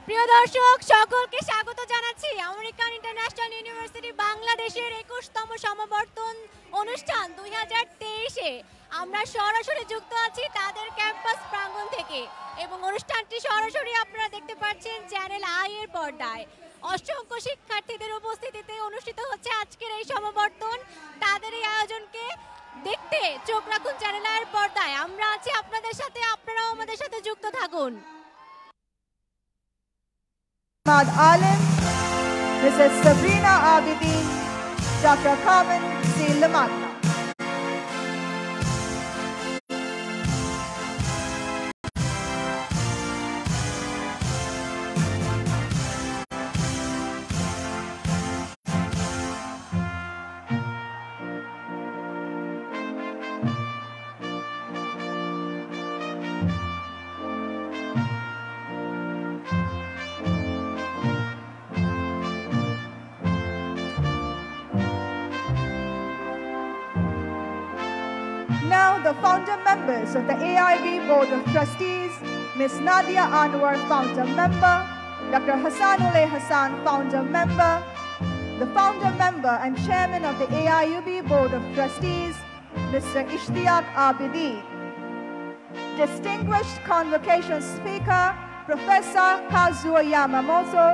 প্রিয় দর্শক সকলকে স্বাগত জানাচ্ছি আমেরিকান ইন্টারন্যাশনাল ইউনিভার্সিটি বাংলাদেশের 21তম সমাবর্তন অনুষ্ঠান 2023-এ আমরা সরাসরি যুক্ত আছি তাদের ক্যাম্পাস প্রাঙ্গণ থেকে এবং অনুষ্ঠানটি সরাসরি আপনারা দেখতে পাচ্ছেন চ্যানেল আই এর পর্দায়। অসংখ্য শিক্ষার্থীদের উপস্থিতিতে অনুষ্ঠিত হচ্ছে আজকের এই সমাবর্তন। তাদের এই আয়োজনকে দেখতে চোখ রাখুন চ্যানেল আই এর পর্দায়। আমরা আছি আপনাদের সাথে, আপনারাও আমাদের সাথে যুক্ত থাকুন। Alim, Mrs. Sabrina Abidin, Dr. Carmen C. Lamagna. Now the founder members of the AIUB Board of Trustees, Ms. Nadia Anwar, founder member, Dr. Hassanullah Hassan, founder member, the founder member and chairman of the AIUB Board of Trustees, Mr. Ishtiaq Abidin, distinguished convocation speaker, Professor Kazuo Yamamoto,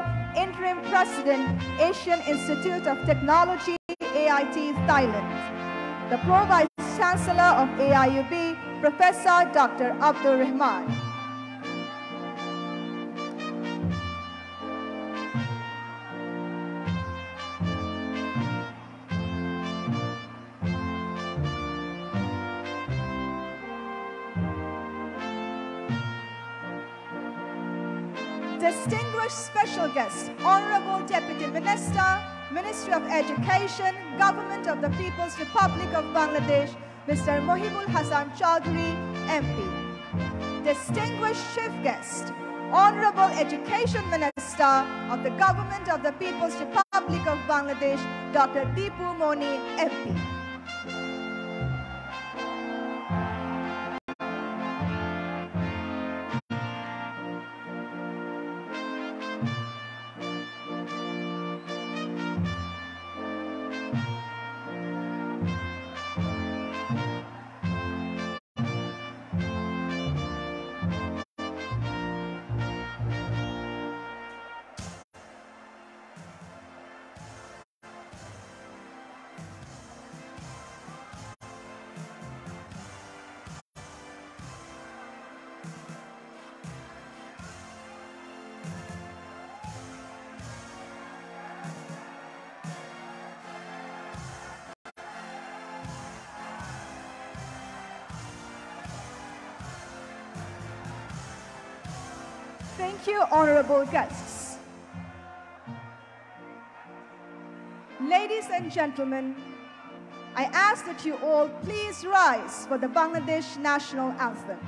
interim president, Asian Institute of Technology, AIT, Thailand, the Pro-Vice Chancellor of AIUB, Professor Dr. Abdul Rahman. Distinguished special guest, Honorable Deputy Minister, Ministry of Education, Government of the People's Republic of Bangladesh, Mr. Mohibul Hassan Chaudhry, MP. Distinguished chief guest, Honorable Education Minister of the Government of the People's Republic of Bangladesh, Dr. Deepu Moni, MP. Thank you, honorable guests. Ladies and gentlemen, I ask that you all please rise for the Bangladesh National Anthem.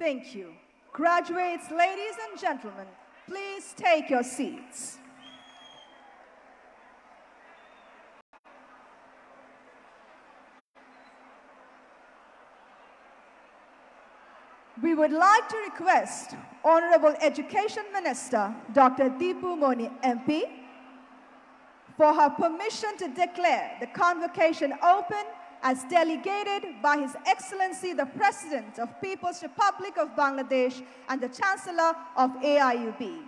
Thank you. Graduates, ladies and gentlemen, Please take your seats. We would like to request Honorable Education Minister Dr. Deepu Moni MP for her permission to declare the convocation open as delegated by His Excellency the President of People's Republic of Bangladesh and the Chancellor of AIUB.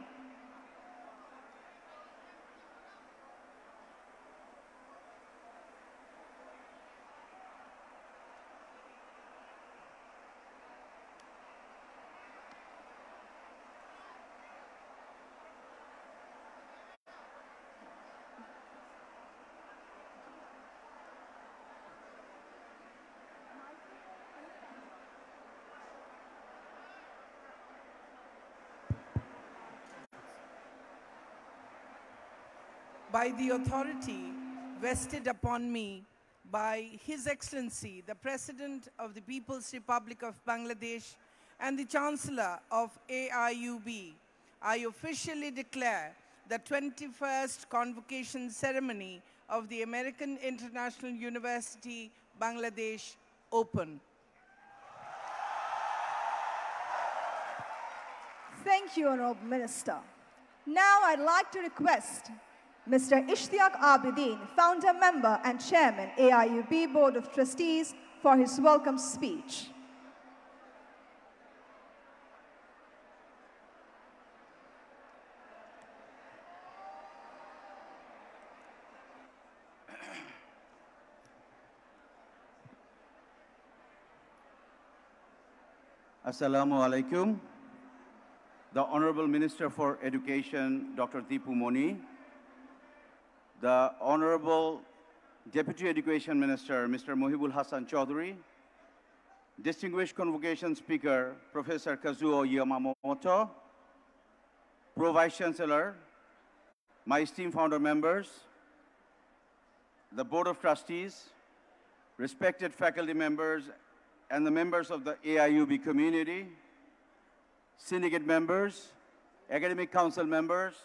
By the authority vested upon me by His Excellency, the President of the People's Republic of Bangladesh and the Chancellor of AIUB, I officially declare the 21st Convocation Ceremony of the American International University, Bangladesh, open. Thank you, Honorable Minister. Now I'd like to request Mr. Ishtiaq Abidin, Founder Member and Chairman, AIUB Board of Trustees, for his welcome speech. Assalamu alaikum. The Honorable Minister for Education, Dr. Deepu Moni, the Honorable Deputy Education Minister, Mr. Mohibul Hassan Chaudhry, Distinguished Convocation Speaker, Professor Kazuo Yamamoto, Pro Vice Chancellor, my esteemed founder members, the Board of Trustees, respected faculty members, and the members of the AIUB community, syndicate members, academic council members,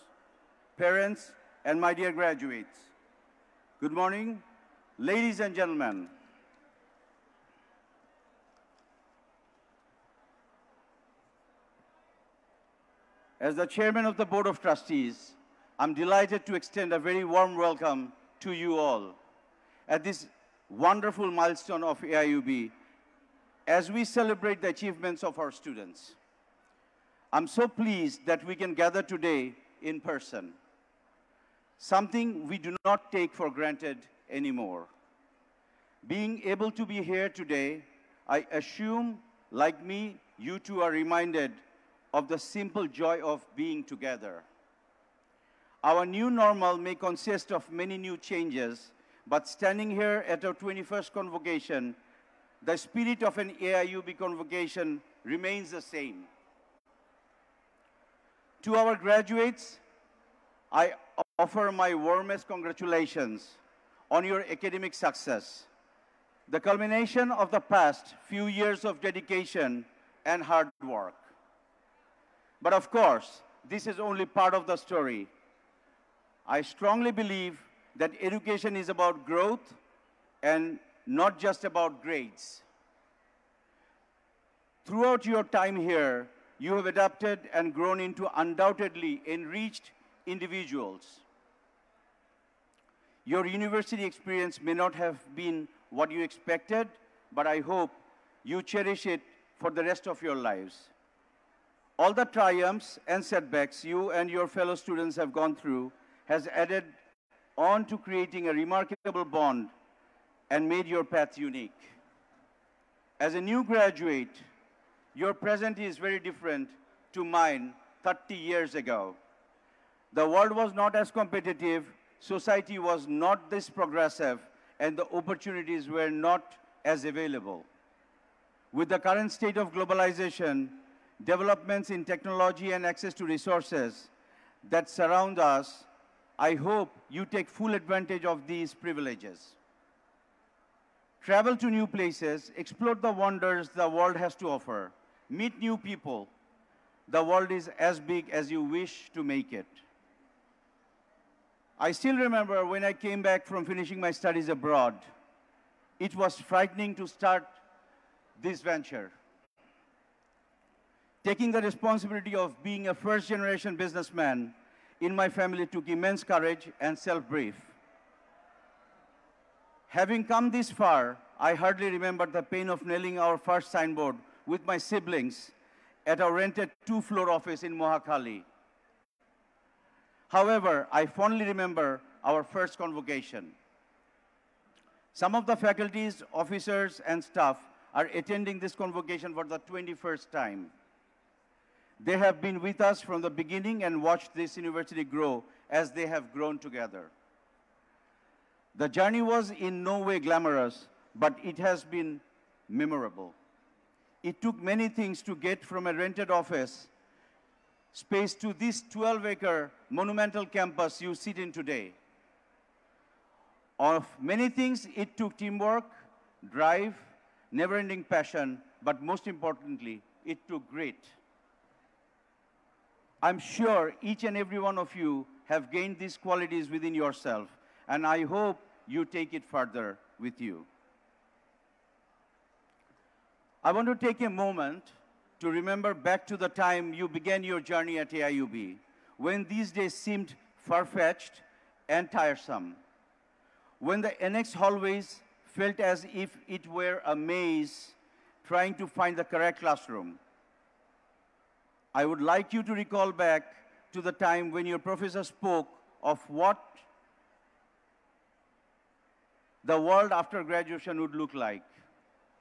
parents, and my dear graduates. Good morning, ladies and gentlemen. As the chairman of the Board of Trustees, I'm delighted to extend a very warm welcome to you all at this wonderful milestone of AIUB as we celebrate the achievements of our students. I'm so pleased that we can gather today in person, something we do not take for granted anymore. Being able to be here today, I assume, like me, you too are reminded of the simple joy of being together. Our new normal may consist of many new changes, but standing here at our 21st convocation, the spirit of an AIUB convocation remains the same. To our graduates, I offer my warmest congratulations on your academic success, the culmination of the past few years of dedication and hard work. But of course, this is only part of the story. I strongly believe that education is about growth and not just about grades. Throughout your time here, you have adapted and grown into undoubtedly enriched individuals. Your university experience may not have been what you expected, but I hope you cherish it for the rest of your lives. All the triumphs and setbacks you and your fellow students have gone through has added on to creating a remarkable bond and made your path unique. As a new graduate, your present is very different to mine 30 years ago. The world was not as competitive, society was not this progressive, and the opportunities were not as available. With the current state of globalization, developments in technology and access to resources that surround us, I hope you take full advantage of these privileges. Travel to new places, explore the wonders the world has to offer, meet new people, the world is as big as you wish to make it. I still remember when I came back from finishing my studies abroad, it was frightening to start this venture. Taking the responsibility of being a first-generation businessman in my family took immense courage and self-belief. Having come this far, I hardly remember the pain of nailing our first signboard with my siblings at our rented 2-floor office in Mohakali. However, I fondly remember our first convocation. Some of the faculties, officers, and staff are attending this convocation for the 21st time. They have been with us from the beginning and watched this university grow as they have grown together. The journey was in no way glamorous, but it has been memorable. It took many things to get from a rented office space to this 12-acre monumental campus you sit in today. Of many things, it took teamwork, drive, never-ending passion, but most importantly, it took grit. I'm sure each and every one of you have gained these qualities within yourself, and I hope you take it further with you. I want to take a moment to remember back to the time you began your journey at AIUB, when these days seemed far-fetched and tiresome, when the annex hallways felt as if it were a maze trying to find the correct classroom. I would like you to recall back to the time when your professor spoke of what the world after graduation would look like.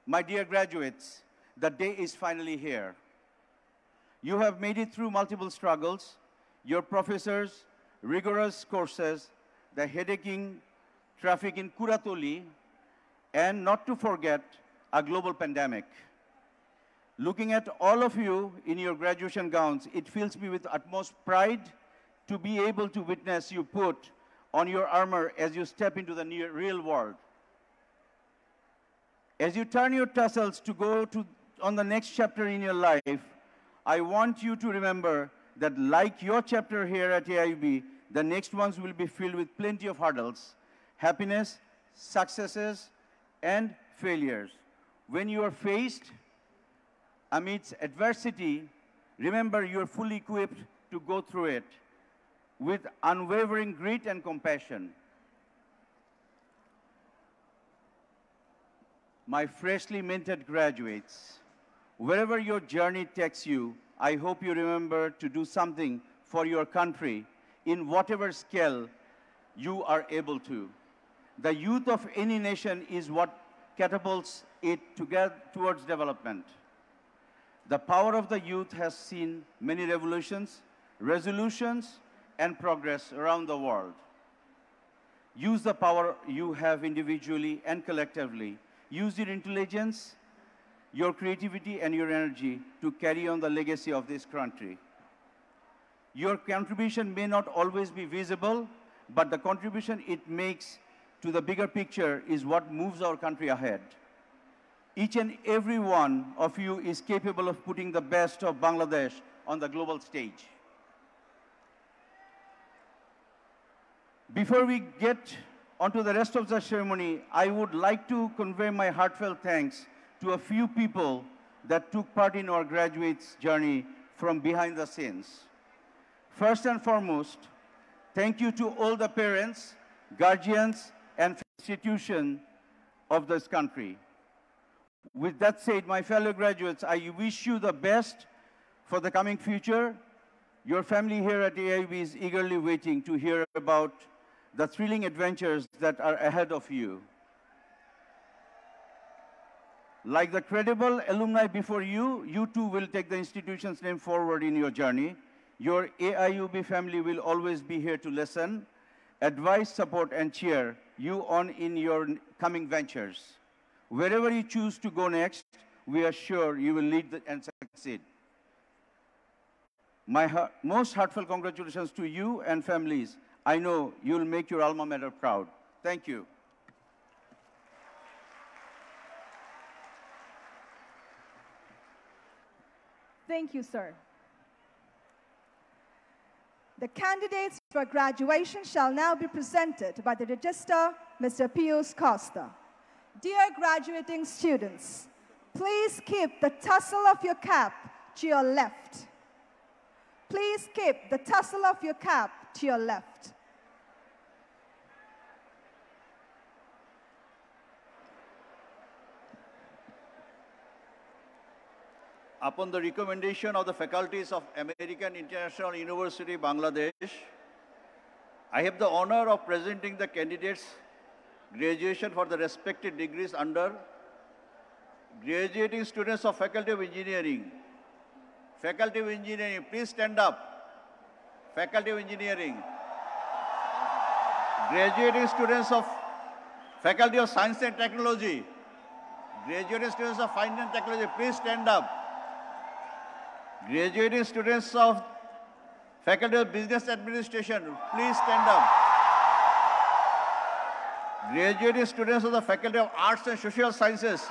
My dear graduates, the day is finally here. You have made it through multiple struggles, your professors, rigorous courses, the headaching traffic in Kuratoli, and not to forget, a global pandemic. Looking at all of you in your graduation gowns, it fills me with utmost pride to be able to witness you put on your armor as you step into the real world. As you turn your tassels to go on the next chapter in your life, I want you to remember that like your chapter here at AIUB, the next ones will be filled with plenty of hurdles, happiness, successes, and failures. When you are faced amidst adversity, remember you are fully equipped to go through it with unwavering grit and compassion. My freshly minted graduates, wherever your journey takes you, I hope you remember to do something for your country in whatever scale you are able to. The youth of any nation is what catapults it towards development. The power of the youth has seen many revolutions, resolutions, and progress around the world. Use the power you have individually and collectively. Use your intelligence, your creativity, and your energy to carry on the legacy of this country. Your contribution may not always be visible, but the contribution it makes to the bigger picture is what moves our country ahead. Each and every one of you is capable of putting the best of Bangladesh on the global stage. Before we get onto the rest of the ceremony, I would like to convey my heartfelt thanks to a few people that took part in our graduates' journey from behind the scenes. First and foremost, thank you to all the parents, guardians, and institutions of this country. With that said, my fellow graduates, I wish you the best for the coming future. Your family here at AIUB is eagerly waiting to hear about the thrilling adventures that are ahead of you. Like the credible alumni before you, you too will take the institution's name forward in your journey. Your AIUB family will always be here to listen, advise, support, and cheer you on in your coming ventures. Wherever you choose to go next, we are sure you will lead and succeed. My most heartfelt congratulations to you and families. I know you will make your alma mater proud. Thank you. Thank you, sir. The candidates for graduation shall now be presented by the Registrar, Mr. Pius Costa. Dear graduating students, please keep the tassel of your cap to your left. Please keep the tassel of your cap to your left. Upon the recommendation of the faculties of American International University, Bangladesh, I have the honor of presenting the candidates' graduation for the respective degrees under graduating students of Faculty of Engineering. Faculty of Engineering, please stand up. Faculty of Engineering. Graduating students of Faculty of Science and Technology. Graduating students of Finance and Technology, please stand up. Graduating students of Faculty of Business Administration, please stand up. Graduating students of the Faculty of Arts and Social Sciences.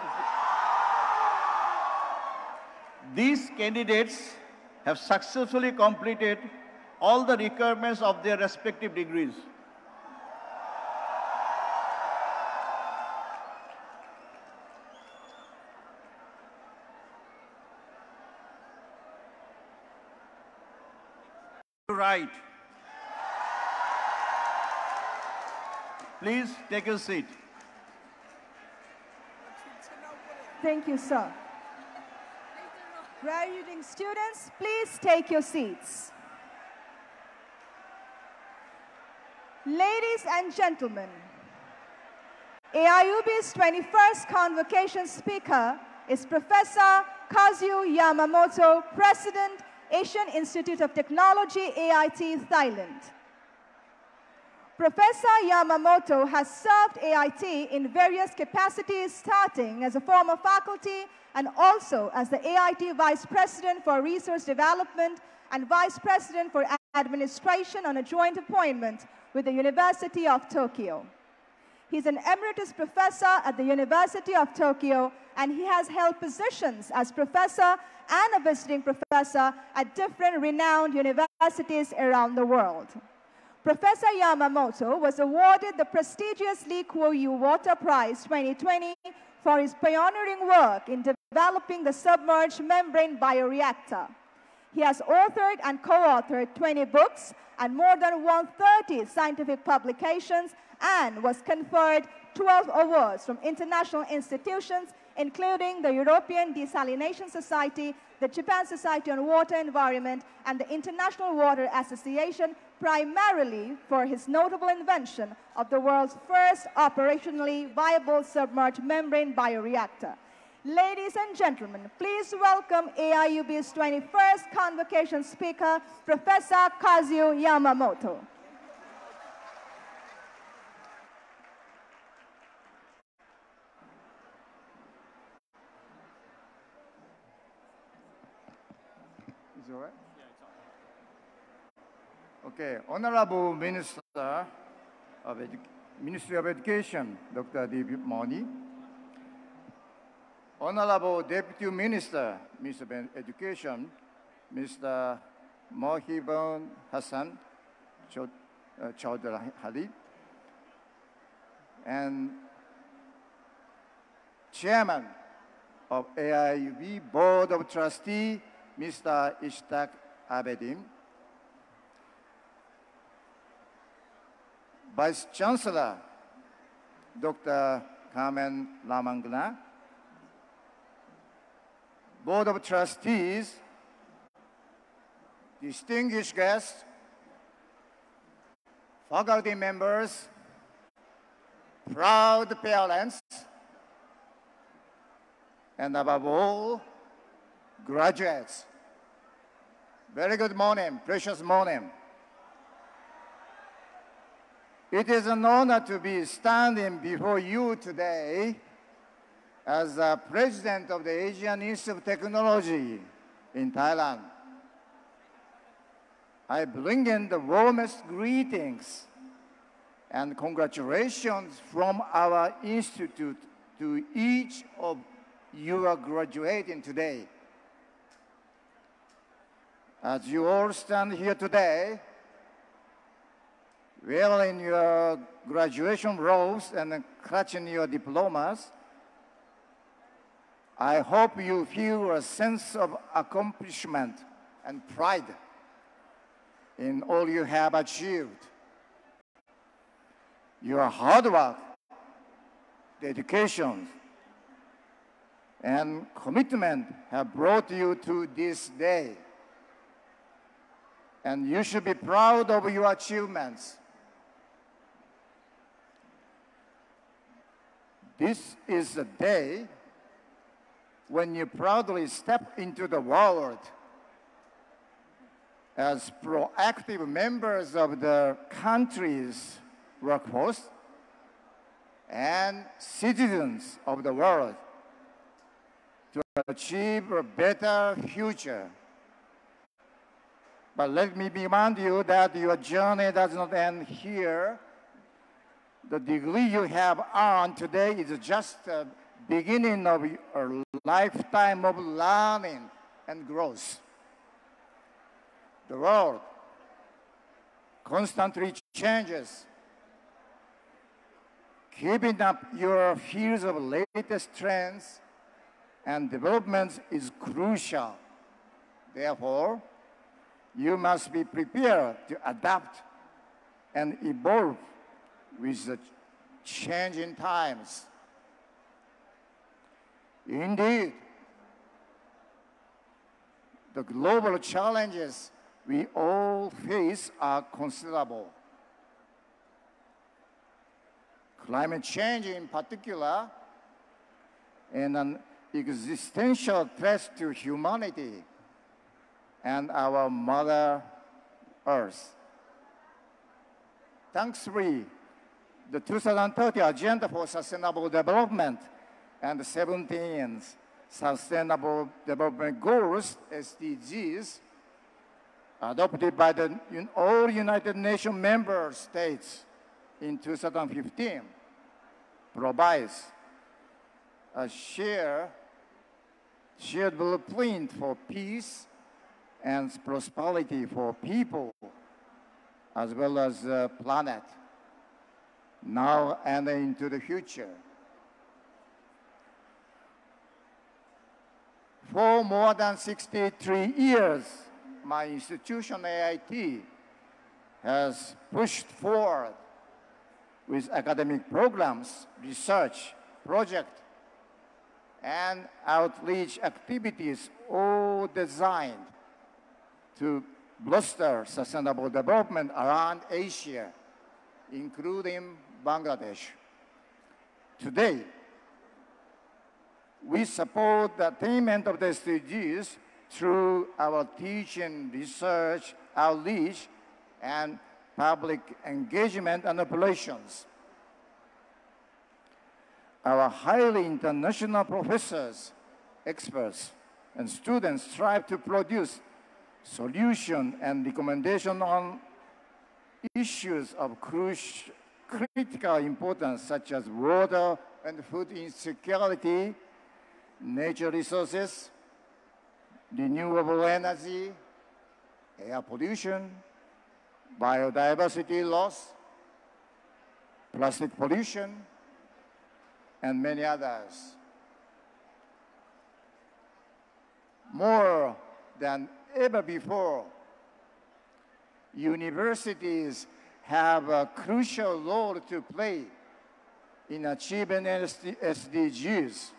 These candidates have successfully completed all the requirements of their respective degrees. Right. Please take a seat. Thank you, sir. Graduating students, please take your seats. Ladies and gentlemen, AIUB's 21st convocation speaker is Professor Kazuo Yamamoto, President, Asian Institute of Technology, AIT, Thailand. Professor Yamamoto has served AIT in various capacities, starting as a former faculty and also as the AIT Vice President for Resource Development and Vice President for Administration on a joint appointment with the University of Tokyo. He's an emeritus professor at the University of Tokyo, and he has held positions as professor and a visiting professor at different renowned universities around the world. Professor Yamamoto was awarded the prestigious Lee Kuo Yew Water Prize 2020 for his pioneering work in developing the submerged membrane bioreactor. He has authored and co-authored 20 books and more than 130 scientific publications, and was conferred 12 awards from international institutions, including the European Desalination Society, the Japan Society on Water Environment, and the International Water Association, primarily for his notable invention of the world's first operationally viable submerged membrane bioreactor. Ladies and gentlemen, please welcome AIUB's 21st convocation speaker, Professor Kazuo Yamamoto. Is it all right? Yeah, it's all right. Okay, Honorable Minister of Ministry of Education, Dr. David Moni. Honorable Deputy Minister, Minister of Education, Mr. Mohibul Hassan Chaudhary, and Chairman of AIUB Board of Trustees, Mr. Ishtaq Abedim, Vice Chancellor, Dr. Carmen Lamangna, Board of Trustees, distinguished guests, faculty members, proud parents, and above all, graduates. Very good morning, precious morning. It is an honor to be standing before you today as the President of the Asian Institute of Technology in Thailand. I bring in the warmest greetings and congratulations from our institute to each of you who are graduating today. As you all stand here today, wearing your graduation robes and clutching your diplomas, I hope you feel a sense of accomplishment and pride in all you have achieved. Your hard work, dedication, and commitment have brought you to this day. And you should be proud of your achievements. This is a day when you proudly step into the world as proactive members of the country's workforce and citizens of the world to achieve a better future. But let me remind you that your journey does not end here. The degree you have earned today is just the beginning of a lifetime of learning and growth. The world constantly changes. Keeping up your fields of latest trends and developments is crucial. Therefore, you must be prepared to adapt and evolve with the changing times. Indeed, the global challenges we all face are considerable. Climate change in particular, and an existential threat to humanity and our Mother Earth. Thankfully, the 2030 Agenda for Sustainable Development and the 17 Sustainable Development Goals, SDGs, adopted by all United Nations member states in 2015, provides a shared blueprint for peace and prosperity for people, as well as the planet, now and into the future. For more than 63 years, my institution, AIT, has pushed forward with academic programs, research, projects, and outreach activities, all designed to bolster sustainable development around Asia, including Bangladesh. Today, we support the attainment of the SDGs through our teaching, research, outreach, and public engagement and operations. Our highly international professors, experts, and students strive to produce solutions and recommendations on issues of critical importance, such as water and food insecurity, nature resources, renewable energy, air pollution, biodiversity loss, plastic pollution, and many others. More than ever before, universities have a crucial role to play in achieving SDGs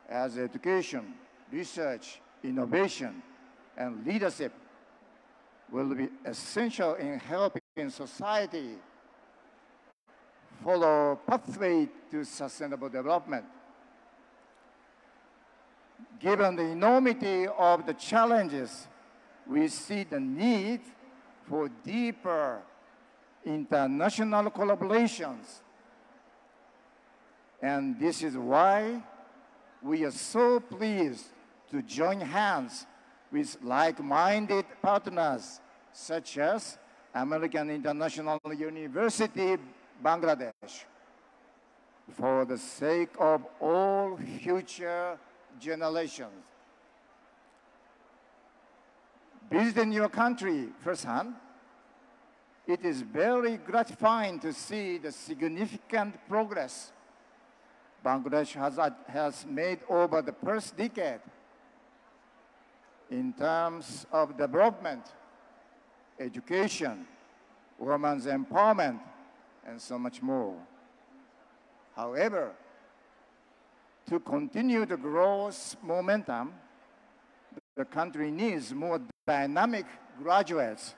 as education, research, innovation, and leadership will be essential in helping society follow pathway to sustainable development. Given the enormity of the challenges, we see the need for deeper international collaborations. And this is why we are so pleased to join hands with like-minded partners such as American International University, Bangladesh, for the sake of all future generations. Visiting your country firsthand it is very gratifying to see the significant progress Bangladesh has made over the first decade in terms of development, education, women's empowerment, and so much more. However, to continue the growth momentum, the country needs more dynamic graduates,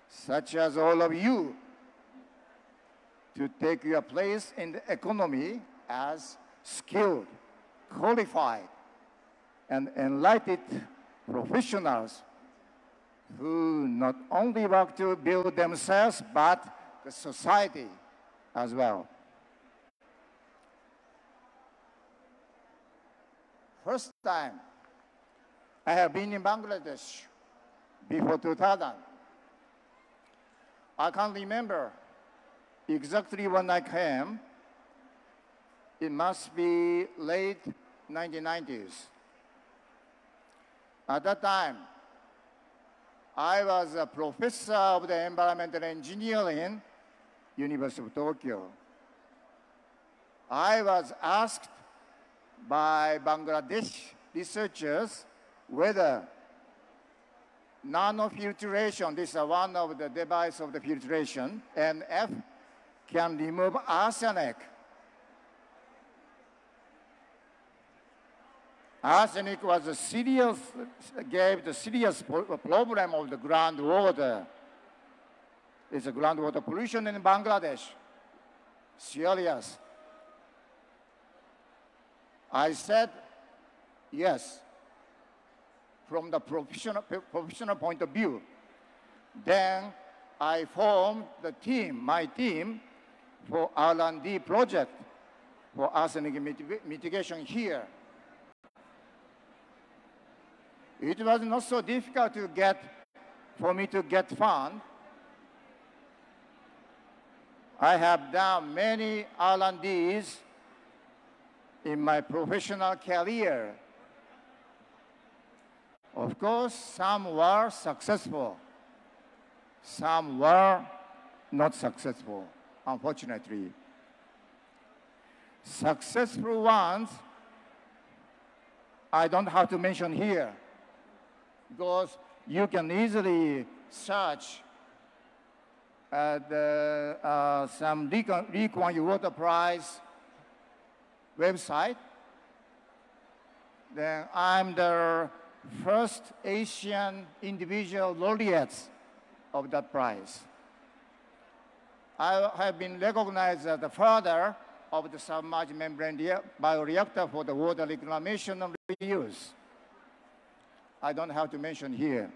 such as all of you, to take your place in the economy as skilled, qualified, and enlightened professionals who not only work to build themselves, but the society as well. First time I have been in Bangladesh before 2000. I can't remember exactly when I came. It must be late 1990s. At that time, I was a professor of the environmental engineering, University of Tokyo. I was asked by Bangladesh researchers whether nanofiltration, this is one of the devices of the filtration, NF, can remove arsenic. Arsenic was gave the serious problem of the groundwater. It's a groundwater pollution in Bangladesh. Serious. I said, yes, from the professional point of view. Then I formed the team, my team, for R&D project for arsenic mitigation here. It was not so difficult for me to get fund. I have done many R&Ds in my professional career. Of course, some were successful. Some were not successful, unfortunately. Successful ones, I don't have to mention here, because you can easily search at some Lee Kuan Yew Water Prize website. Then I'm the first Asian individual laureates of that prize. I have been recognized as the father of the submerged membrane bioreactor for the water reclamation and reuse. I don't have to mention here.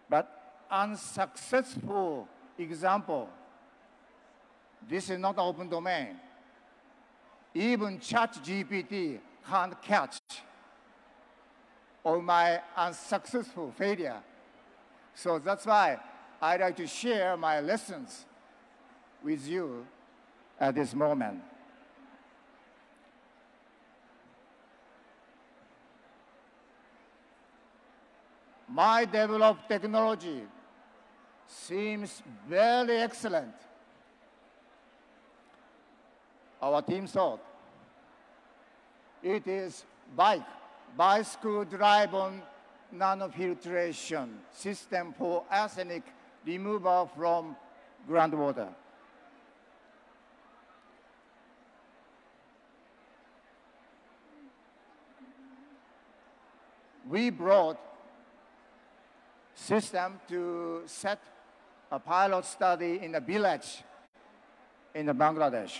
But unsuccessful example, this is not open domain. Even ChatGPT can't catch all my unsuccessful failure. So that's why I like to share my lessons with you at this moment. My developed technology seems very excellent. Our team thought it is bicycle drive-on nanofiltration system for arsenic removal from groundwater. We brought system to set a pilot study in a village in Bangladesh.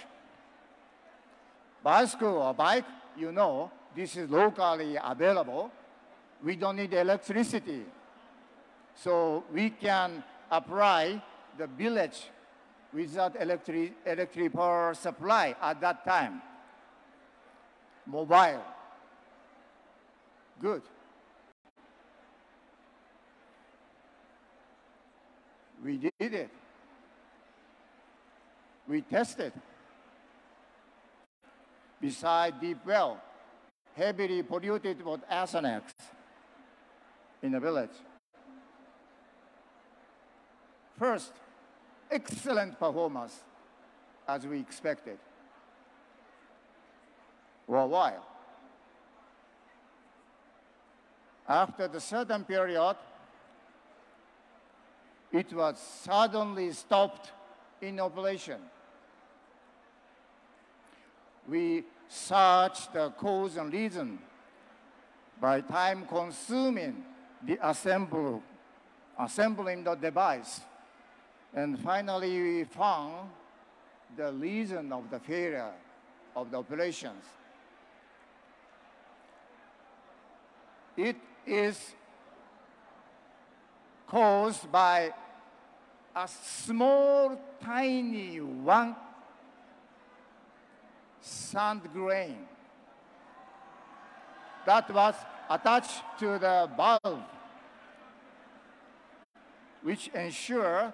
Bicycle or bike, you know, this is locally available. We don't need electricity. So we can apply the village without electric power supply at that time. Mobile. Good. We did it. We tested. Beside deep well, heavily polluted with arsenic in the village. First, excellent performance, as we expected for a while. After the certain period, it was suddenly stopped in operation. We searched the cause and reason by time-consuming the assembling the device. And finally, we found the reason of the failure of the operations. It is caused by a small, tiny one sand grain that was attached to the valve, which ensure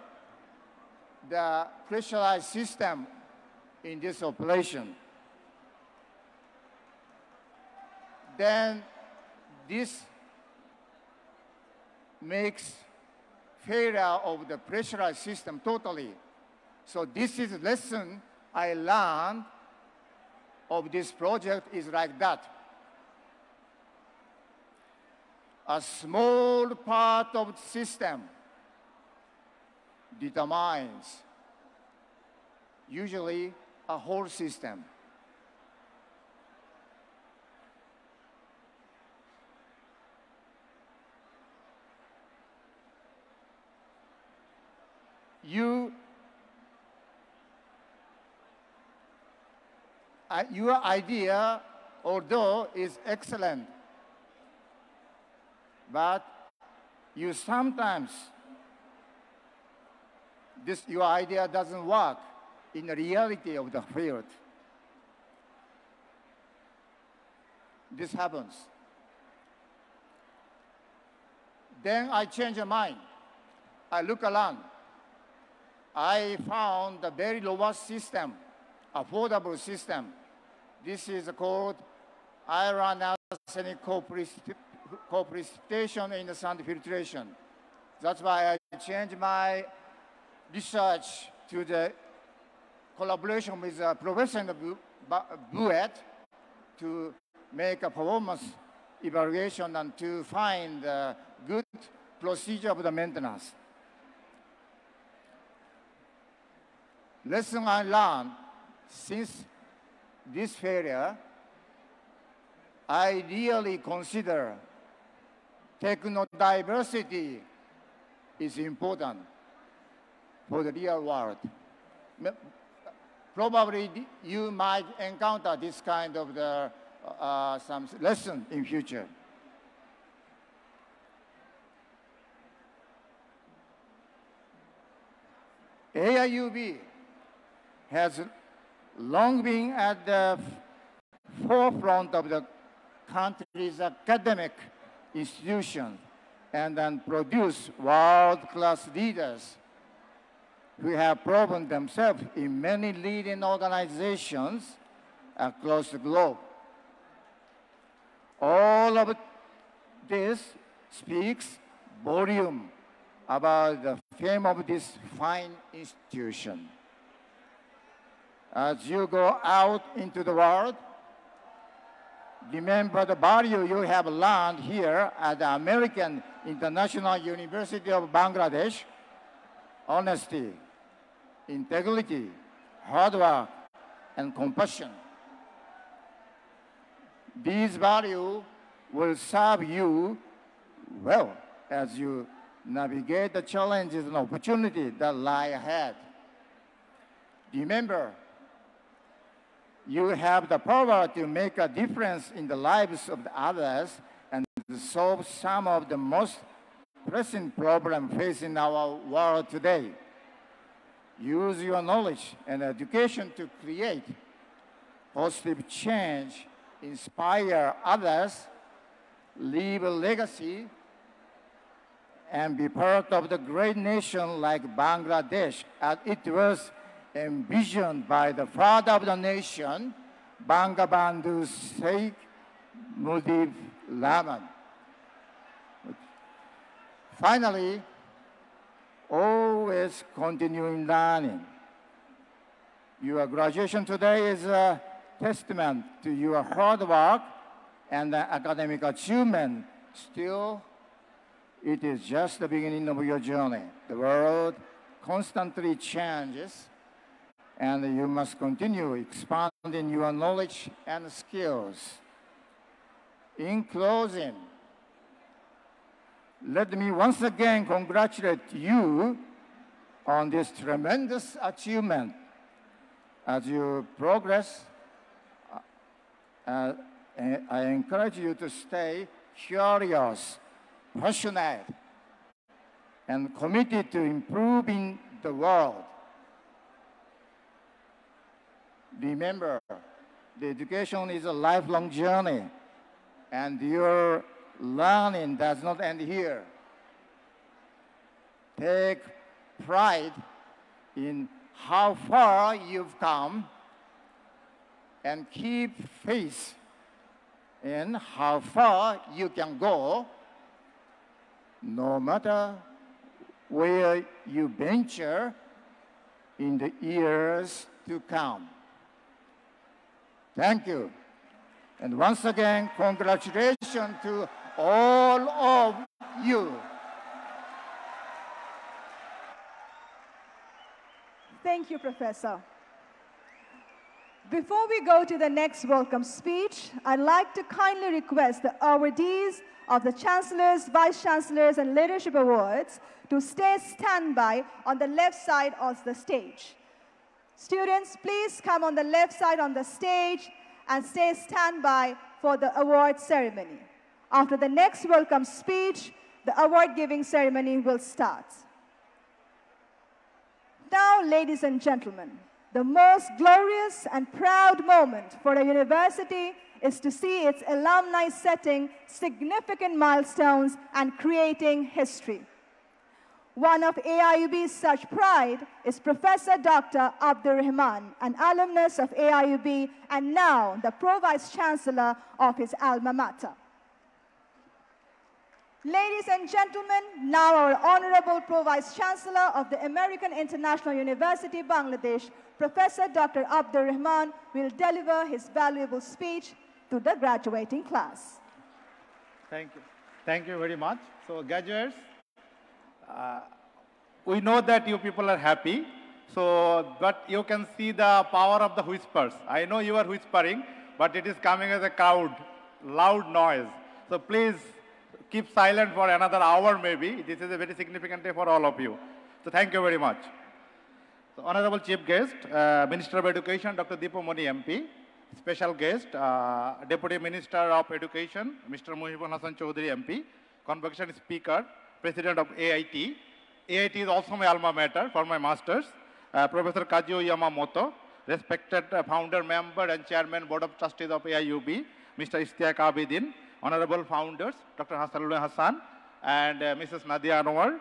the pressurized system in this operation. Then this makes failure of the pressurized system totally. So this is a lesson I learned of this project is like that. A small part of the system determines usually a whole system. Your idea, although is excellent, but you sometimes, your idea doesn't work in the reality of the field. This happens. Then I change my mind. I look around. I found a very robust system, affordable system. This is called iron arsenic co-precipitation in the sand filtration. That's why I changed my research to the collaboration with Professor Buet to make a performance evaluation and to find a good procedure of the maintenance. Lesson I learned since this failure, I really consider techno-diversity is important for the real world. Probably you might encounter this kind of some lesson in future. AIUB has long been at the forefront of the country's academic institutions and then produce world-class leaders who have proven themselves in many leading organizations across the globe. All of this speaks volume about the fame of this fine institution. As you go out into the world, remember the value you have learned here at the American International University of Bangladesh: honesty, integrity, hard work, and compassion. These values will serve you well as you navigate the challenges and opportunities that lie ahead. Remember, you have the power to make a difference in the lives of the others and to solve some of the most pressing problems facing our world today. Use your knowledge and education to create positive change, inspire others, leave a legacy, and be part of the great nation like Bangladesh, as it was envisioned by the father of the nation, Bangabandhu Sheikh Mujibur Rahman. Finally, always continuing learning. Your graduation today is a testament to your hard work and academic achievement. Still, it is just the beginning of your journey. The world constantly changes, and you must continue expanding your knowledge and skills. In closing, let me once again congratulate you on this tremendous achievement. As you progress, I encourage you to stay curious, passionate, and committed to improving the world. Remember, the education is a lifelong journey, and your learning does not end here. Take pride in how far you've come and keep faith in how far you can go, no matter where you venture in the years to come. Thank you. And once again, congratulations to all of you. Thank you, Professor. Before we go to the next welcome speech, I'd like to kindly request the awardees of the Chancellors, Vice Chancellors, and Leadership Awards to stay standby on the left side of the stage. Students, please come on the left side on the stage and stay standby for the award ceremony. After the next welcome speech, the award-giving ceremony will start. Now, ladies and gentlemen, the most glorious and proud moment for a university is to see its alumni setting significant milestones and creating history. One of AIUB's such pride is Professor Dr. Abdur Rahman, an alumnus of AIUB and now the Pro-Vice Chancellor of his alma mater. Ladies and gentlemen, now our Honorable Pro-Vice Chancellor of the American International University, Bangladesh, Professor Dr. Abdur Rahman, will deliver his valuable speech to the graduating class. Thank you. Thank you very much. So, graduates, we know that you people are happy, but you can see the power of the whispers. I know you are whispering, but it is coming as a crowd, loud noise. So please keep silent for another hour maybe. This is a very significant day for all of you. So thank you very much. So, Honorable Chief Guest, Minister of Education, Dr. Deepa Moni MP. Special guest, Deputy Minister of Education, Mr. Mohibul Hasan Chaudhary MP. Convocation Speaker, President of AIT. AIT is also my alma mater for my masters. Professor Kazuo Yamamoto, respected founder, member and chairman, Board of Trustees of AIUB, Mr. Ishtiaq Abidin, honorable founders, Dr. Hasanullah Hassan and Mrs. Nadia Anwar,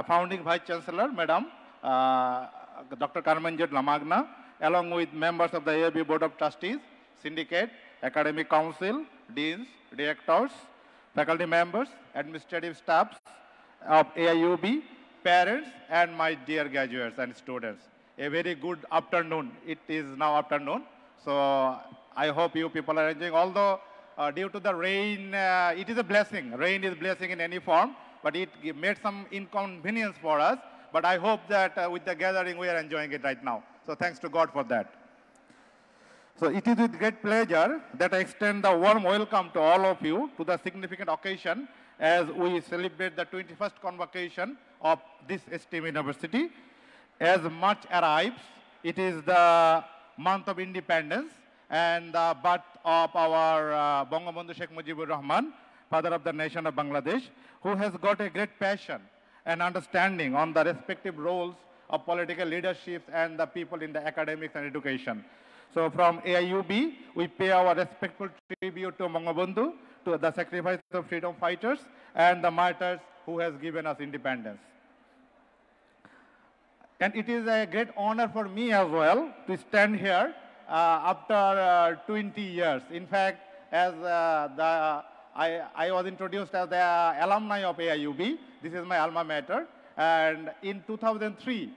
founding Vice Chancellor, Madam, Dr. Carmenjit Lamagna, along with members of the AIUB Board of Trustees, Syndicate, Academic Council, Deans, Directors, faculty members, administrative staffs of AIUB, parents, and my dear graduates and students. A very good afternoon. It is now afternoon. So I hope you people are enjoying. Although due to the rain, it is a blessing. Rain is blessing in any form, but it made some inconvenience for us. But I hope that with the gathering, we are enjoying it right now. So thanks to God for that. So it is with great pleasure that I extend the warm welcome to all of you to the significant occasion as we celebrate the 21st convocation of this esteemed university. As March arrives, it is the month of independence and the birth of our Bangabandhu Sheikh Mujibur Rahman, father of the nation of Bangladesh, who has got a great passion and understanding on the respective roles of political leadership and the people in the academics and education. So from AIUB, we pay our respectful tribute to Bangabandhu, to the sacrifice of freedom fighters and the martyrs who has given us independence. And it is a great honor for me as well to stand here after 20 years. In fact, as I was introduced as the alumni of AIUB. This is my alma mater. And in 2003,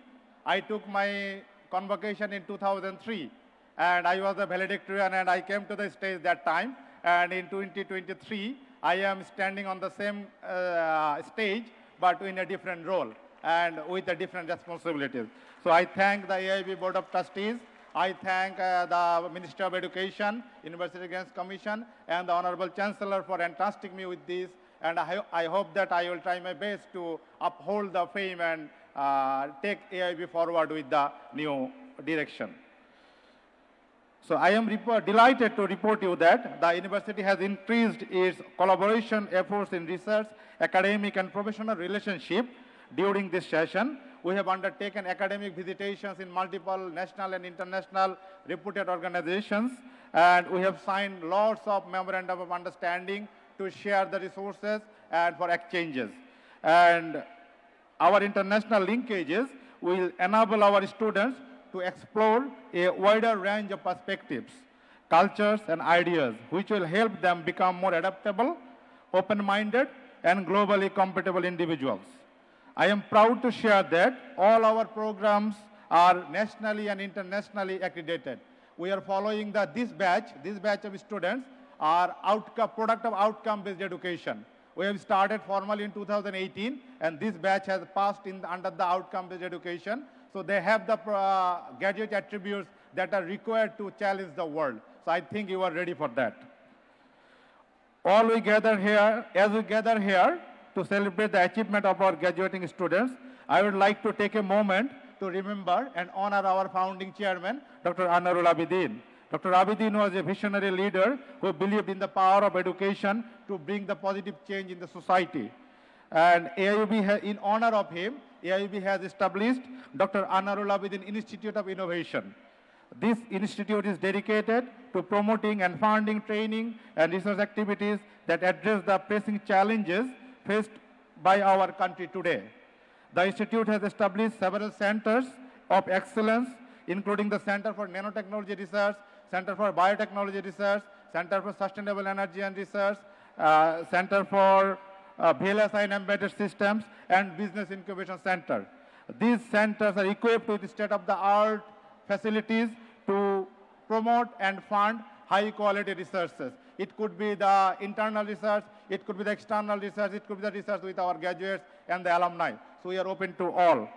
I took my convocation in 2003, and I was a valedictorian, and I came to the stage that time. And in 2023, I am standing on the same stage, but in a different role and with a different responsibilities. So I thank the AIUB Board of Trustees. I thank the Ministry of Education, University Grants Commission, and the Honorable Chancellor for entrusting me with this. And I hope that I will try my best to uphold the fame and take AIUB forward with the new direction. So I am delighted to report you that the university has increased its collaboration efforts in research, academic and professional relationship during this session. We have undertaken academic visitations in multiple national and international reputed organizations, and we have signed lots of memorandum of understanding to share the resources and for exchanges. And our international linkages will enable our students to explore a wider range of perspectives, cultures, and ideas, which will help them become more adaptable, open-minded, and globally compatible individuals. I am proud to share that all our programs are nationally and internationally accredited. We are following this batch of students are product of outcome-based education. We have started formally in 2018, and this batch has passed under the outcome-based education. So they have the graduate attributes that are required to challenge the world. So I think you are ready for that. As we gather here to celebrate the achievement of our graduating students, I would like to take a moment to remember and honor our founding chairman, Dr. Anwarul Abidin. Dr. Abidin was a visionary leader who believed in the power of education to bring the positive change in the society. And AIUB, in honor of him, AIUB has established Dr. Anwarul Abidin Institute of Innovation. This institute is dedicated to promoting and funding training and research activities that address the pressing challenges faced by our country today. The institute has established several centers of excellence, including the Center for Nanotechnology Research, Center for Biotechnology Research, Center for Sustainable Energy and Research, Center for VLSI and Embedded Systems, and Business Incubation Center. These centers are equipped with state-of-the-art facilities to promote and fund high-quality researches. It could be the internal research, it could be the external research, it could be the research with our graduates and the alumni. So we are open to all.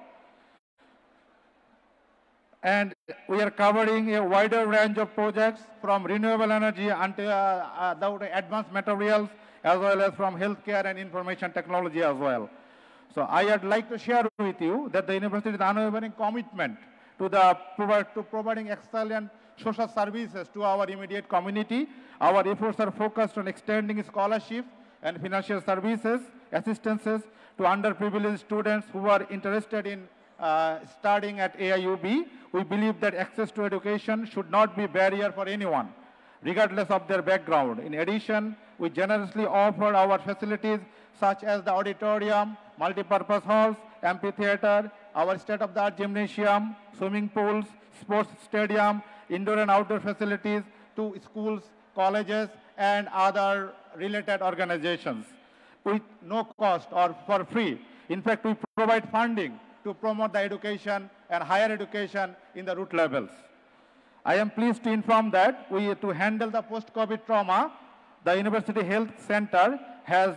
And we are covering a wider range of projects from renewable energy until the advanced materials, as well as from healthcare and information technology as well. So I would like to share with you that the university is unwavering commitment to providing excellent social services to our immediate community. Our efforts are focused on extending scholarships and financial services, assistances to underprivileged students who are interested in studying at AIUB. We believe that access to education should not be a barrier for anyone, regardless of their background. In addition, we generously offer our facilities such as the auditorium, multipurpose halls, amphitheater, our state-of-the-art gymnasium, swimming pools, sports stadium, indoor and outdoor facilities to schools, colleges, and other related organizations with no cost or for free. In fact, we provide funding to promote the education and higher education in the root levels. I am pleased to inform that to handle the post-COVID trauma, the University Health Center has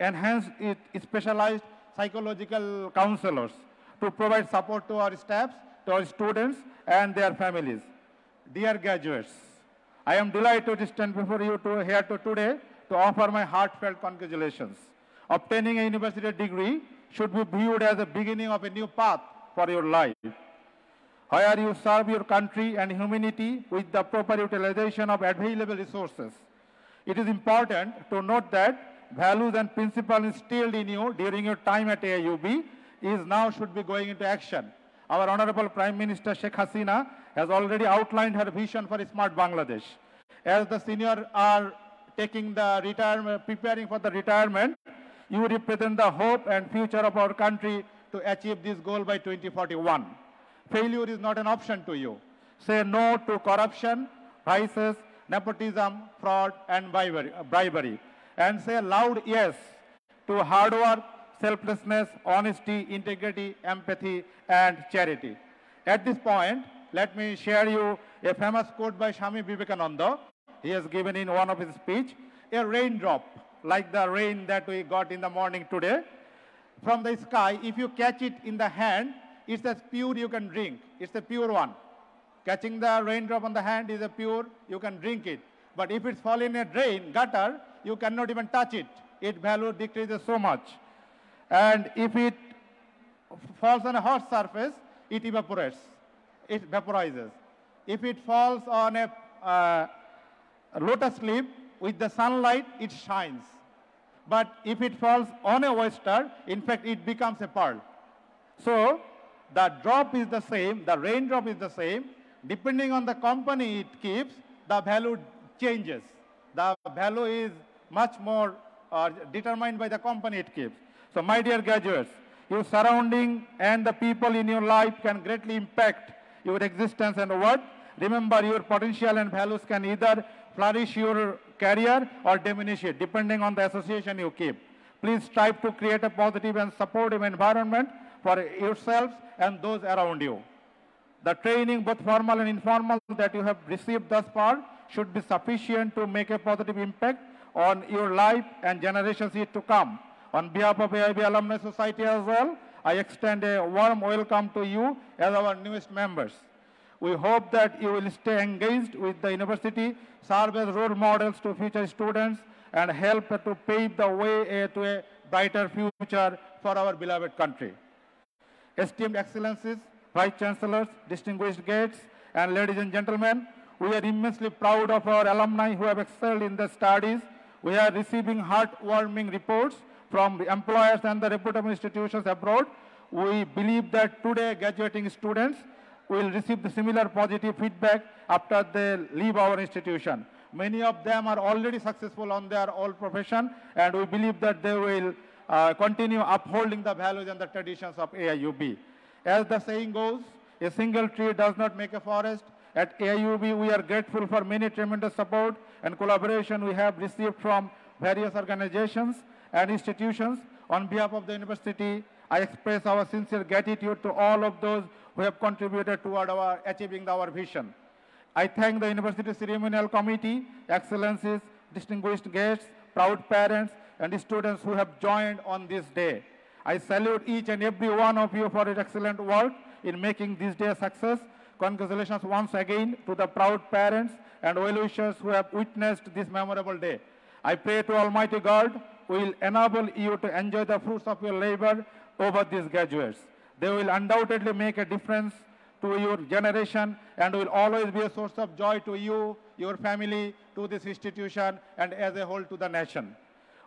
enhanced its specialized psychological counselors to provide support to our staffs, to our students, and their families. Dear graduates, I am delighted to stand before you here today to offer my heartfelt congratulations. Obtaining a university degree should be viewed as the beginning of a new path for your life, where you serve your country and humanity with the proper utilization of available resources. It is important to note that values and principles instilled in you during your time at AIUB should be going into action. Our Honorable Prime Minister Sheikh Hasina has already outlined her vision for a smart Bangladesh. As the senior are taking the retirement, preparing for the retirement, you represent the hope and future of our country to achieve this goal by 2041. Failure is not an option to you. Say no to corruption, vices, nepotism, fraud, and bribery. And say a loud yes to hard work, selflessness, honesty, integrity, empathy, and charity. At this point, let me share you a famous quote by Swami Vivekananda. He has given in one of his speech, a raindrop, like the rain that we got in the morning today, from the sky, if you catch it in the hand, it's as pure you can drink. It's a pure one. Catching the raindrop on the hand is a pure, you can drink it. But if it's fall in a drain, gutter, you cannot even touch it. Its value decreases so much. And if it falls on a hot surface, it evaporates. It vaporizes. If it falls on a lotus leaf, with the sunlight, it shines. But if it falls on a oyster, in fact, it becomes a pearl. So the drop is the same, the raindrop is the same. Depending on the company it keeps, the value changes. The value is much more determined by the company it keeps. So my dear graduates, your surrounding and the people in your life can greatly impact your existence and worth. Remember, your potential and values can either flourish your career or diminish it, depending on the association you keep. Please strive to create a positive and supportive environment for yourselves and those around you. The training, both formal and informal, that you have received thus far should be sufficient to make a positive impact on your life and generations yet to come. On behalf of AIUB Alumni Society as well, I extend a warm welcome to you as our newest members. We hope that you will stay engaged with the university, serve as role models to future students, and help to pave the way to a brighter future for our beloved country. Esteemed Excellencies, Vice Chancellors, distinguished guests, and ladies and gentlemen, we are immensely proud of our alumni who have excelled in their studies. We are receiving heartwarming reports from the employers and the reputable institutions abroad. We believe that today graduating students will receive the similar positive feedback after they leave our institution. Many of them are already successful on their own profession, and we believe that they will continue upholding the values and the traditions of AIUB. As the saying goes, a single tree does not make a forest. At AIUB, we are grateful for many tremendous support and collaboration we have received from various organizations and institutions. On behalf of the university, I express our sincere gratitude to all of those who have contributed toward our achieving our vision. I thank the University Ceremonial Committee, Excellencies, distinguished guests, proud parents, and students who have joined on this day. I salute each and every one of you for your excellent work in making this day a success. Congratulations once again to the proud parents and well-wishers who have witnessed this memorable day. I pray to Almighty God will enable you to enjoy the fruits of your labor over these graduates. They will undoubtedly make a difference to your generation and will always be a source of joy to you, your family, to this institution, and as a whole to the nation.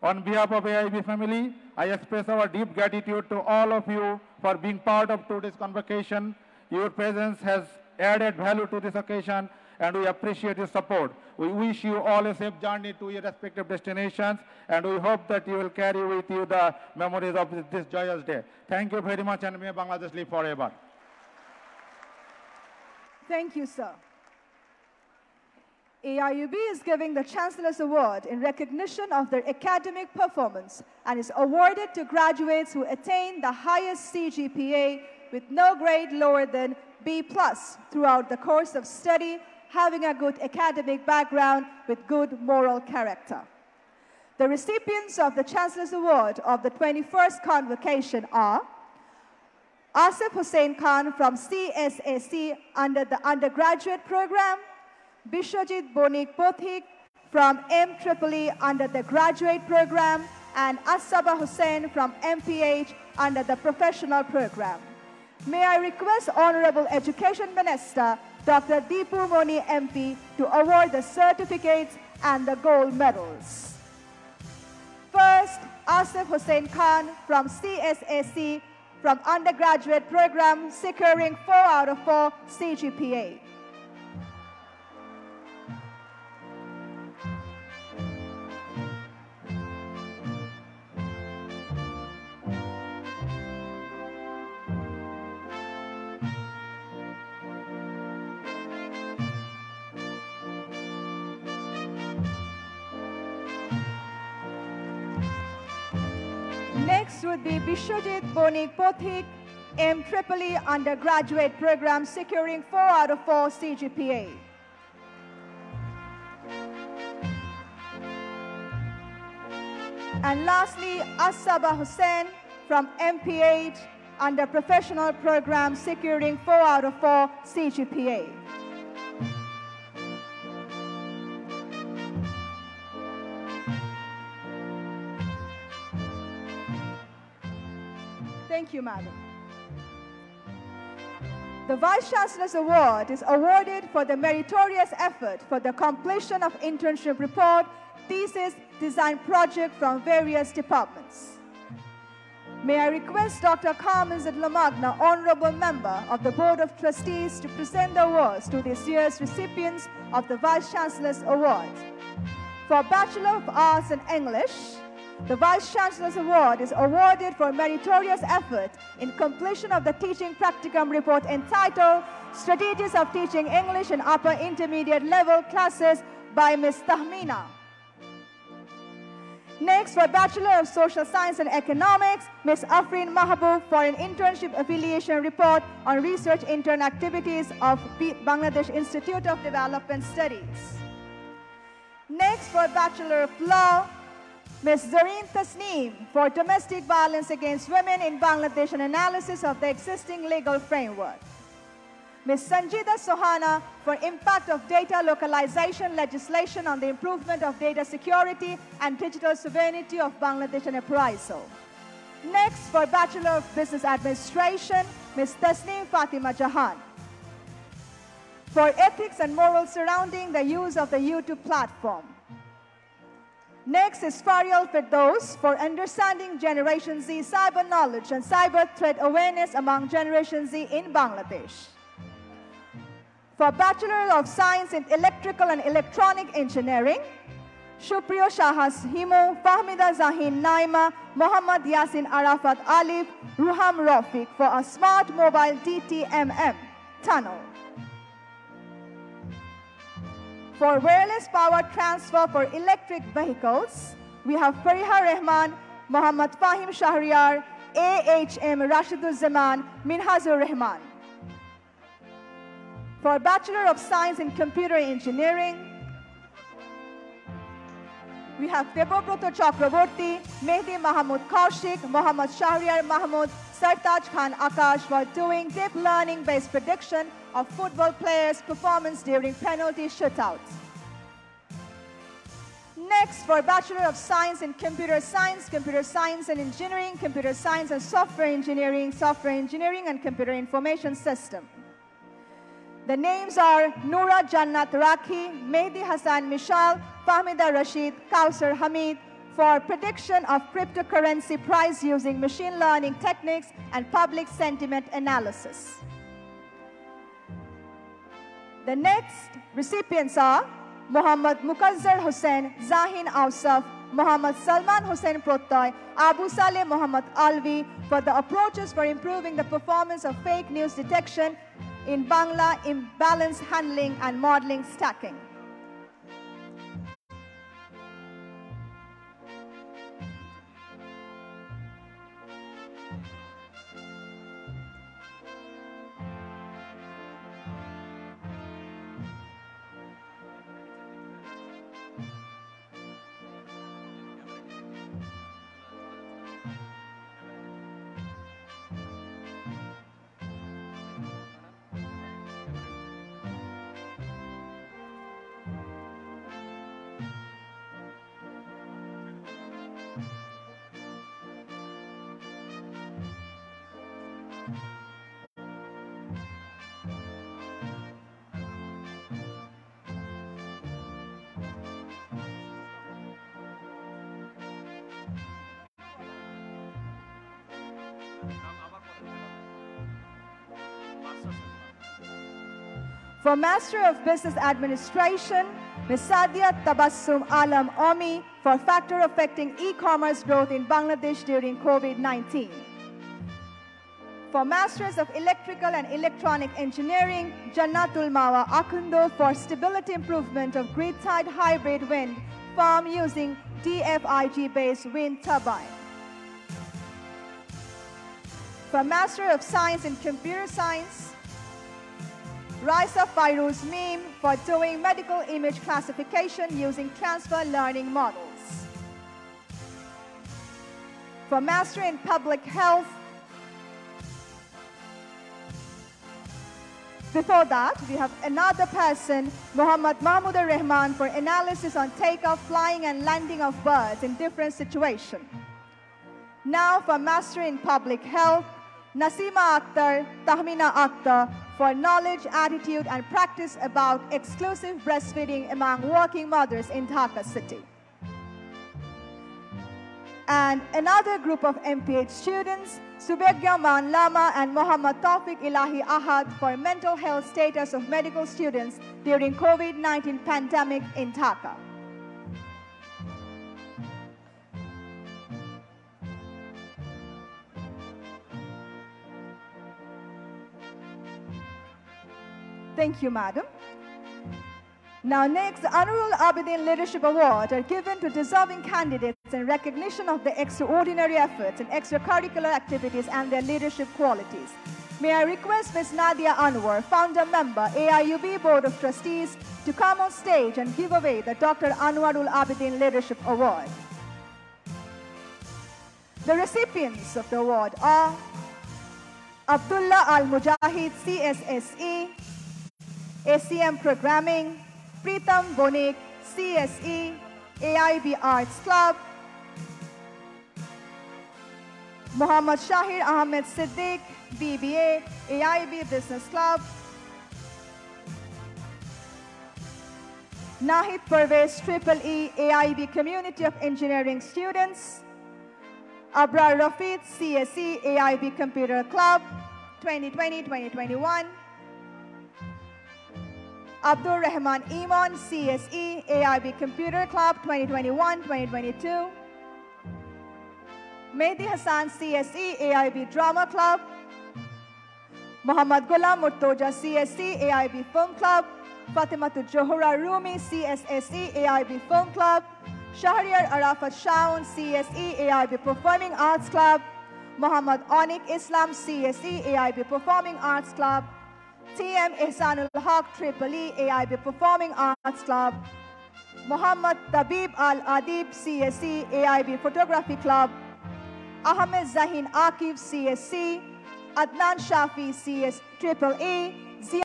On behalf of AIUB family, I express our deep gratitude to all of you for being part of today's convocation. Your presence has added value to this occasion, and we appreciate your support. We wish you all a safe journey to your respective destinations, and we hope that you will carry with you the memories of this joyous day. Thank you very much, and may Bangladesh live forever. Thank you, sir. AIUB is giving the Chancellor's Award in recognition of their academic performance and is awarded to graduates who attain the highest CGPA with no grade lower than B+ throughout the course of study, having a good academic background with good moral character. The recipients of the Chancellor's Award of the 21st convocation are Asif Hussain Khan from CSAC under the undergraduate program, Bishwajit Bonik Pothik from MEEE under the graduate program, and Asaba Hussain from MPH under the professional program. May I request Honorable Education Minister Dr. Deepu Moni MP to award the certificates and the gold medals. First, Asif Hussain Khan from CSAC from undergraduate program securing 4 out of 4 CGPA. Next would be Bishojit Bonik Pothik, MEEE undergraduate program, securing 4 out of 4 CGPA. And lastly, Asaba Hussain from MPH under professional program, securing 4 out of 4 CGPA. Thank you, Madam. The Vice Chancellor's Award is awarded for the meritorious effort for the completion of internship report, thesis, design project from various departments. May I request Dr. Carmen Zidlamagna, Honorable Member of the Board of Trustees, to present the awards to this year's recipients of the Vice Chancellor's Award. For Bachelor of Arts in English, the Vice Chancellor's Award is awarded for meritorious effort in completion of the teaching practicum report entitled Strategies of Teaching English in Upper Intermediate Level Classes by Ms. Tahmina. Next, for Bachelor of Social Science and Economics, Ms. Afrin Mahabub for an internship affiliation report on research intern activities of Bangladesh Institute of Development Studies. Next, for Bachelor of Law, Ms. Zareen Tasneem for domestic violence against women in Bangladesh and analysis of the existing legal framework. Ms. Sanjida Sohana for impact of data localization legislation on the improvement of data security and digital sovereignty of Bangladesh and appraisal. Next, for Bachelor of Business Administration, Ms. Tasneem Fatima Jahan for ethics and morals surrounding the use of the YouTube platform. Next is Farial Firdaus for understanding Generation Z cyber knowledge and cyber threat awareness among Generation Z in Bangladesh. For Bachelor of Science in Electrical and Electronic Engineering, Shupriyo Shahas Himu, Fahmida Zahin Naima, Muhammad Yasin Arafat Alif, Ruham Rafiq for a smart mobile DTMM tunnel. For wireless power transfer for electric vehicles, we have Fariha Rehman, Muhammad Fahim Shahriar, AHM Rashidul Zaman, Minhazur Rehman. For Bachelor of Science in Computer Engineering, we have Debobroto Chakraborty, Mehdi Mahmoud Kaushik, Muhammad Shahriar Mahmoud, Sartaj Khan Akash for doing deep learning-based prediction of football players' performance during penalty shootouts. Next, for Bachelor of Science in Computer Science and Engineering, Computer Science and Software Engineering, and Computer Information System. The names are Noura Jannat Rakhi, Mehdi Hassan Mishal, Fahmida Rashid, Kausar Hamid for prediction of cryptocurrency price using machine learning techniques and public sentiment analysis. The next recipients are Muhammad Mukazzar Hussain, Zahin Ausaf, Muhammad Salman Hussain Prottoy, Abu Saleh Muhammad Alvi for the approaches for improving the performance of fake news detection in Bangla, imbalance handling and modeling stacking. For Master of Business Administration, Ms. Sadia Tabassum Alam Omi for factor affecting e-commerce growth in Bangladesh during COVID-19. For Masters of Electrical and Electronic Engineering, Jannatul Mawa Akundo for stability improvement of grid-tied hybrid wind farm using DFIG-based wind turbine. For Master of Science in Computer Science, Raisa Fairuz Meme for doing medical image classification using transfer learning models. For Master in Public Health, before that, we have another person, Muhammad Mahmoud Rahman, for analysis on takeoff, flying, and landing of birds in different situations. Now for Master in Public Health, Nasima Akhtar, Tahmina Akhtar for knowledge, attitude, and practice about exclusive breastfeeding among working mothers in Dhaka city. And another group of MPH students, Subegya Man Lama and Muhammad Tawfiq Ilahi Ahad for mental health status of medical students during COVID-19 pandemic in Dhaka. Thank you, madam. Now next, the Anurul Abidin Leadership Award are given to deserving candidates in recognition of their extraordinary efforts in extracurricular activities and their leadership qualities. May I request Ms. Nadia Anwar, founder member, AIUB Board of Trustees, to come on stage and give away the Dr. Anwarul Abidin Leadership Award. The recipients of the award are Abdullah Al-Mujahid, CSSE, ACM Programming, Pritam Bonik, CSE, AIB Arts Club, Muhammad Shahir Ahmed Siddiq, BBA, AIB Business Club, Nahid Pervez, EEE, AIB Community of Engineering Students, Abrar Rafid, CSE, AIB Computer Club, 2020-2021, Abdul Rahman Iman, CSE, AIB Computer Club, 2021-2022, Mehdi Hassan, CSE, AIB Drama Club, Muhammad Ghulam Murtoja, CSE, AIB Film Club, Fatimatul Johura Rumi, CSSE, AIB Film Club, Shahriar Arafat Shaun, CSE, AIB Performing Arts Club, Muhammad Anik Islam, CSE, AIB Performing Arts Club, TM Ihsanul Haq, EEE, AIB Performing Arts Club, Muhammad Tabib Al-Adib, CSE, AIB Photography Club, Ahmed Zahin Akif, CSC, Adnan Shafi, CS EEE,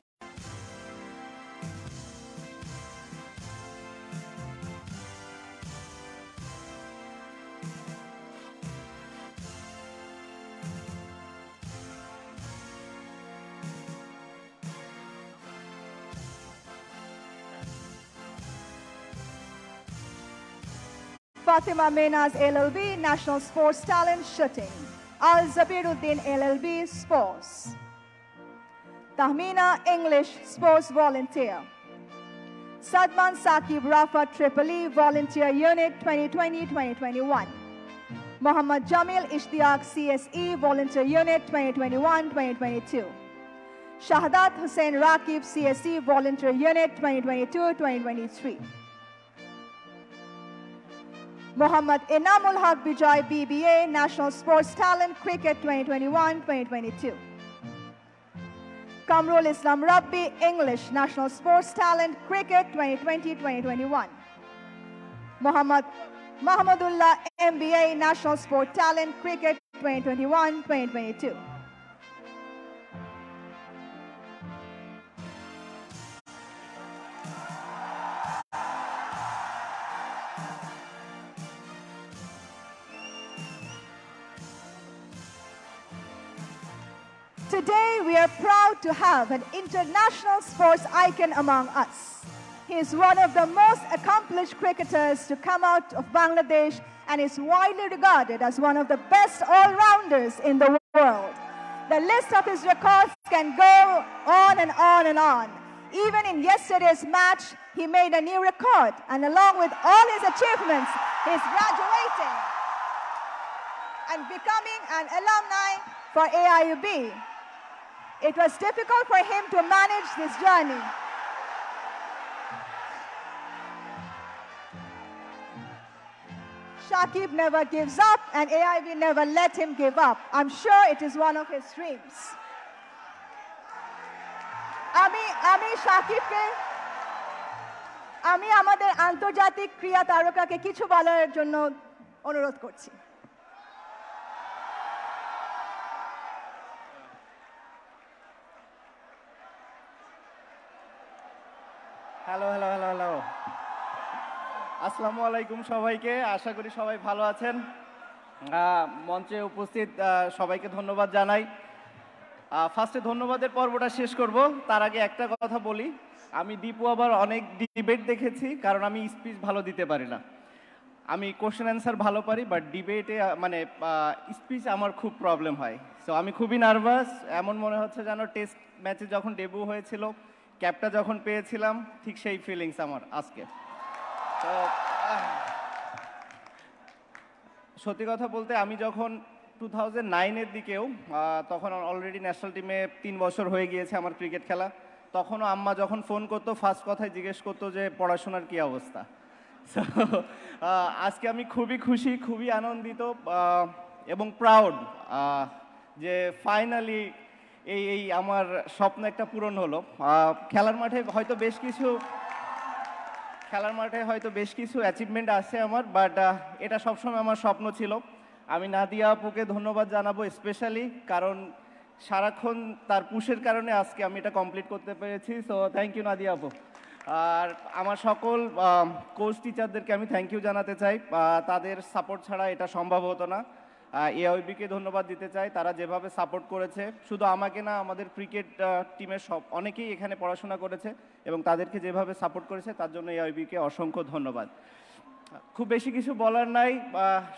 Fatima Menaz LLB, National Sports Talent Shooting. Al-Zabiruddin LLB, Sports. Tahmina English, Sports Volunteer. Sadman Saqib Rafa, EEE, Volunteer Unit, 2020-2021. Muhammad Jamil Ishtiaq, CSE, Volunteer Unit, 2021-2022. Shahdat Hussain Raqib, CSE, Volunteer Unit, 2022-2023. Muhammad Inamul Haq Bijay, BBA, National Sports Talent, Cricket 2021-2022. Kamrul Islam Rabbi, English, National Sports Talent, Cricket 2020-2021. Muhammad Mahmudullah, MBA, National Sport Talent, Cricket 2021-2022. Today, we are proud to have an international sports icon among us. He is one of the most accomplished cricketers to come out of Bangladesh and is widely regarded as one of the best all-rounders in the world. The list of his records can go on and on and on. Even in yesterday's match, he made a new record, and along with all his achievements, he is graduating and becoming an alumni for AIUB. It was difficult for him to manage this journey. Shakib never gives up and AIUB never let him give up. I'm sure it is one of his dreams. আমি শাকিবকে আমি আমাদের আন্তর্জাতিক ক্রীড়া তারকাকে কিছু বলার জন্য অনুরোধ করছি। হ্যালো হ্যালো হ্যালো হ্যালো আসসালামু আলাইকুম সবাইকে, আশা করি সবাই ভালো আছেন। মঞ্চে উপস্থিত সবাইকে ধন্যবাদ জানাই। ফার্স্টে ধন্যবাদের পর্বটা শেষ করব, তার আগে একটা কথা বলি। আমি দীপু আবার অনেক ডিবেট দেখেছি, কারণ আমি স্পিচ ভালো দিতে পারি না। আমি কোশ্চেন অ্যান্সার ভালো পারি, বাট ডিবেটে মানে স্পিচ আমার খুব প্রবলেম হয়। সো আমি খুবই নার্ভাস, এমন মনে হচ্ছে যেন টেস্ট ম্যাচে যখন ডেবিউ হয়েছিল, ক্যাপটা যখন পেয়েছিলাম, ঠিক সেই ফিলিংস আমার আজকে। তো সত্যি কথা বলতে আমি যখন 2009-এর দিকেও, তখন অলরেডি ন্যাশনাল টিমে 3 বছর হয়ে গিয়েছে আমার ক্রিকেট খেলা, তখনও আম্মা যখন ফোন করতো ফার্স্ট কথাই জিজ্ঞেস করতো যে পড়াশোনার কী অবস্থা। সো আজকে আমি খুবই খুশি, খুবই আনন্দিত এবং প্রাউড যে ফাইনালি এই আমার স্বপ্ন একটা পূরণ হলো। খেলার মাঠে হয়তো বেশ কিছু অ্যাচিভমেন্ট আছে আমার, বাট এটা সবসময় আমার স্বপ্ন ছিল। আমি নাদিয়া আপুকে ধন্যবাদ জানাবো স্পেশালি, কারণ সারাক্ষণ তার পুশের কারণে আজকে আমি এটা কমপ্লিট করতে পেরেছি। সো থ্যাংক ইউ নাদিয়া আপু। আর আমার সকল কোচ টিচারদেরকে আমি থ্যাংক ইউ জানাতে চাই, তাদের সাপোর্ট ছাড়া এটা সম্ভব হতো না। AIUBকে ধন্যবাদ দিতে চাই, তারা যেভাবে সাপোর্ট করেছে, শুধু আমাকে না, আমাদের ক্রিকেট টিমের অনেকেই এখানে পড়াশোনা করেছে এবং তাদেরকে যেভাবে সাপোর্ট করেছে তার জন্য AIUBকে অসংখ্য ধন্যবাদ। খুব বেশি কিছু বলার নাই,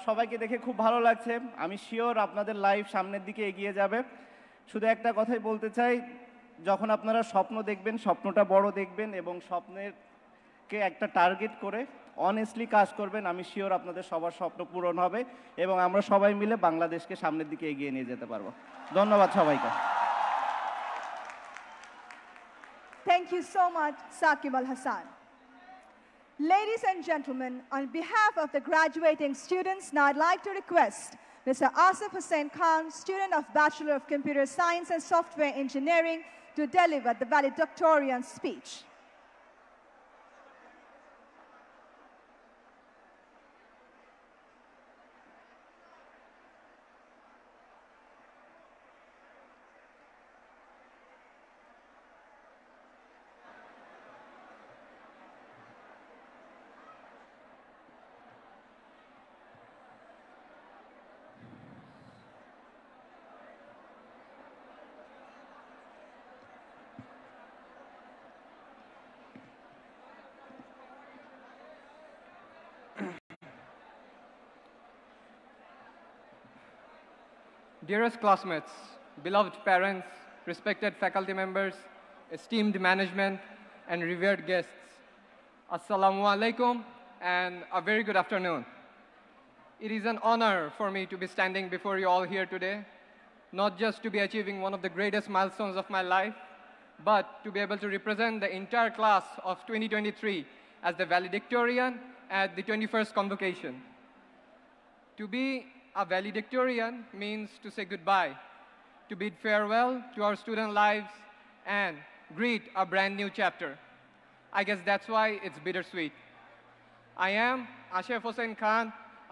সবাইকে দেখে খুব ভালো লাগছে। আমি শিওর আপনাদের লাইফ সামনের দিকে এগিয়ে যাবে। শুধু একটা কথাই বলতে চাই, যখন আপনারা স্বপ্ন দেখবেন, স্বপ্নটা বড় দেখবেন এবং স্বপ্নেরকে একটা টার্গেট করে অনেস্টলি কাজ করবেন, আমি শিওর আপনাদের সবার স্বপ্ন পূরণ হবে এবং আমরা সবাই মিলে বাংলাদেশকে সামনের দিকে এগিয়ে নিয়ে যেতে পারবো। ধন্যবাদ সবাইকে। Thank you so much, Saqib Al Hassan. Ladies and gentlemen, on behalf of the graduating students, now I'd like to request Mr. Asif Hussain Khan, student of Bachelor of Computer Science and Software Engineering, to deliver the valedictorian speech. Dearest classmates, beloved parents, respected faculty members, esteemed management, and revered guests, Assalamu alaikum and a very good afternoon. It is an honor for me to be standing before you all here today, not just to be achieving one of the greatest milestones of my life, but to be able to represent the entire class of 2023 as the valedictorian at the 21st convocation. To be a valedictorian means to say goodbye, to bid farewell to our student lives and greet a brand new chapter. I guess that's why it's bittersweet. I am Asif Hussain Khan,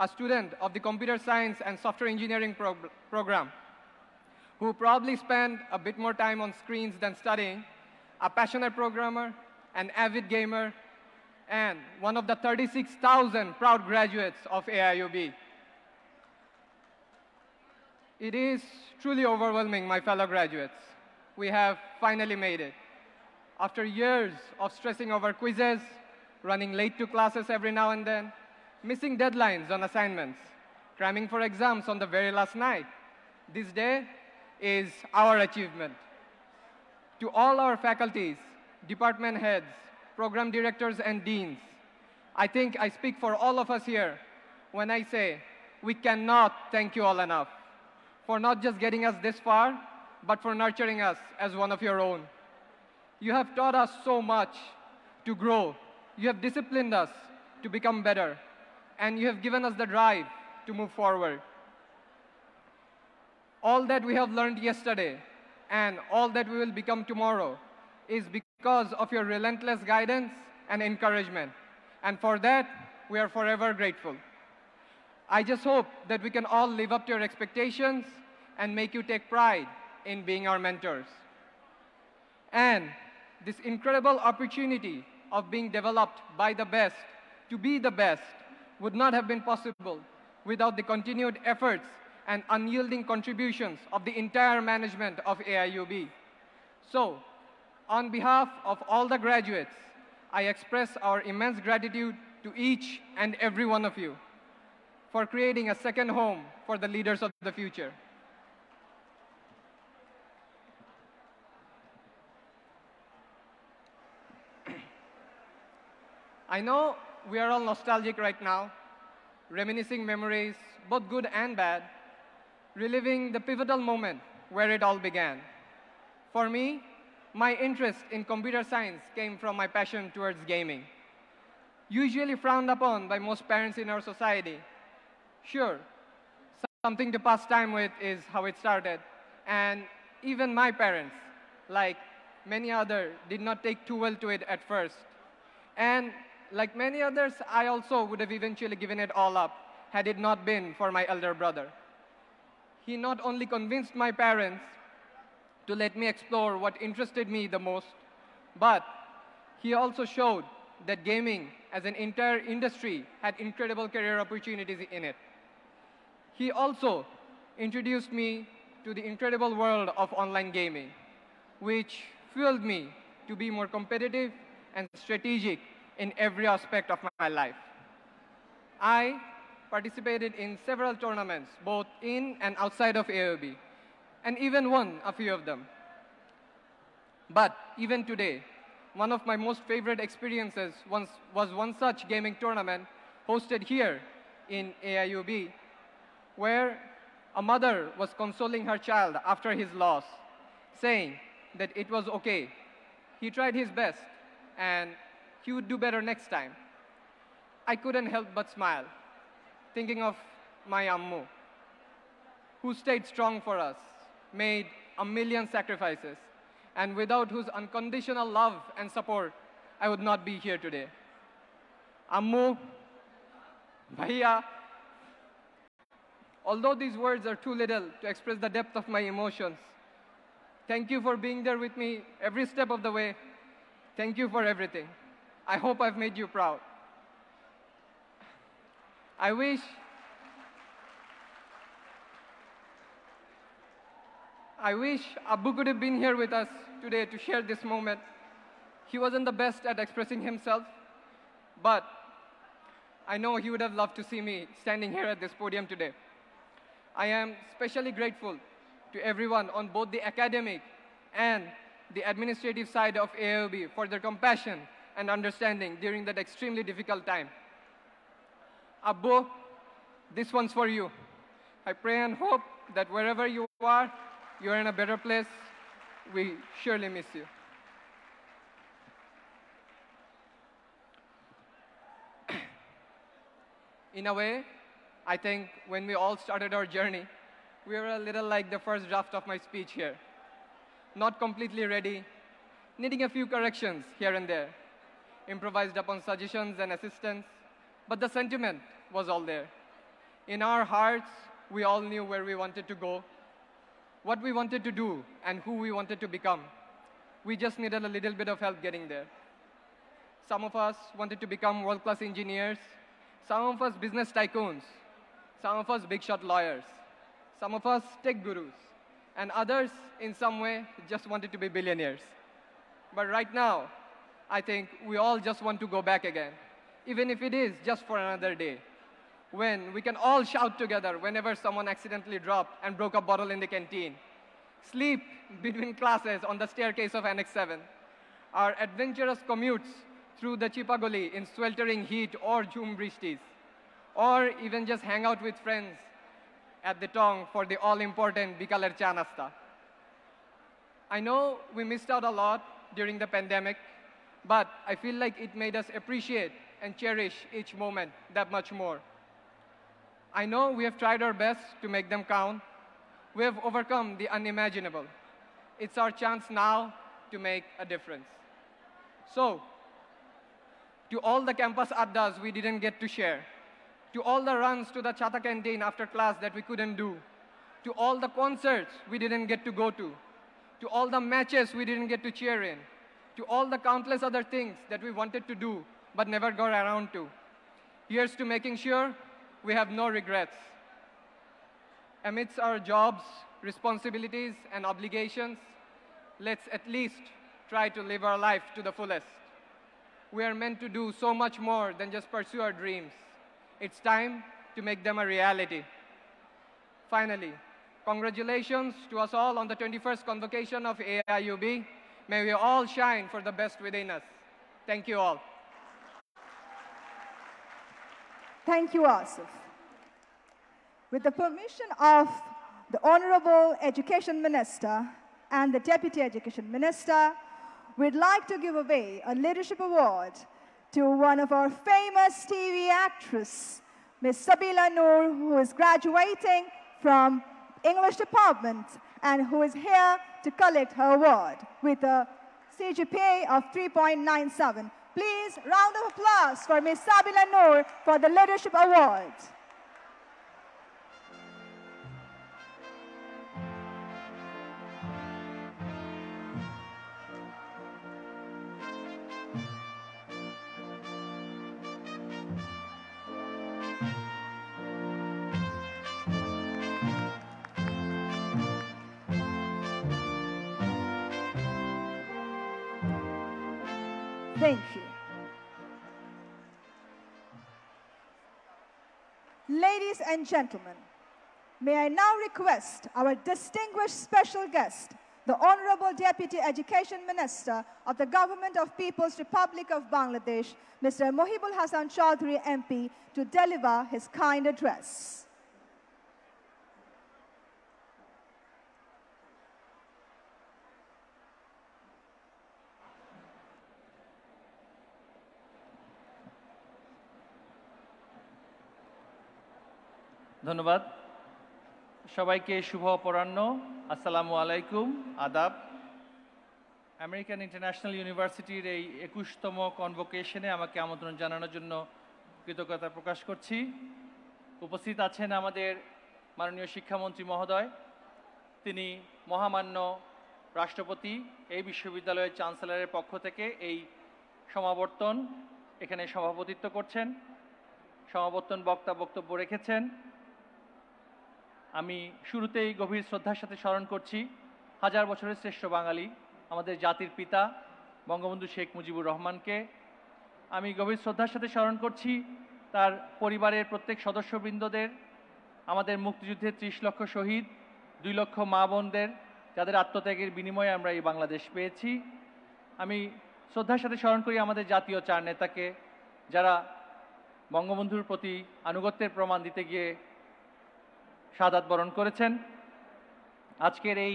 a student of the Computer Science and Software Engineering program, who probably spend a bit more time on screens than studying, a passionate programmer, an avid gamer, and one of the 36,000 proud graduates of AIUB. It is truly overwhelming, my fellow graduates. We have finally made it. After years of stressing over quizzes, running late to classes every now and then, missing deadlines on assignments, cramming for exams on the very last night, this day is our achievement. To all our faculties, department heads, program directors, and deans, I think I speak for all of us here when I say we cannot thank you all enough for not just getting us this far, but for nurturing us as one of your own. You have taught us so much to grow. You have disciplined us to become better. and you have given us the drive to move forward. All that we have learned yesterday and all that we will become tomorrow is because of your relentless guidance and encouragement. And for that, we are forever grateful. I just hope that we can all live up to your expectations and make you take pride in being our mentors. And this incredible opportunity of being developed by the best to be the best would not have been possible without the continued efforts and unyielding contributions of the entire management of AIUB. So, on behalf of all the graduates, I express our immense gratitude to each and every one of you for creating a second home for the leaders of the future. I know we are all nostalgic right now, reminiscing memories, both good and bad, reliving the pivotal moment where it all began. For me, my interest in computer science came from my passion towards gaming. Usually frowned upon by most parents in our society. Sure, something to pass time with is how it started. And even my parents, like many others, did not take too well to it at first. And like many others, I also would have eventually given it all up had it not been for my elder brother. He not only convinced my parents to let me explore what interested me the most, but he also showed that gaming as an entire industry had incredible career opportunities in it. He also introduced me to the incredible world of online gaming, which fueled me to be more competitive and strategic in every aspect of my life. I participated in several tournaments, both in and outside of AIUB, and even won a few of them. But even today, one of my most favorite experiences was one such gaming tournament hosted here in AIUB, where a mother was consoling her child after his loss, saying that it was okay. He tried his best, and he would do better next time. I couldn't help but smile, thinking of my Ammu, who stayed strong for us, made a million sacrifices, and without whose unconditional love and support, I would not be here today. Ammu, Bhaiya, although these words are too little to express the depth of my emotions, thank you for being there with me every step of the way. Thank you for everything. I hope I've made you proud. I wish Abbu could have been here with us today to share this moment. He wasn't the best at expressing himself, but I know he would have loved to see me standing here at this podium today. I am especially grateful to everyone on both the academic and the administrative side of AIUB for their compassion and understanding during that extremely difficult time. Abbu, this one's for you. I pray and hope that wherever you are in a better place. We surely miss you. In a way, I think when we all started our journey, we were a little like the first draft of my speech here. Not completely ready, needing a few corrections here and there, improvised upon suggestions and assistance, but the sentiment was all there. In our hearts, we all knew where we wanted to go, what we wanted to do, and who we wanted to become. We just needed a little bit of help getting there. Some of us wanted to become world-class engineers, some of us business tycoons, some of us big-shot lawyers, some of us tech gurus, and others, in some way, just wanted to be billionaires. But right now, I think we all just want to go back again, even if it is just for another day, when we can all shout together whenever someone accidentally dropped and broke a bottle in the canteen, sleep between classes on the staircase of Annex 7, our adventurous commutes through the Chipagoli in sweltering heat or Jhum Brishtis, or even just hang out with friends at the Tong for the all-important Bikaler Cha Nasta. I know we missed out a lot during the pandemic, but I feel like it made us appreciate and cherish each moment that much more. I know we have tried our best to make them count. We have overcome the unimaginable. It's our chance now to make a difference. So, to all the campus addas we didn't get to share, to all the runs to the Chata canteen after class that we couldn't do, to all the concerts we didn't get to go to all the matches we didn't get to cheer in, to all the countless other things that we wanted to do but never got around to. Here's to making sure we have no regrets. Amidst our jobs, responsibilities, and obligations, let's at least try to live our life to the fullest. We are meant to do so much more than just pursue our dreams. It's time to make them a reality. Finally, congratulations to us all on the 21st convocation of AIUB. May we all shine for the best within us. Thank you all. Thank you, Asif. With the permission of the Honorable Education Minister and the Deputy Education Minister, we'd like to give away a leadership award to one of our famous TV actress, Ms. Sabila Noor, who is graduating from English Department and who is here to collect her award with a CGPA of 3.97. Please, round of applause for Ms. Sabila Noor for the Leadership Award. Thank you. Ladies and gentlemen, may I now request our distinguished special guest, the Honorable Deputy Education Minister of the Government of People's Republic of Bangladesh, Mr. Mohibul Hasan Chaudhry MP, to deliver his kind address. ধন্যবাদ সবাইকে শুভ অপরাহ্ন আসসালামু আলাইকুম আদাব American international ইউনিভার্সিটির এই 21তম কনভোকেশনে আমাকে আমন্ত্রণ জানানোর জন্য কৃতজ্ঞতা প্রকাশ করছি উপস্থিত আছেন আমাদের মাননীয় শিক্ষামন্ত্রী মহোদয় তিনি মহামান্য রাষ্ট্রপতি এই বিশ্ববিদ্যালয়ের চ্যান্সেলরের পক্ষ থেকে এই সমাবর্তন এখানে সভাপতিত্ব করছেন সমাবর্তন বক্তব্য রেখেছেন আমি শুরুতেই গভীর শ্রদ্ধার সাথে স্মরণ করছি হাজার বছরের শ্রেষ্ঠ বাঙালি আমাদের জাতির পিতা বঙ্গবন্ধু শেখ মুজিবুর রহমানকে আমি গভীর শ্রদ্ধার সাথে স্মরণ করছি তার পরিবারের প্রত্যেক সদস্যবৃন্দদের আমাদের মুক্তিযুদ্ধের 30 লক্ষ শহীদ 2 লক্ষ মা বোনদের যাদের আত্মত্যাগের বিনিময়ে আমরা এই বাংলাদেশ পেয়েছি আমি শ্রদ্ধার সাথে স্মরণ করি আমাদের জাতীয় চার নেতাকে যারা বঙ্গবন্ধুর প্রতি আনুগত্যের প্রমাণ দিতে গিয়ে শাহাদাত বরণ করেছেন আজকের এই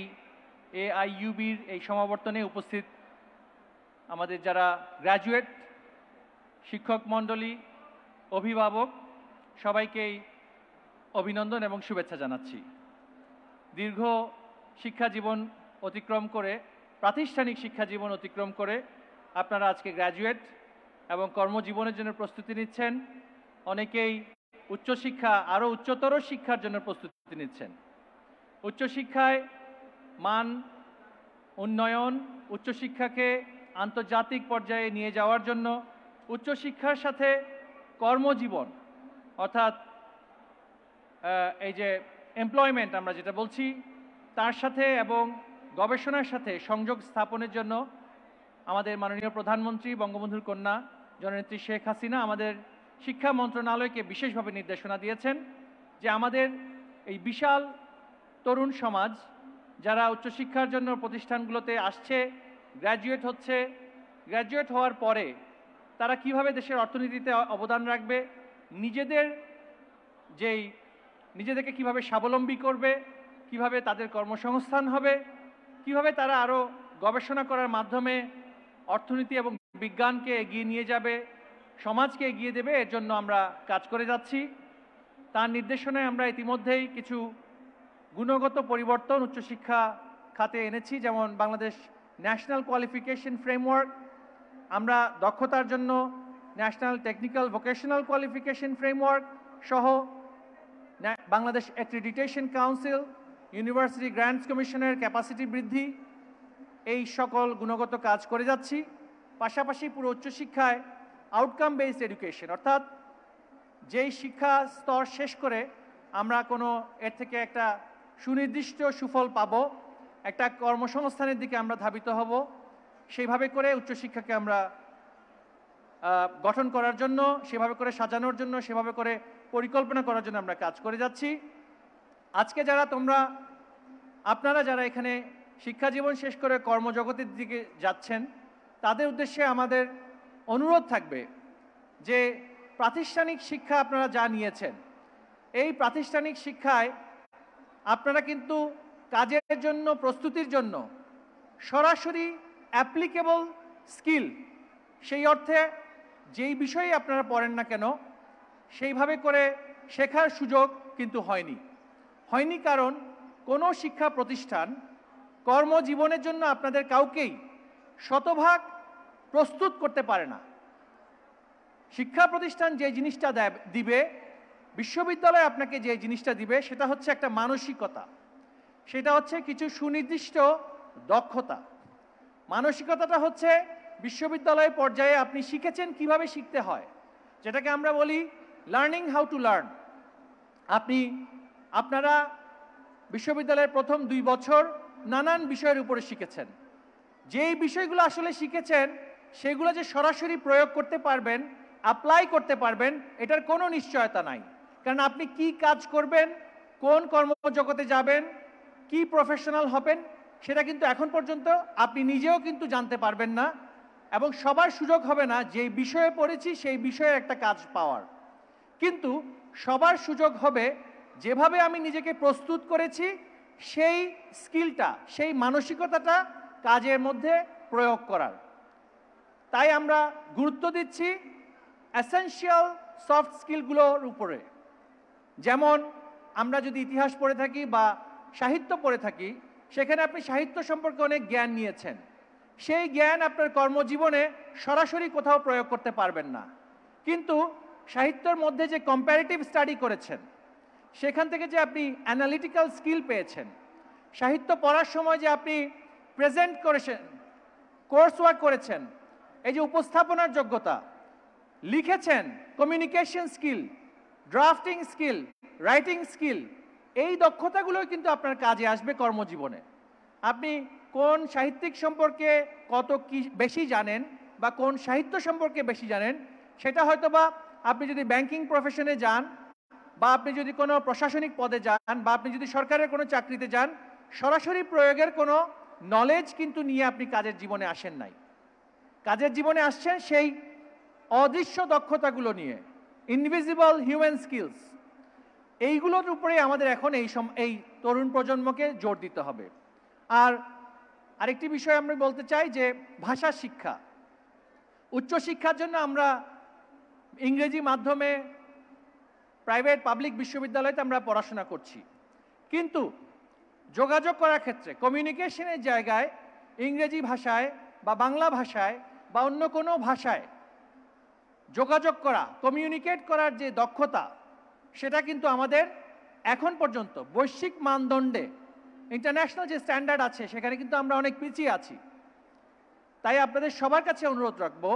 AIUBর এই সমাবর্তনে উপস্থিত আমাদের যারা গ্র্যাজুয়েট শিক্ষক মণ্ডলী অভিভাবক সবাইকেই অভিনন্দন এবং শুভেচ্ছা জানাচ্ছি দীর্ঘ শিক্ষা জীবন অতিক্রম করে প্রাতিষ্ঠানিক শিক্ষা জীবন অতিক্রম করে আপনারা আজকে গ্র্যাজুয়েট এবং কর্মজীবনের জন্য প্রস্তুতি নিচ্ছেন অনেকেই উচ্চশিক্ষা আরও উচ্চতর শিক্ষার জন্য প্রস্তুতি নিচ্ছেন উচ্চশিক্ষায় মান উন্নয়ন উচ্চশিক্ষাকে আন্তর্জাতিক পর্যায়ে নিয়ে যাওয়ার জন্য উচ্চশিক্ষার সাথে কর্মজীবন অর্থাৎ এই যে এমপ্লয়মেন্ট আমরা যেটা বলছি তার সাথে এবং গবেষণার সাথে সংযোগ স্থাপনের জন্য আমাদের মাননীয় প্রধানমন্ত্রী বঙ্গবন্ধুর কন্যা জননেত্রী শেখ হাসিনা আমাদের শিক্ষা মন্ত্রণালয়কে বিশেষভাবে নির্দেশনা দিয়েছেন যে আমাদের এই বিশাল তরুণ সমাজ যারা উচ্চশিক্ষার জন্য প্রতিষ্ঠানগুলোতে আসছে গ্র্যাজুয়েট হচ্ছে গ্র্যাজুয়েট হওয়ার পরে তারা কিভাবে দেশের অর্থনীতিতে অবদান রাখবে নিজেদেরকে কিভাবে স্বাবলম্বী করবে কিভাবে তাদের কর্মসংস্থান হবে কিভাবে তারা আরও গবেষণা করার মাধ্যমে অর্থনীতি এবং বিজ্ঞানকে এগিয়ে নিয়ে যাবে সমাজকে এগিয়ে দেবে এর জন্য আমরা কাজ করে যাচ্ছি। তার নির্দেশনায় আমরা ইতিমধ্যেই কিছু গুণগত পরিবর্তন উচ্চশিক্ষা খাতে এনেছি, যেমন বাংলাদেশ ন্যাশনাল কোয়ালিফিকেশন ফ্রেমওয়ার্ক, আমরা দক্ষতার জন্য national technical vocational qualification framework সহ Bangladesh accreditation council, university grants কমিশনের ক্যাপাসিটি বৃদ্ধি, এই সকল গুণগত কাজ করে যাচ্ছি। পাশাপাশি পুরো উচ্চশিক্ষায় আউটকাম বেসড এডুকেশন, অর্থাৎ যেই শিক্ষা স্তর শেষ করে আমরা কোনো এর থেকে একটা সুনির্দিষ্ট সুফল পাবো, একটা কর্মসংস্থানের দিকে আমরা ধাবিত হব, সেইভাবে করে উচ্চশিক্ষাকে আমরা গঠন করার জন্য, সেভাবে করে সাজানোর জন্য, সেভাবে করে পরিকল্পনা করার জন্য আমরা কাজ করে যাচ্ছি। আজকে আপনারা যারা এখানে শিক্ষা জীবন শেষ করে কর্মজগতের দিকে যাচ্ছেন, তাদের উদ্দেশ্যে আমাদের অনুরোধ থাকবে যে প্রাতিষ্ঠানিক শিক্ষা আপনারা যা নিয়েছেন, এই প্রাতিষ্ঠানিক শিক্ষায় আপনারা কিন্তু কাজের জন্য প্রস্তুতির জন্য সরাসরি অ্যাপ্লিকেবল স্কিল, সেই অর্থে যেই বিষয়ে আপনারা পড়েন না কেন সেইভাবে করে শেখার সুযোগ কিন্তু হয়নি। কারণ কোনো শিক্ষা প্রতিষ্ঠান কর্মজীবনের জন্য আপনাদের কাউকেই শতভাগ প্রস্তুত করতে পারে না। শিক্ষা প্রতিষ্ঠান যে জিনিসটা দিবে, বিশ্ববিদ্যালয় আপনাকে যে জিনিসটা দিবে, সেটা হচ্ছে একটা মানসিকতা, সেটা হচ্ছে কিছু সুনির্দিষ্ট দক্ষতা। মানসিকতাটা হচ্ছে বিশ্ববিদ্যালয় পর্যায়ে আপনি শিখেছেন কিভাবে শিখতে হয়, যেটাকে আমরা বলি লার্নিং হাউ টু লার্ন। আপনারা বিশ্ববিদ্যালয়ের প্রথম 2 বছর নানান বিষয়ের উপরে শিখেছেন। যেই বিষয়গুলো আসলে শিখেছেন সেগুলো যে সরাসরি প্রয়োগ করতে পারবেন, অ্যাপ্লাই করতে পারবেন, এটার কোনো নিশ্চয়তা নাই। কারণ আপনি কি কাজ করবেন, কোন কর্মজগতে যাবেন, কি প্রফেশনাল হবেন, সেটা কিন্তু এখন পর্যন্ত আপনি নিজেও কিন্তু জানতে পারবেন না, এবং সবার সুযোগ হবে না যেই বিষয়ে পড়েছি সেই বিষয়ে একটা কাজ পাওয়ার। কিন্তু সবার সুযোগ হবে যেভাবে আমি নিজেকে প্রস্তুত করেছি সেই স্কিলটা, সেই মানসিকতাটা কাজের মধ্যে প্রয়োগ করার। তাই আমরা গুরুত্ব দিচ্ছি এসেনশিয়াল সফট স্কিলগুলোর উপরে। যেমন আমরা যদি ইতিহাস পড়ে থাকি বা সাহিত্য পড়ে থাকি, সেখানে আপনি সাহিত্য সম্পর্কে অনেক জ্ঞান নিয়েছেন, সেই জ্ঞান আপনার কর্মজীবনে সরাসরি কোথাও প্রয়োগ করতে পারবেন না। কিন্তু সাহিত্যের মধ্যে যে কম্প্যারেটিভ স্টাডি করেছেন, সেখান থেকে যে আপনি অ্যানালিটিক্যাল স্কিল পেয়েছেন, সাহিত্য পড়ার সময় যে আপনি প্রেজেন্ট করেছেন, কোর্স ওয়ার্ক করেছেন, এই যে উপস্থাপনার যোগ্যতা, লিখেছেন, communication skill, drafting skill, writing skill, এই দক্ষতাগুলোই কিন্তু আপনার কাজে আসবে কর্মজীবনে। আপনি কোন সাহিত্যিক সম্পর্কে কত কি বেশি জানেন বা কোন সাহিত্য সম্পর্কে বেশি জানেন, সেটা হয়তোবা আপনি যদি ব্যাংকিং প্রফেশনে যান, বা আপনি যদি কোনো প্রশাসনিক পদে যান, বা আপনি যদি সরকারের কোনো চাকরিতে যান, সরাসরি প্রয়োগের কোনো নলেজ কিন্তু নিয়ে আপনি কাজের জীবনে আসেন নাই। কাজের জীবনে আসছেন সেই অদৃশ্য দক্ষতাগুলো নিয়ে, ইনভিজিবল হিউম্যান স্কিলস। এইগুলোর উপরে আমাদের এখন এই তরুণ প্রজন্মকে জোর দিতে হবে। আর আরেকটি বিষয় আমি বলতে চাই যে ভাষা শিক্ষা, উচ্চশিক্ষার জন্য আমরা ইংরেজি মাধ্যমে প্রাইভেট পাবলিক বিশ্ববিদ্যালয়তে আমরা পড়াশোনা করছি, কিন্তু যোগাযোগ করার ক্ষেত্রে কমিউনিকেশনের জায়গায় ইংরেজি ভাষায় বা বাংলা ভাষায় বা অন্য কোনো ভাষায় যোগাযোগ করা, কমিউনিকেট করার যে দক্ষতা, সেটা কিন্তু আমাদের এখন পর্যন্ত বৈশ্বিক মানদণ্ডে ইন্টারন্যাশনাল যে স্ট্যান্ডার্ড আছে সেখানে কিন্তু আমরা অনেক পিছিয়ে আছি। তাই আপনাদের সবার কাছে অনুরোধ রাখবো,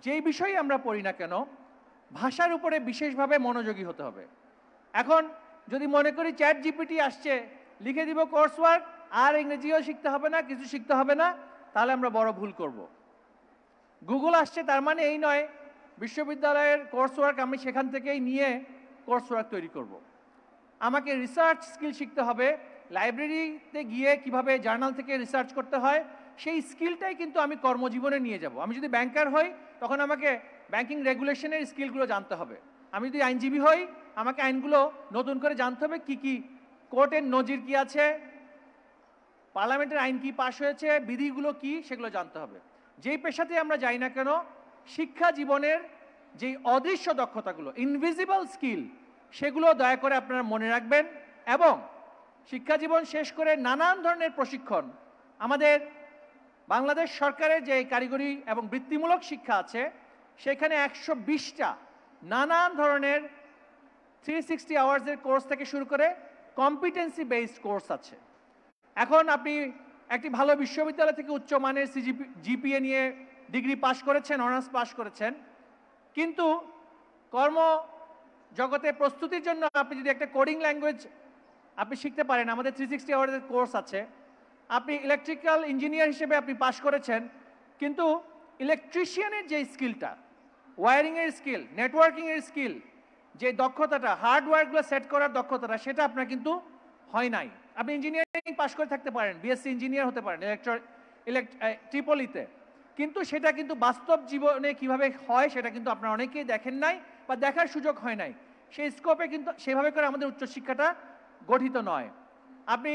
যেই বিষয়ে আমরা পড়ি না কেন ভাষার উপরে বিশেষভাবে মনোযোগী হতে হবে। এখন যদি মনে করি চ্যাট জিপিটি আসছে, লিখে দিব কোর্স ওয়ার্ক, আর ইংরেজিও শিখতে হবে না, কিছু শিখতে হবে না, তাহলে আমরা বড় ভুল করব। গুগল আসছে তার মানে এই নয় বিশ্ববিদ্যালয়ের কোর্স ওয়ার্ক আমি সেখান থেকেই নিয়ে কোর্স ওয়ার্ক তৈরি করব। আমাকে রিসার্চ স্কিল শিখতে হবে, লাইব্রেরিতে গিয়ে কিভাবে জার্নাল থেকে রিসার্চ করতে হয় সেই স্কিলটাই কিন্তু আমি কর্মজীবনে নিয়ে যাব। আমি যদি ব্যাংকার হই তখন আমাকে ব্যাংকিং রেগুলেশনের স্কিলগুলো জানতে হবে। আমি যদি আইনজীবী হই আমাকে আইনগুলো নতুন করে জানতে হবে, কি কি কোর্টের নজির কি আছে, পার্লামেন্টের আইন কি পাশ হয়েছে, বিধিগুলো কি, সেগুলো জানতে হবে। যেই পেশাতে আমরা যাই না কেন শিক্ষা জীবনের যে অদৃশ্য দক্ষতাগুলো, ইনভিজিবল স্কিল, সেগুলো দয়া করে আপনারা মনে রাখবেন। এবং শিক্ষা জীবন শেষ করে নানান ধরনের প্রশিক্ষণ, আমাদের বাংলাদেশ সরকারের যে কারিগরি এবং বৃত্তিমূলক শিক্ষা আছে, সেখানে 120টা নানান ধরনের 360 আওয়ার্সের কোর্স থেকে শুরু করে কম্পিটেন্সি বেসড কোর্স আছে। এখন আপনি একটি ভালো বিশ্ববিদ্যালয় থেকে উচ্চমানের জিপিএ নিয়ে ডিগ্রি পাশ করেছেন, অনার্স পাশ করেছেন, কিন্তু কর্ম জগতে প্রস্তুতির জন্য আপনি যদি একটা কোডিং ল্যাঙ্গুয়েজ আপনি শিখতে পারেন, আমাদের 360 আওয়ার্সের কোর্স আছে। আপনি ইলেকট্রিক্যাল ইঞ্জিনিয়ার হিসেবে আপনি পাশ করেছেন, কিন্তু ইলেকট্রিশিয়ানের যে স্কিলটা, ওয়্যারিংয়ের স্কিল, নেটওয়ার্কিংয়ের স্কিল, যে দক্ষতাটা, হার্ডওয়্যারগুলো সেট করার দক্ষতাটা, সেটা আপনার কিন্তু হয় নাই। আপনি ইঞ্জিনিয়ারিং পাশ করে থাকতে পারেন, বিএসসি ইঞ্জিনিয়ার হতে পারেন ট্রিপলিতে, কিন্তু সেটা কিন্তু বাস্তব জীবনে কিভাবে হয় সেটা কিন্তু আপনারা অনেকেই দেখেন নাই বা দেখার সুযোগ হয় নাই। সেই স্কোপে কিন্তু সেভাবে করে আমাদের উচ্চশিক্ষাটা গঠিত নয়। আপনি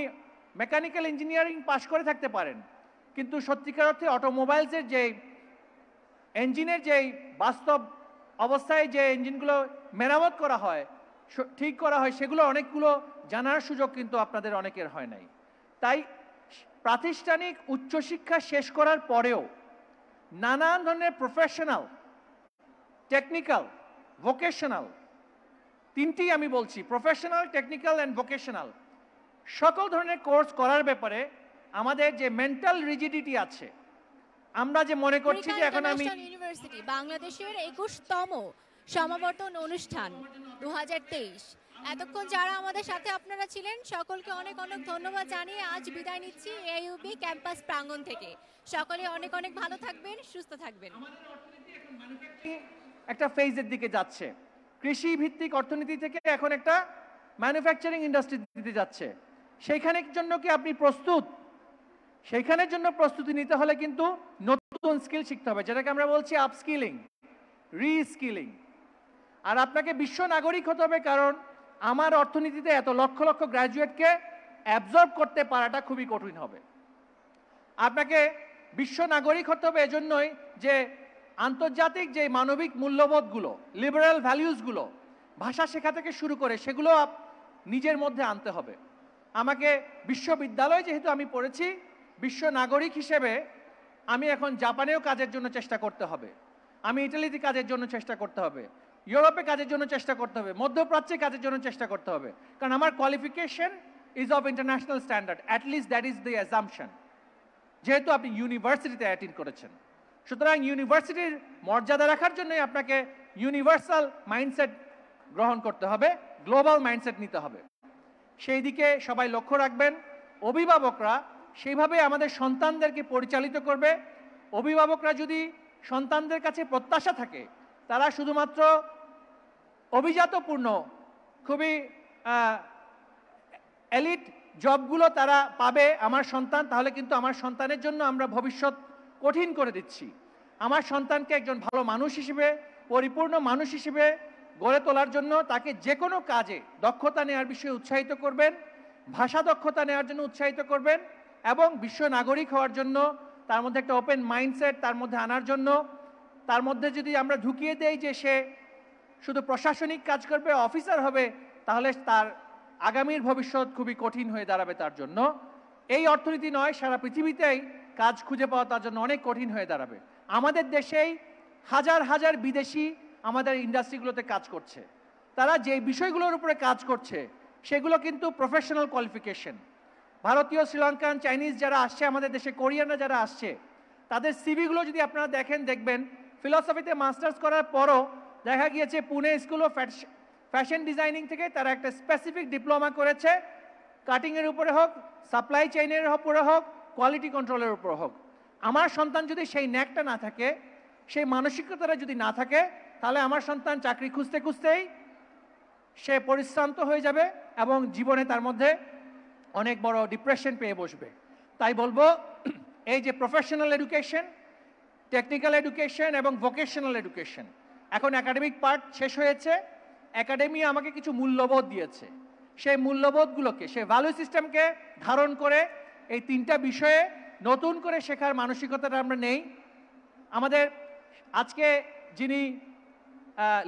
মেকানিক্যাল ইঞ্জিনিয়ারিং পাশ করে থাকতে পারেন, কিন্তু সত্যিকার অর্থে অটোমোবাইলসের যে ইঞ্জিনের যেই বাস্তব অবস্থায় যে ইঞ্জিনগুলো মেরামত করা হয়, ঠিক করা হয়, সেগুলো অনেকগুলো জানার সুযোগ কিন্তু আপনাদের অনেকের হয় নাই। তাই প্রাতিষ্ঠানিক উচ্চশিক্ষা শেষ করার পরেও নানান ধরনের প্রফেশনাল, টেকনিক্যাল, ভোকেশনাল, তিনটি আমি বলছি, প্রফেশনাল, টেকনিক্যাল অ্যান্ড ভোকেশনাল, সকল ধরনের কোর্স করার ব্যাপারে আমাদের যে মেন্টাল রিজিডিটি আছে, আমরা যে মনে করছি যে এখন আমি ইউনিভার্সিটি বাংলাদেশের 21তম সমাবর্তন অনুষ্ঠান 2023, এতক্ষণ যারা আমাদের সাথে আপনারা ছিলেন সকলকে অনেক অনেক ধন্যবাদ জানিয়ে আজ বিদায় নিচ্ছি AIUB ক্যাম্পাস প্রাঙ্গণ থেকে। সকলে অনেক অনেক ভালো থাকবেন, সুস্থ থাকবেন। একটা ফেজের দিকে যাচ্ছে, কৃষি ভিত্তিক অর্থনীতি থেকে এখন একটা ম্যানুফ্যাকচারিং ইন্ডাস্ট্রি দিতে যাচ্ছে। সেইখানের জন্য কি আপনি প্রস্তুত? সেইখানের জন্য প্রস্তুতি নিতে হলে কিন্তু নতুন স্কিল শিখতে হবে, যেটাকে আমরা বলছি আপস্কিলিং, রিস্কিলিং। আর আপনাকে বিশ্ব নাগরিক হতে হবে, কারণ আমার অর্থনীতিতে এত লক্ষ লক্ষ গ্র্যাজুয়েটকে অ্যাবজর্ব করতে পারাটা খুবই কঠিন হবে। আপনাকে বিশ্ব নাগরিক হতে হবে এজন্যই যে আন্তর্জাতিক যে মানবিক মূল্যবোধগুলো, লিবারেল ভ্যালিউসগুলো, ভাষা শেখা থেকে শুরু করে সেগুলো নিজের মধ্যে আনতে হবে। আমাকে বিশ্ববিদ্যালয় যেহেতু আমি পড়েছি, বিশ্ব নাগরিক হিসেবে আমি এখন জাপানেও কাজের জন্য চেষ্টা করতে হবে, আমি ইটালিতে কাজের জন্য চেষ্টা করতে হবে, ইউরোপে কাজের জন্য চেষ্টা করতে হবে, মধ্যপ্রাচ্যে কাজের জন্য চেষ্টা করতে হবে, কারণ আমার qualification is of international standard, at least that is the assumption, যেহেতু আপনি ইউনিভার্সিটিতে অ্যাটেন্ড করেছেন। সুতরাং ইউনিভার্সিটির মর্যাদা রাখার জন্যই আপনাকে ইউনিভার্সাল মাইন্ডসেট গ্রহণ করতে হবে, গ্লোবাল মাইন্ডসেট নিতে হবে। সেই দিকে সবাই লক্ষ্য রাখবেন। অভিভাবকরা সেইভাবে আমাদের সন্তানদেরকে পরিচালিত করবে। অভিভাবকরা যদি সন্তানদের কাছে প্রত্যাশা থাকে তারা শুধুমাত্র অভিজাতপূর্ণ, খুবই এলিট জবগুলো তারা পাবে আমার সন্তান, তাহলে কিন্তু আমার সন্তানের জন্য আমরা ভবিষ্যৎ কঠিন করে দিচ্ছি। আমার সন্তানকে একজন ভালো মানুষ হিসেবে, পরিপূর্ণ মানুষ হিসেবে গড়ে তোলার জন্য তাকে যে কোনো কাজে দক্ষতা নেওয়ার বিষয়ে উৎসাহিত করবেন, ভাষা দক্ষতা নেওয়ার জন্য উৎসাহিত করবেন, এবং বিশ্ব নাগরিক হওয়ার জন্য তার মধ্যে একটা ওপেন মাইন্ডসেট তার মধ্যে আনার জন্য, তার মধ্যে যদি আমরা ঢুকিয়ে দেই যে সে শুধু প্রশাসনিক কাজ করবে, অফিসার হবে, তাহলে তার আগামীর ভবিষ্যৎ খুবই কঠিন হয়ে দাঁড়াবে তার জন্য। এই অর্থনীতি নয়, সারা পৃথিবীতেই কাজ খুঁজে পাওয়া তার জন্য অনেক কঠিন হয়ে দাঁড়াবে। আমাদের দেশেই হাজার হাজার বিদেশি আমাদের ইন্ডাস্ট্রিগুলোতে কাজ করছে, তারা যে বিষয়গুলোর উপরে কাজ করছে সেগুলো কিন্তু প্রফেশনাল কোয়ালিফিকেশন। ভারতীয়, শ্রীলঙ্কান, চাইনিজ যারা আসছে আমাদের দেশে, কোরিয়ানরা যারা আসছে, তাদের সিভিগুলো যদি আপনারা দেখেন, দেখবেন ফিলসফিতে মাস্টার্স করার পরও দেখা গিয়েছে Pune school of fashion designing থেকে তারা একটা স্পেসিফিক ডিপ্লোমা করেছে, কাটিংয়ের উপরে হোক, সাপ্লাই চেইনের উপরে হোক, কোয়ালিটি কন্ট্রোলের উপরে হোক। আমার সন্তান যদি সেই ন্যাকটা না থাকে, সেই মানসিকতাটা যদি না থাকে, তাহলে আমার সন্তান চাকরি খুঁজতে খুঁজতেই সে পরিশ্রান্ত হয়ে যাবে এবং জীবনে তার মধ্যে অনেক বড় ডিপ্রেশন পেয়ে বসবে। তাই বলবো, এই যে প্রফেশনাল এডুকেশন, টেকনিক্যাল এডুকেশন এবং ভোকেশনাল এডুকেশন, এখন একাডেমিক পার্ট শেষ হয়েছে। একাডেমি আমাকে কিছু মূল্যবোধ দিয়েছে, সেই মূল্যবোধগুলোকে, সেই ভ্যালু সিস্টেমকে ধারণ করে এই তিনটা বিষয়ে নতুন করে শেখার মানসিকতাটা আমরা নেই। আমাদের আজকে যিনি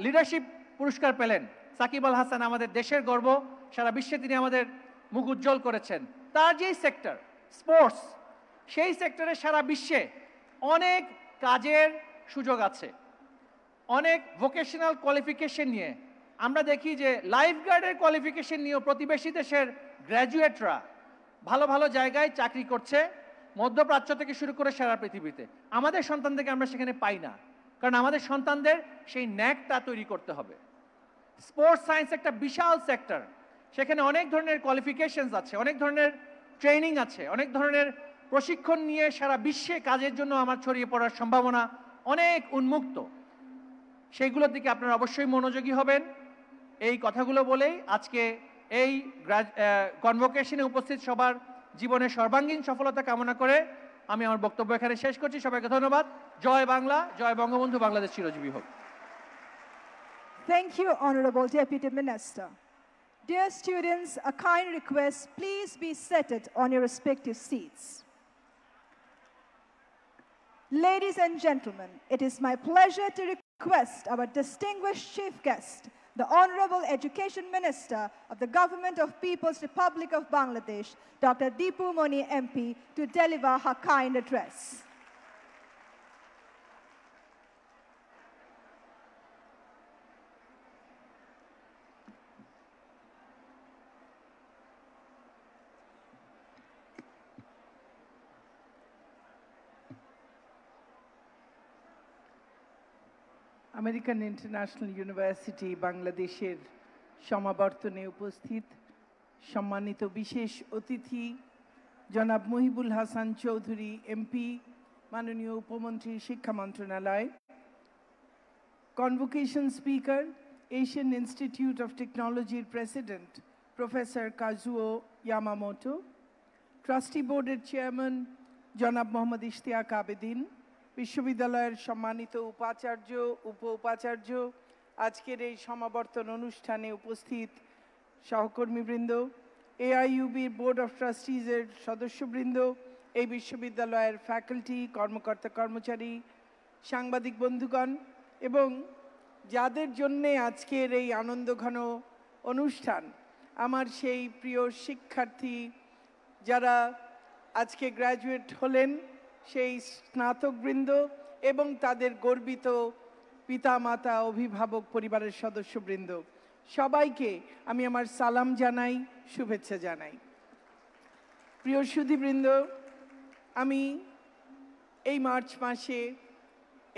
লিডারশিপ পুরস্কার পেলেন। সাকিব আল হাসান আমাদের দেশের গর্ব, সারা বিশ্বে তিনি আমাদের মুখ উজ্জ্বল করেছেন। তার যেই সেক্টর স্পোর্টস, সেই সেক্টরে সারা বিশ্বে অনেক কাজের সুযোগ আছে, অনেক ভোকেশনাল কোয়ালিফিকেশন নিয়ে। আমরা দেখি যে লাইফ গার্ডের কোয়ালিফিকেশন নিয়েও প্রতিবেশী দেশের গ্র্যাজুয়েটরা ভালো ভালো জায়গায় চাকরি করছে, মধ্যপ্রাচ্য থেকে শুরু করে সারা পৃথিবীতে। আমাদের সন্তানদেরকে আমরা সেখানে পাই না, কারণ আমাদের সন্তানদের সেই ন্যাকটা তৈরি করতে হবে। স্পোর্টস সায়েন্স একটা বিশাল সেক্টর, সেখানে অনেক ধরনের কোয়ালিফিকেশনস আছে, অনেক ধরনের ট্রেনিং আছে, অনেক ধরনের প্রশিক্ষণ নিয়ে সারা বিশ্বে কাজের জন্য আমার ছড়িয়ে পড়ার সম্ভাবনা অনেক উন্মুক্ত। সেইগুলোর দিকে আপনারা অবশ্যই মনোযোগী হবেন। এই কথাগুলো বলেই আজকে এই কনভোকেশনে উপস্থিত সবার জীবনের সর্বাঙ্গীন সফলতা কামনা করে আমি আমার বক্তব্য এখানে শেষ করছি। সবাইকে ধন্যবাদ। জয় বাংলা, জয় বঙ্গবন্ধু, বাংলাদেশ চিরজীবী হোক। Thank you, Honorable Deputy Minister. Dear students, a kind request, please be seated on your respective seats. Ladies and gentlemen, it is my pleasure to request our distinguished chief guest, the Honorable Education Minister of the Government of People's Republic of Bangladesh, Dr. Deepu Moni MP, to deliver her kind address. American international university বাংলাদেশের সমাবর্তনে উপস্থিত সম্মানিত বিশেষ অতিথি জনাব Mohibul Hasan Chowdhury MP, মাননীয় উপমন্ত্রী শিক্ষা মন্ত্রণালয়, convocation speaker Asian institute of টেকনোলজির প্রেসিডেন্ট প্রফেসর কাজুও ইয়ামামোটো, ট্রাস্টি বোর্ডের চেয়ারম্যান জনাব মোহাম্মদ ইশতিয়াক আবেদিন, বিশ্ববিদ্যালয়ের সম্মানিত উপাচার্য, উপ উপাচার্য, আজকের এই সমাবর্তন অনুষ্ঠানে উপস্থিত সহকর্মীবৃন্দ, এআইইউবির বোর্ড অফ ট্রাস্টিজের সদস্যবৃন্দ, এই বিশ্ববিদ্যালয়ের ফ্যাকাল্টি, কর্মকর্তা কর্মচারী, সাংবাদিক বন্ধুগণ এবং যাদের জন্যে আজকের এই আনন্দঘন অনুষ্ঠান, আমার সেই প্রিয় শিক্ষার্থী যারা আজকে গ্র্যাজুয়েট হলেন, সেই স্নাতকবৃন্দ এবং তাদের গর্বিত পিতামাতা, অভিভাবক, পরিবারের সদস্যবৃন্দ, সবাইকে আমি আমার সালাম জানাই, শুভেচ্ছা জানাই। প্রিয় সুধীবৃন্দ, আমি এই মার্চ মাসে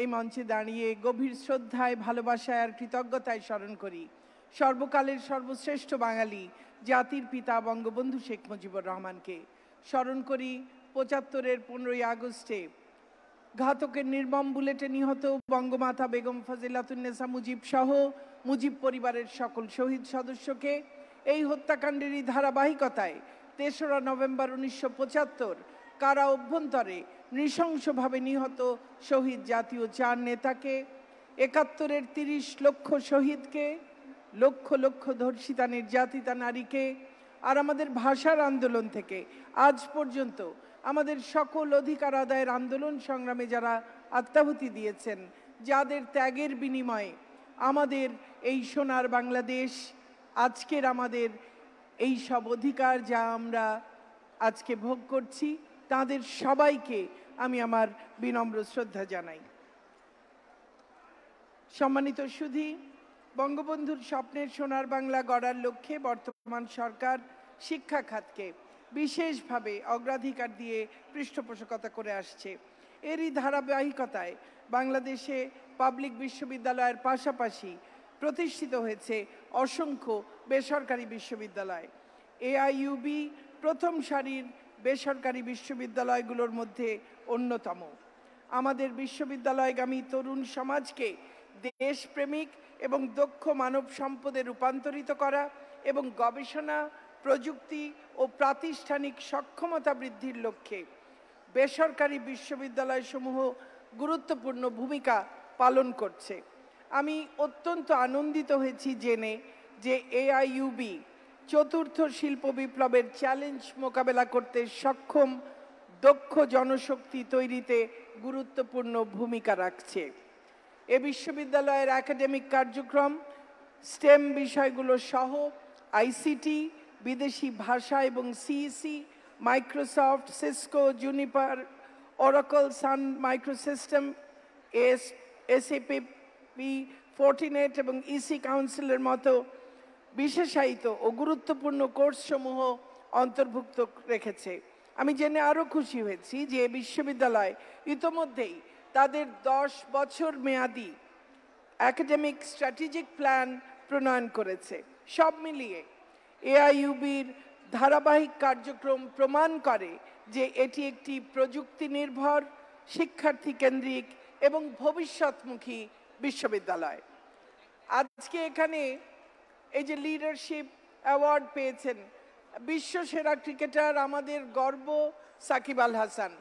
এই মঞ্চে দাঁড়িয়ে গভীর শ্রদ্ধায়, ভালোবাসায় আর কৃতজ্ঞতায় স্মরণ করি সর্বকালের সর্বশ্রেষ্ঠ বাঙালি জাতির পিতা বঙ্গবন্ধু শেখ মুজিবুর রহমানকে। স্মরণ করি ৭৫-এর ১৫ই আগস্টে ঘাতকের নির্মম বুলেটে নিহত বঙ্গমাতা বেগম ফজিলাতুন্নেসা মুজিব সহ মুজিব পরিবারের সকল শহীদ সদস্যকে। এই হত্যাকাণ্ডেরই ধারাবাহিকতায় ৩রা নভেম্বর ১৯৭৫ কারা অভ্যন্তরে নৃশংসভাবে নিহত শহীদ জাতীয় ৪ নেতাকে, ৭১-এর ৩০ লক্ষ শহীদকে, লক্ষ লক্ষ ধর্ষিতা নির্যাতিতা নারীকে, আর আমাদের ভাষার আন্দোলন থেকে আজ পর্যন্ত আমাদের সকল অধিকার আদায়ের আন্দোলন সংগ্রামে যারা আত্মাহুতি দিয়েছেন, যাদের ত্যাগের বিনিময়ে আমাদের এই সোনার বাংলাদেশ, আজকের আমাদের এই সব অধিকার যা আমরা আজকে ভোগ করছি, তাদের সবাইকে আমি আমার বিনম্র শ্রদ্ধা জানাই। সম্মানিত সুধী, বঙ্গবন্ধুর স্বপ্নের সোনার বাংলা গড়ার লক্ষ্যে বর্তমান সরকার শিক্ষা খাতকে বিশেষভাবে অগ্রাধিকার দিয়ে পৃষ্ঠপোষকতা করে আসছে। এরই ধারাবাহিকতায় বাংলাদেশে পাবলিক বিশ্ববিদ্যালয়ের পাশাপাশি প্রতিষ্ঠিত হয়েছে অসংখ্য বেসরকারি বিশ্ববিদ্যালয়। এআইইউবি প্রথম সারির বেসরকারি বিশ্ববিদ্যালয়গুলোর মধ্যে অন্যতম। আমাদের বিশ্ববিদ্যালয়গামী তরুণ সমাজকে দেশপ্রেমিক এবং দক্ষ মানব সম্পদে রূপান্তরিত করা এবং গবেষণা, প্রযুক্তি ও প্রাতিষ্ঠানিক সক্ষমতা বৃদ্ধির লক্ষ্যে বেসরকারি বিশ্ববিদ্যালয়সমূহ গুরুত্বপূর্ণ ভূমিকা পালন করছে। আমি অত্যন্ত আনন্দিত হয়েছি জেনে যে এআইইউবি চতুর্থ শিল্প বিপ্লবের চ্যালেঞ্জ মোকাবেলা করতে সক্ষম দক্ষ জনশক্তি তৈরিতে গুরুত্বপূর্ণ ভূমিকা রাখছে। এ বিশ্ববিদ্যালয়ের একাডেমিক কার্যক্রম স্টেম বিষয়গুলো সহ আইসিটি, বিদেশি ভাষা এবং CEC, Microsoft, Cisco, Juniper, Oracle, Sun Microsystem, SAP, Fortinet এবং ইসি কাউন্সিলের মতো বিশেষায়িত ও গুরুত্বপূর্ণ কোর্সসমূহ অন্তর্ভুক্ত রেখেছে। আমি জেনে আরও খুশি হয়েছি যে বিশ্ববিদ্যালয় ইতোমধ্যেই তাদের 10 বছর মেয়াদি একাডেমিক স্ট্র্যাটেজিক প্ল্যান প্রণয়ন করেছে। সব মিলিয়ে এআইইউবির ধারাবাহিক কার্যক্রম প্রমাণ করে যে এটি একটি প্রযুক্তি নির্ভর, শিক্ষার্থী কেন্দ্রিক এবং ভবিষ্যৎমুখী বিশ্ববিদ্যালয়। আজকে এখানে এই যে লিডারশিপ অ্যাওয়ার্ড পেয়েছেন বিশ্বসেরা ক্রিকেটার, আমাদের গর্ব সাকিব আল হাসান।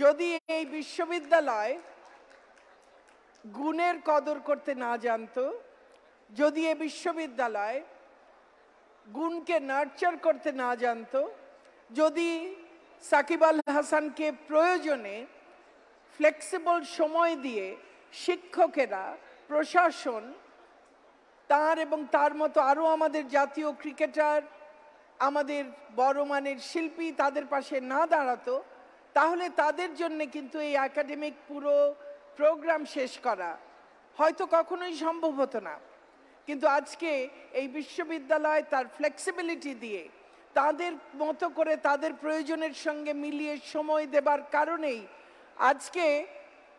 যদি এই বিশ্ববিদ্যালয় গুণের কদর করতে না জানতো, যদি এই বিশ্ববিদ্যালয় গুণকে নার্চার করতে না জানতো, যদি সাকিব আল হাসানকে প্রয়োজনে ফ্লেক্সিবল সময় দিয়ে শিক্ষকেরা, প্রশাসন, তার এবং তার মতো আরও আমাদের জাতীয় ক্রিকেটার, আমাদের বড় মানের শিল্পী তাদের পাশে না দাঁড়াতো, তাহলে তাদের জন্য কিন্তু এই একাডেমিক পুরো প্রোগ্রাম শেষ করা হয়তো কখনোই সম্ভব হতো না। কিন্তু আজকে এই বিশ্ববিদ্যালয় তার ফ্লেক্সিবিলিটি দিয়ে তাদের মতো করে তাদের প্রয়োজনের সঙ্গে মিলিয়ে সময় দেবার কারণেই আজকে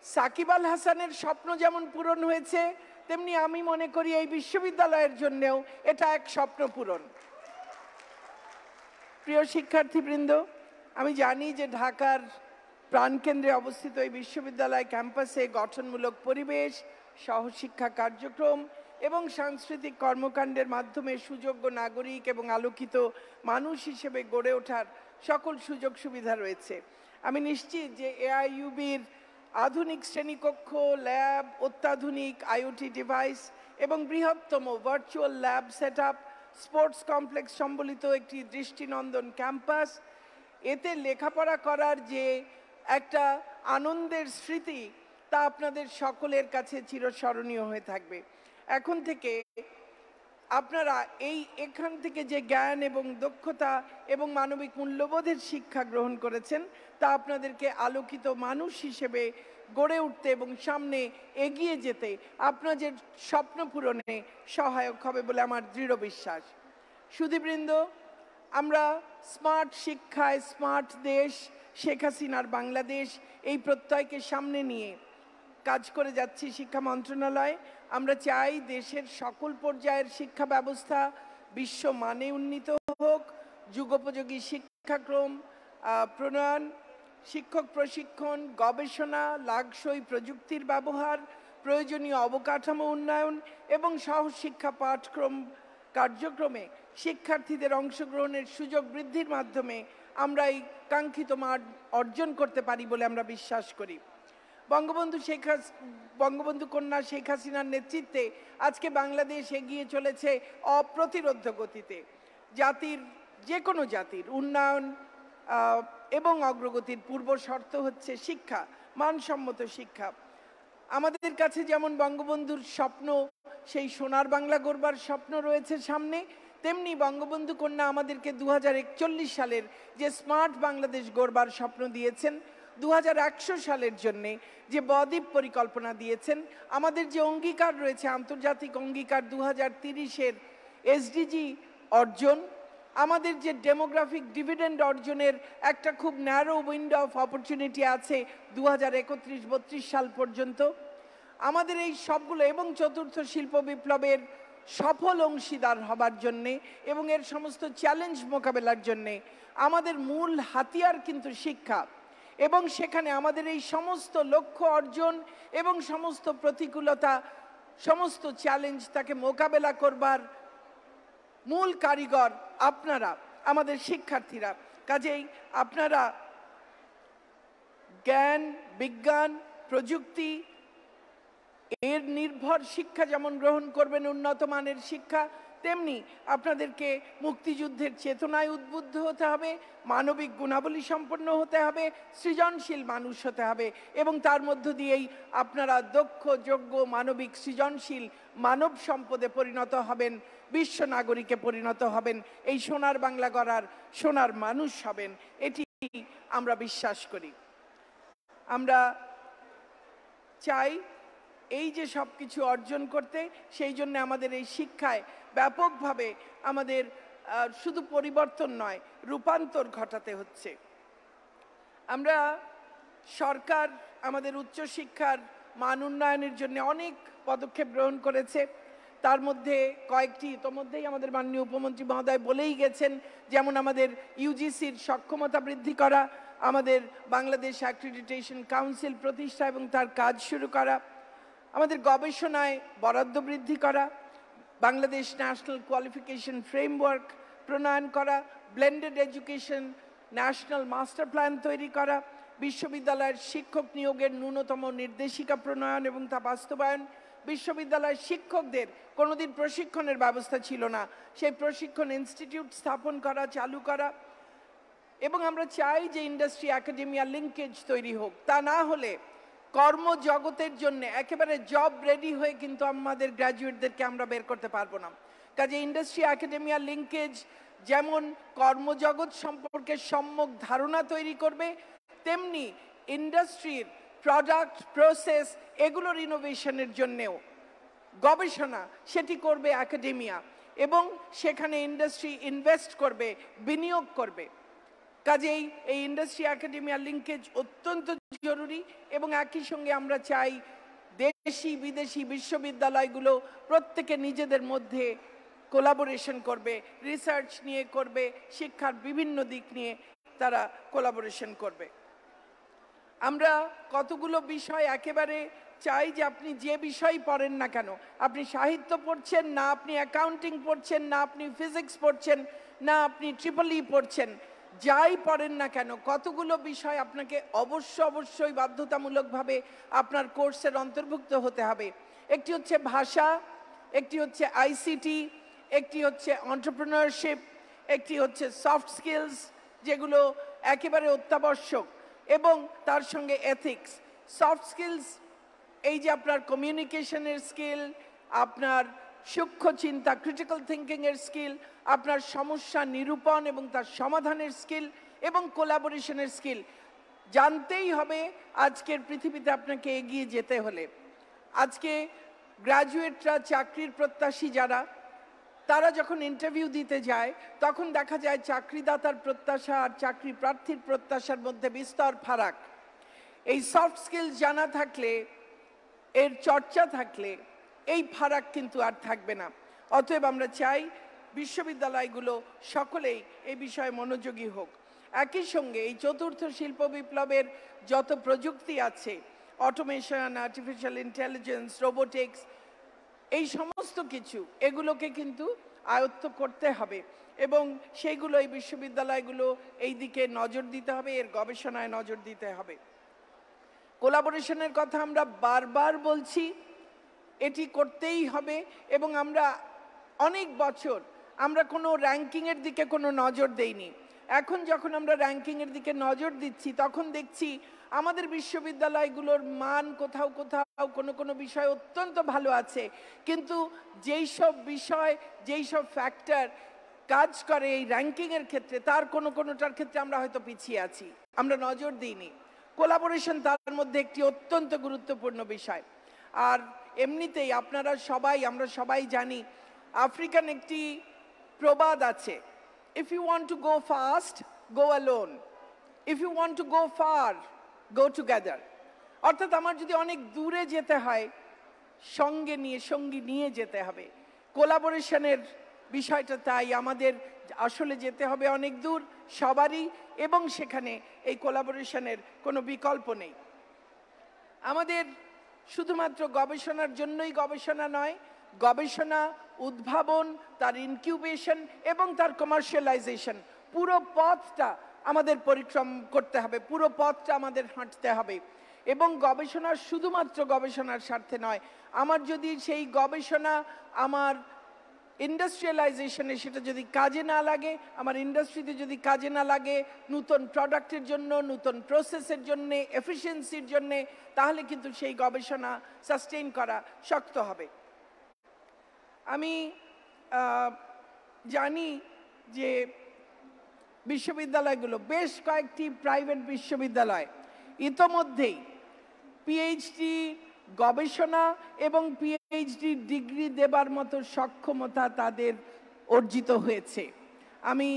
সাকিব আল হাসানের স্বপ্ন যেমন পূরণ হয়েছে, তেমনি আমি মনে করি এই বিশ্ববিদ্যালয়ের জন্যও এটা এক স্বপ্ন পূরণ। প্রিয় শিক্ষার্থীবৃন্দ, আমি জানি যে ঢাকার প্রাণকেন্দ্রে অবস্থিত এই বিশ্ববিদ্যালয় ক্যাম্পাসে গঠনমূলক পরিবেশ, সহশিক্ষা কার্যক্রম এবং সাংস্কৃতিক কর্মকাণ্ডের মাধ্যমে সুযোগ্য নাগরিক এবং আলোকিত মানুষ হিসেবে গড়ে ওঠার সকল সুযোগ সুবিধা রয়েছে। আমি নিশ্চিত যে এআইইউবির আধুনিক শ্রেণীকক্ষ, ল্যাব, অত্যাধুনিক আইওটি ডিভাইস এবং বৃহত্তম virtual lab setup, sports complex সম্বলিত একটি দৃষ্টিনন্দন ক্যাম্পাস, এতে লেখাপড়া করার যে একটা আনন্দের স্মৃতি তা আপনাদের সকলের কাছে চিরস্মরণীয় হয়ে থাকবে। এখন থেকে আপনারা এখান থেকে যে জ্ঞান এবং দক্ষতা এবং মানবিক মূল্যবোধের শিক্ষা গ্রহণ করেছেন তা আপনাদেরকে আলোকিত মানুষ হিসেবে গড়ে উঠতে এবং সামনে এগিয়ে যেতে আপনাদের স্বপ্ন পূরণে সহায়ক হবে বলে আমার দৃঢ় বিশ্বাস। সুধীবৃন্দ, আমরা স্মার্ট শিক্ষায় স্মার্ট দেশ, শেখ হাসিনার বাংলাদেশ, এই প্রত্যয়কে সামনে নিয়ে কাজ করে যাচ্ছি শিক্ষা মন্ত্রণালয়। আমরা চাই দেশের সকল পর্যায়ের শিক্ষা ব্যবস্থা বিশ্ব মানে উন্নীত হোক, যুগোপযোগী শিক্ষাক্রম প্রণয়ন, শিক্ষক প্রশিক্ষণ, গবেষণা, লাগসই প্রযুক্তির ব্যবহার, প্রয়োজনীয় অবকাঠামো উন্নয়ন এবং সহশিক্ষা পাঠক্রম কার্যক্রমে শিক্ষার্থীদের অংশগ্রহণের সুযোগ বৃদ্ধির মাধ্যমে আমরা এই কাঙ্ক্ষিত মান অর্জন করতে পারি বলে আমরা বিশ্বাস করি। বঙ্গবন্ধু কন্যা শেখ হাসিনার নেতৃত্বে আজকে বাংলাদেশ এগিয়ে চলেছে অপ্রতিরোধ্য গতিতে। জাতির, যে কোনো জাতির উন্নয়ন এবং অগ্রগতির পূর্ব শর্ত হচ্ছে শিক্ষা, মানসম্মত শিক্ষা। আমাদের কাছে যেমন বঙ্গবন্ধুর স্বপ্ন, সেই সোনার বাংলা গড়বার স্বপ্ন রয়েছে সামনে, তেমনি বঙ্গবন্ধু কন্যা আমাদেরকে 2041 সালের যে স্মার্ট বাংলাদেশ গড়বার স্বপ্ন দিয়েছেন, 2100 সালের জন্যে যে বদ্বীপ পরিকল্পনা দিয়েছেন, আমাদের যে অঙ্গীকার রয়েছে আন্তর্জাতিক অঙ্গীকার 2030-এর এসডিজি অর্জন, আমাদের যে ডেমোগ্রাফিক ডিভিডেন্ড অর্জনের একটা খুব ন্যারো উইন্ডো অফ অপরচুনিটি আছে 2031-32 সাল পর্যন্ত, আমাদের এই সবগুলো এবং চতুর্থ শিল্প বিপ্লবের সফল অংশীদার হবার জন্যে এবং এর সমস্ত চ্যালেঞ্জ মোকাবেলার জন্যে আমাদের মূল হাতিয়ার কিন্তু শিক্ষা। এবং সেখানে আমাদের এই সমস্ত লক্ষ্য অর্জন এবং সমস্ত প্রতিকূলতা, সমস্ত চ্যালেঞ্জ তাকে মোকাবেলা করবার মূল কারিগর আপনারা, আমাদের শিক্ষার্থীরা। কাজেই আপনারা জ্ঞান, বিজ্ঞান, প্রযুক্তি এর নির্ভর শিক্ষা যেমন গ্রহণ করবেন, উন্নত মানের শিক্ষা, তেমনি আপনাদেরকে মুক্তিযুদ্ধের চেতনায় উদ্বুদ্ধ হতে হবে, মানবিক গুণাবলী সম্পন্ন হতে হবে, সৃজনশীল মানুষ হতে হবে এবং তার মধ্য দিয়েই আপনারা দক্ষ, যোগ্য, মানবিক, সৃজনশীল মানব সম্পদে পরিণত হবেন, বিশ্ব নাগরিকে পরিণত হবেন, এই সোনার বাংলা গড়ার সোনার মানুষ হবেন, এটি আমরা বিশ্বাস করি। আমরা চাই এই যে সব কিছু অর্জন করতে, সেই জন্য আমাদের এই শিক্ষায় ব্যাপকভাবে আমাদের শুধু পরিবর্তন নয়, রূপান্তর ঘটাতে হচ্ছে। আমরা সরকার আমাদের উচ্চশিক্ষার মান উন্নয়নের জন্য অনেক পদক্ষেপ গ্রহণ করেছে। তার মধ্যে কয়েকটি ইতোমধ্যেই আমাদের মাননীয় উপমন্ত্রী মহোদয় বলেই গেছেন, যেমন আমাদের ইউজিসির সক্ষমতা বৃদ্ধি করা, আমাদের বাংলাদেশ অ্যাক্রিডিটেশন কাউন্সিল প্রতিষ্ঠা এবং তার কাজ শুরু করা, আমাদের গবেষণায় বরাদ্দ বৃদ্ধি করা, বাংলাদেশ ন্যাশনাল কোয়ালিফিকেশন ফ্রেমওয়ার্ক প্রণয়ন করা, blended education national master plan তৈরি করা, বিশ্ববিদ্যালয়ের শিক্ষক নিয়োগের ন্যূনতম নির্দেশিকা প্রণয়ন এবং তা বাস্তবায়ন, বিশ্ববিদ্যালয়ের শিক্ষকদের কোনোদিন প্রশিক্ষণের ব্যবস্থা ছিল না, সেই প্রশিক্ষণ ইনস্টিটিউট স্থাপন করা, চালু করা, এবং আমরা চাই যে ইন্ডাস্ট্রি একাডেমিয়া লিঙ্কেজ তৈরি হোক। তা না হলে কর্মজগতের জন্য একেবারে জব রেডি হয়ে কিন্তু আমাদের গ্র্যাজুয়েটদেরকে আমরা বের করতে পারবো না। কাজে ইন্ডাস্ট্রি একাডেমিয়া লিঙ্কেজ যেমন কর্মজগৎ সম্পর্কে সম্যক ধারণা তৈরি করবে, তেমনি ইন্ডাস্ট্রির প্রোডাক্ট, প্রসেস এগুলোর ইনোভেশনের জন্যেও গবেষণা সেটি করবে একাডেমিয়া, এবং সেখানে ইন্ডাস্ট্রি ইনভেস্ট করবে, বিনিয়োগ করবে। কাজেই এই ইন্ডাস্ট্রি একাডেমিয়া লিঙ্কেজ অত্যন্ত জরুরি। এবং একই সঙ্গে আমরা চাই দেশি বিদেশি বিশ্ববিদ্যালয়গুলো প্রত্যেকে নিজেদের মধ্যে কোলাবোরেশন করবে, রিসার্চ নিয়ে করবে, শিক্ষার বিভিন্ন দিক নিয়ে তারা কোলাবোরেশন করবে। আমরা কতগুলো বিষয় একেবারে চাই যে আপনি যে বিষয় পড়েন না কেন, আপনি সাহিত্য পড়ছেন না, আপনি অ্যাকাউন্টিং পড়ছেন না, আপনি ফিজিক্স পড়ছেন না, আপনি ট্রিপল-ই পড়ছেন, যাই পড়েন না কেন, কতগুলো বিষয় আপনাকে অবশ্যই বাধ্যতামূলকভাবে আপনার কোর্সের অন্তর্ভুক্ত হতে হবে। একটি হচ্ছে ভাষা, একটি হচ্ছে আইসিটি, একটি হচ্ছে এন্টারপ্রেনারশিপ, একটি হচ্ছে সফট স্কিলস যেগুলো একেবারে অত্যাবশ্যক, এবং তার সঙ্গে এথিক্স। সফট স্কিলস এই যে আপনার কমিউনিকেশনের স্কিল, আপনার সূক্ষ্ম চিন্তা ক্রিটিক্যাল থিঙ্কিংয়ের স্কিল, আপনার সমস্যা নিরূপণ এবং তার সমাধানের স্কিল এবং কোলাবোরেশনের স্কিল জানতেই হবে আজকের পৃথিবীতে আপনাকে এগিয়ে যেতে হলে। আজকে গ্র্যাজুয়েটরা, চাকরির প্রত্যাশী যারা, তারা যখন ইন্টারভিউ দিতে যায় তখন দেখা যায় চাকরিদাতার প্রত্যাশা আর চাকরি প্রার্থীর প্রত্যাশার মধ্যে বিস্তর ফারাক। এই সফট স্কিলস জানা থাকলে, এর চর্চা থাকলে এই ফারাক কিন্তু আর থাকবে না। অতএব আমরা চাই বিশ্ববিদ্যালয়গুলো সকলেই এই বিষয়ে মনোযোগী হোক। একই সঙ্গে এই চতুর্থ শিল্প বিপ্লবের যত প্রযুক্তি আছে, অটোমেশন, আর্টিফিশিয়াল ইন্টেলিজেন্স, রোবোটিক্স, এই সমস্ত কিছু এগুলোকে কিন্তু আয়ত্ত করতে হবে এবং সেইগুলো এই বিশ্ববিদ্যালয়গুলো এই দিকে নজর দিতে হবে, এর গবেষণায় নজর দিতে হবে। কোলাবোরেশনের কথা আমরা বারবার বলছি, এটি করতেই হবে। এবং আমরা অনেক বছর আমরা কোনো র্যাঙ্কিংয়ের দিকে কোনো নজর দেইনি। এখন যখন আমরা র্যাঙ্কিংয়ের দিকে নজর দিচ্ছি তখন দেখছি আমাদের বিশ্ববিদ্যালয়গুলোর মান কোথাও কোথাও কোনো বিষয় অত্যন্ত ভালো আছে, কিন্তু যেই সব বিষয়, যেই সব ফ্যাক্টর কাজ করে এই র্যাঙ্কিংয়ের ক্ষেত্রে, তার কোনোটার ক্ষেত্রে আমরা হয়তো পিছিয়ে আছি, আমরা নজর দিইনি। কোলাবোরেশন তার মধ্যে একটি অত্যন্ত গুরুত্বপূর্ণ বিষয়। আর এমনিতেই আপনারা সবাই, আমরা সবাই জানি, আফ্রিকান একটি প্রবাদ আছে, if you want to go fast, go alone, if you want to go far, go together. অর্থাৎ আমার যদি অনেক দূরে যেতে হয়, সঙ্গী নিয়ে যেতে হবে। কোলাবোরেশনের বিষয়টা তাই, আমাদের আসলে যেতে হবে অনেক দূর সবারই, এবং সেখানে এই কোলাবোরেশনের কোনো বিকল্প নেই। আমাদের শুধুমাত্র গবেষণার জন্যই গবেষণা নয়, গবেষণা, উদ্ভাবন, তার ইনকিউবেশন এবং তার কমার্শিয়ালাইজেশন, পুরো পথটা আমাদের পরিক্রম করতে হবে, পুরো পথটা আমাদের হাঁটতে হবে। এবং গবেষণা শুধুমাত্র গবেষণার স্বার্থে নয়, আমার যদি সেই গবেষণা আমার ইন্ডাস্ট্রিয়ালাইজেশনে সেটা যদি কাজে না লাগে, আমার ইন্ডাস্ট্রিতে যদি কাজে না লাগে, নতুন প্রোডাক্টের জন্য, নতুন প্রসেসের জন্য, এফিসিয়েন্সির জন্য, তাহলে কিন্তু সেই গবেষণা সাস্টেইন করা শক্ত হবে। আমি জানি যে বিশ্ববিদ্যালয়গুলো, বেশ কয়েকটি প্রাইভেট বিশ্ববিদ্যালয় ইতোমধ্যেই পিএইচডি গবেষণা এবং পিএইচডি ডিগ্রি দেবার মতো সক্ষমতা তাদের অর্জিত হয়েছে। আমি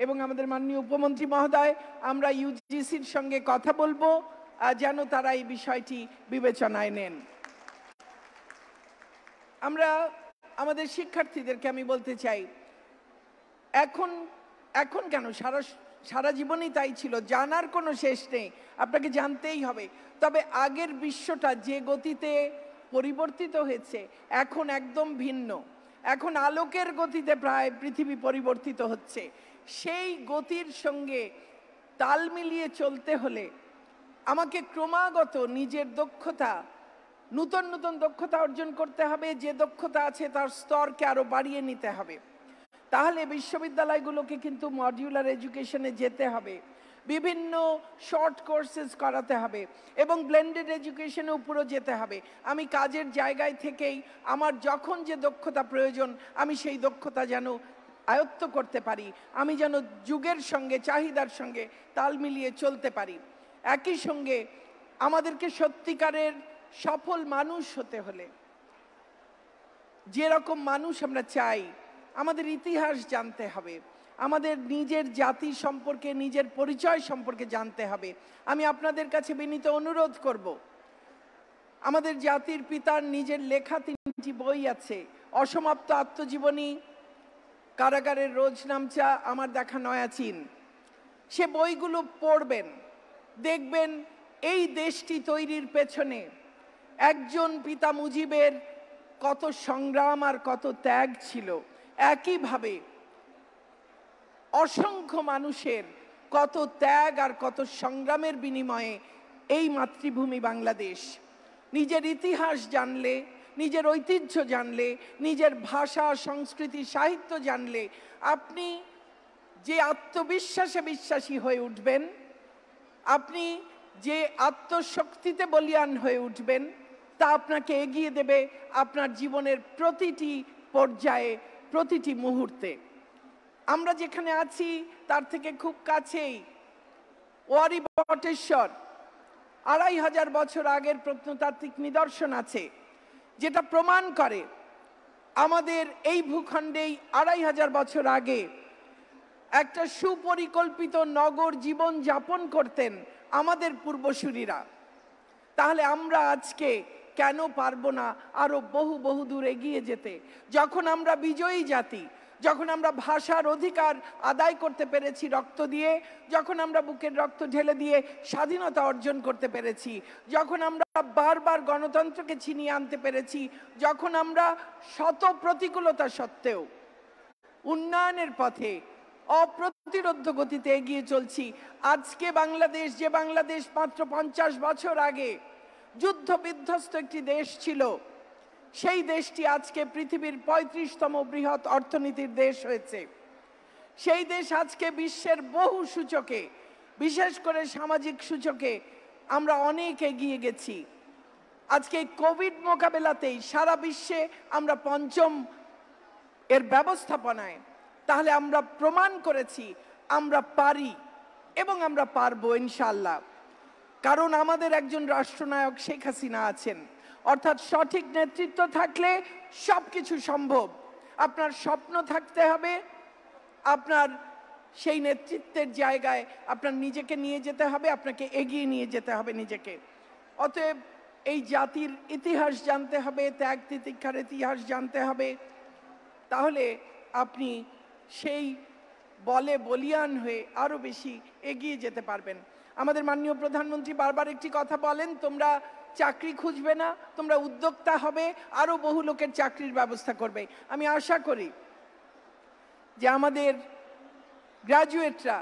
এবং আমাদের মাননীয় উপমন্ত্রী মহোদয় আমরা ইউজিসির সঙ্গে কথা বলবো যেন তারা এই বিষয়টি বিবেচনায় নেন। আমরা আমাদের শিক্ষার্থীদেরকে আমি বলতে চাই, এখন কেন, সারা জীবনই তাই ছিল, জানার কোনো শেষ নেই, আপনাকে জানতেই হবে। তবে আগের বিশ্বটা যে গতিতে পরিবর্তিত হয়েছে এখন একদম ভিন্ন। এখন আলোকের গতিতে প্রায় পৃথিবী পরিবর্তিত হচ্ছে। সেই গতির সঙ্গে তাল মিলিয়ে চলতে হলে আমাকে ক্রমাগত নিজের দক্ষতা, নতুন নতুন দক্ষতা অর্জন করতে হবে। যে দক্ষতা আছে তার স্তরকে আরো বাড়িয়ে নিতে হবে। তাহলে বিশ্ববিদ্যালয়গুলোকে কিন্তু মডিউলার এডুকেশনে যেতে হবে, বিভিন্ন শর্ট কোর্সেস করাতে হবে এবং ব্লেন্ডেড এডুকেশনের উপরও যেতে হবে। আমি কাজের জায়গায় থেকেই আমার যখন যে দক্ষতা প্রয়োজন আমি সেই দক্ষতা যেন আয়ত্ত করতে পারি, আমি যেন যুগের সঙ্গে, চাহিদার সঙ্গে তাল মিলিয়ে চলতে পারি। একই সঙ্গে আমাদেরকে সত্যিকারের সফল মানুষ হতে হলে, যেরকম মানুষ আমরা চাই, আমাদের ইতিহাস জানতে হবে, আমাদের নিজের জাতি সম্পর্কে, নিজের পরিচয় সম্পর্কে জানতে হবে। আমি আপনাদের কাছে বিনীত অনুরোধ করব, আমাদের জাতির পিতার নিজের লেখা 3টি বই আছে, অসমাপ্ত আত্মজীবনী, কারাগারের রোজ নামচা, আমার দেখা নয়া চীন। সে বইগুলো পড়বেন, দেখবেন এই দেশটি তৈরির পেছনে একজন পিতা মুজিবের কত সংগ্রাম আর কত ত্যাগ ছিল। একইভাবে অসংখ্য মানুষের কত ত্যাগ আর কত সংগ্রামের বিনিময়ে এই মাতৃভূমি বাংলাদেশ। নিজের ইতিহাস জানলে, নিজের ঐতিহ্য জানলে, নিজের ভাষা, সংস্কৃতি, সাহিত্য জানলে আপনি যে আত্মবিশ্বাসে বিশ্বাসী হয়ে উঠবেন, আপনি যে আত্মশক্তিতে বলীয়ান হয়ে উঠবেন, তা আপনাকে এগিয়ে দেবে আপনার জীবনের প্রতিটি পর্যায়ে, প্রতিটি মুহূর্তে। আমরা যেখানে আছি তার থেকে খুব কাছেই ওয়ারী বটেশ্বর, 2500 বছর আগের প্রত্নতাত্ত্বিক নিদর্শন আছে, যেটা প্রমাণ করে আমাদের এই ভূখণ্ডেই 2500 বছর আগে একটা সুপরিকল্পিত নগর জীবন যাপন করতেন আমাদের পূর্বসূরীরা। তাহলে আমরা আজকে কেন পারবো না আরো বহু বহু দূর এগিয়ে যেতে? যখন আমরা বিজয়ী জাতি, যখন আমরা ভাষার অধিকার আদায় করতে পেরেছি রক্ত দিয়ে, যখন আমরা বুকের রক্ত ঢেলে দিয়ে স্বাধীনতা অর্জন করতে পেরেছি, যখন আমরা বারবার গণতন্ত্রকে ছিনিয়ে আনতে পেরেছি, যখন আমরা শত প্রতিকূলতা সত্ত্বেও উন্নয়নের পথে অপ্রতিরোধ্য গতিতে এগিয়ে চলছি, আজকে বাংলাদেশ, যে বাংলাদেশ মাত্র 50 বছর আগে যুদ্ধ বিধ্বস্ত একটি দেশ ছিল, সেই দেশটি আজকে পৃথিবীর 35তম বৃহৎ অর্থনীতির দেশ হয়েছে। সেই দেশ আজকে বিশ্বের বহু সূচকে, বিশেষ করে সামাজিক সূচকে আমরা অনেক এগিয়ে গেছি। আজকে কোভিড মোকাবেলাতেই সারা বিশ্বে আমরা 5ম এর ব্যবস্থাপনায়। তাহলে আমরা প্রমাণ করেছি আমরা পারি এবং আমরা পারবো ইনশাআল্লাহ। কারণ আমাদের একজন রাষ্ট্রনায়ক শেখ হাসিনা আছেন। অর্থাৎ সঠিক নেতৃত্ব থাকলে সবকিছু সম্ভব। আপনার স্বপ্ন থাকতে হবে, আপনার সেই নেতৃত্বের জায়গায় আপনার নিজেকে নিয়ে যেতে হবে, আপনাকে এগিয়ে নিয়ে যেতে হবে নিজেকে। অতএব এই জাতির ইতিহাস জানতে হবে, ত্যাগ তিতিক্ষার ইতিহাস জানতে হবে, তাহলে আপনি সেই বলে বলিয়ান হয়ে আরো বেশি এগিয়ে যেতে পারবেন। আমাদের মাননীয় প্রধানমন্ত্রী বারবার একটি কথা বলেন, তোমরা চাকরি খুঁজবে না, তোমরা উদ্যোক্তা হবে, আরো বহু লোকের চাকরির ব্যবস্থা করবে। আমি আশা করি যে আমাদের গ্র্যাজুয়েটরা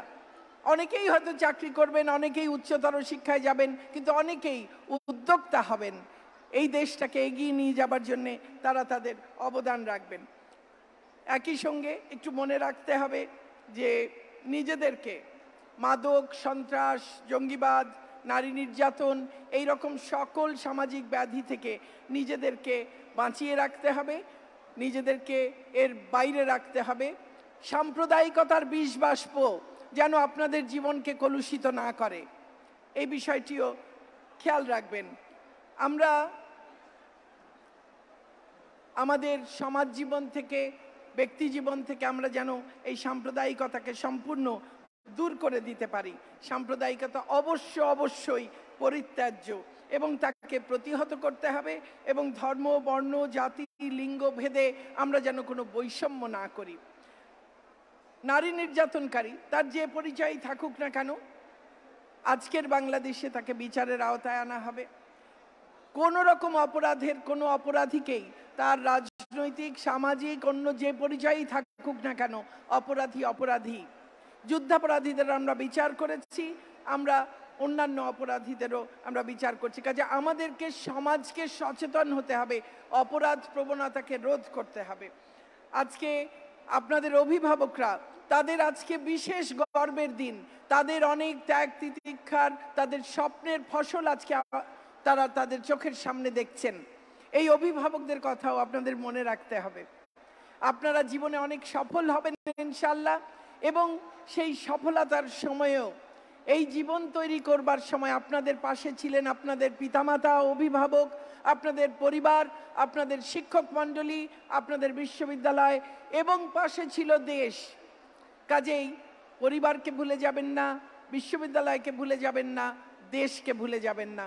অনেকেই হয়তো চাকরি করবেন, অনেকেই উচ্চতর শিক্ষায় যাবেন, কিন্তু অনেকেই উদ্যোক্তা হবেন। এই দেশটাকে এগিয়ে নিয়ে যাবার জন্য তারা তাদের অবদান রাখবেন। একই সঙ্গে একটু মনে রাখতে হবে যে নিজেদেরকে মাদক, সন্ত্রাস, জঙ্গিবাদ, নারী নির্যাতন এই রকম সকল সামাজিক ব্যাধি থেকে নিজেদেরকে বাঁচিয়ে রাখতে হবে, নিজেদেরকে এর বাইরে রাখতে হবে। সাম্প্রদায়িকতার বিষ বাষ্প যেন আপনাদের জীবনকে কলুষিত না করে, এই বিষয়টিও খেয়াল রাখবেন। আমরা আমাদের সমাজ জীবন থেকে, ব্যক্তি জীবন থেকে আমরা যেন এই সাম্প্রদায়িকতাকে সম্পূর্ণ দূর করে দিতে পারি। সাম্প্রদায়িকতা অবশ্যই পরিত্যাজ্য এবং তাকে প্রতিহত করতে হবে, এবং ধর্ম, বর্ণ, জাতি, লিঙ্গ ভেদে আমরা যেন কোনো বৈষম্য না করি। নারী নির্যাতনকারী তার যে পরিচয় থাকুক না কেন, আজকের বাংলাদেশে তাকে বিচারের আওতায় আনা হবে। কোনো রকম অপরাধের কোনো অপরাধীকেই তার রাজনৈতিক, সামাজিক, অন্য যে পরিচয়ই থাকুক না কেন, অপরাধী। যুদ্ধাপরাধীদের আমরা বিচার করেছি, আমরা অন্যান্য অপরাধীদেরও আমরা বিচার করছি। কাজে আমাদেরকে সমাজকে সচেতন হতে হবে, অপরাধ প্রবণতাকে রোধ করতে হবে। আজকে আপনাদের অভিভাবকরা, তাদের আজকে বিশেষ গর্বের দিন, তাদের অনেক ত্যাগ তিতিক্ষার, তাদের স্বপ্নের ফসল আজকে তারা তাদের চোখের সামনে দেখছেন। এই অভিভাবকদের কথাও আপনাদের মনে রাখতে হবে। আপনারা জীবনে অনেক সফল হবেন ইনশাআল্লাহ, এবং সেই সফলতার সময়েও, এই জীবন তৈরি করবার সময় আপনাদের পাশে ছিলেন আপনাদের পিতামাতা, অভিভাবক, আপনাদের পরিবার, আপনাদের শিক্ষক মণ্ডলী, আপনাদের বিশ্ববিদ্যালয়, এবং পাশে ছিল দেশ। কাজেই পরিবারকে ভুলে যাবেন না, বিশ্ববিদ্যালয়কে ভুলে যাবেন না, দেশকে ভুলে যাবেন না।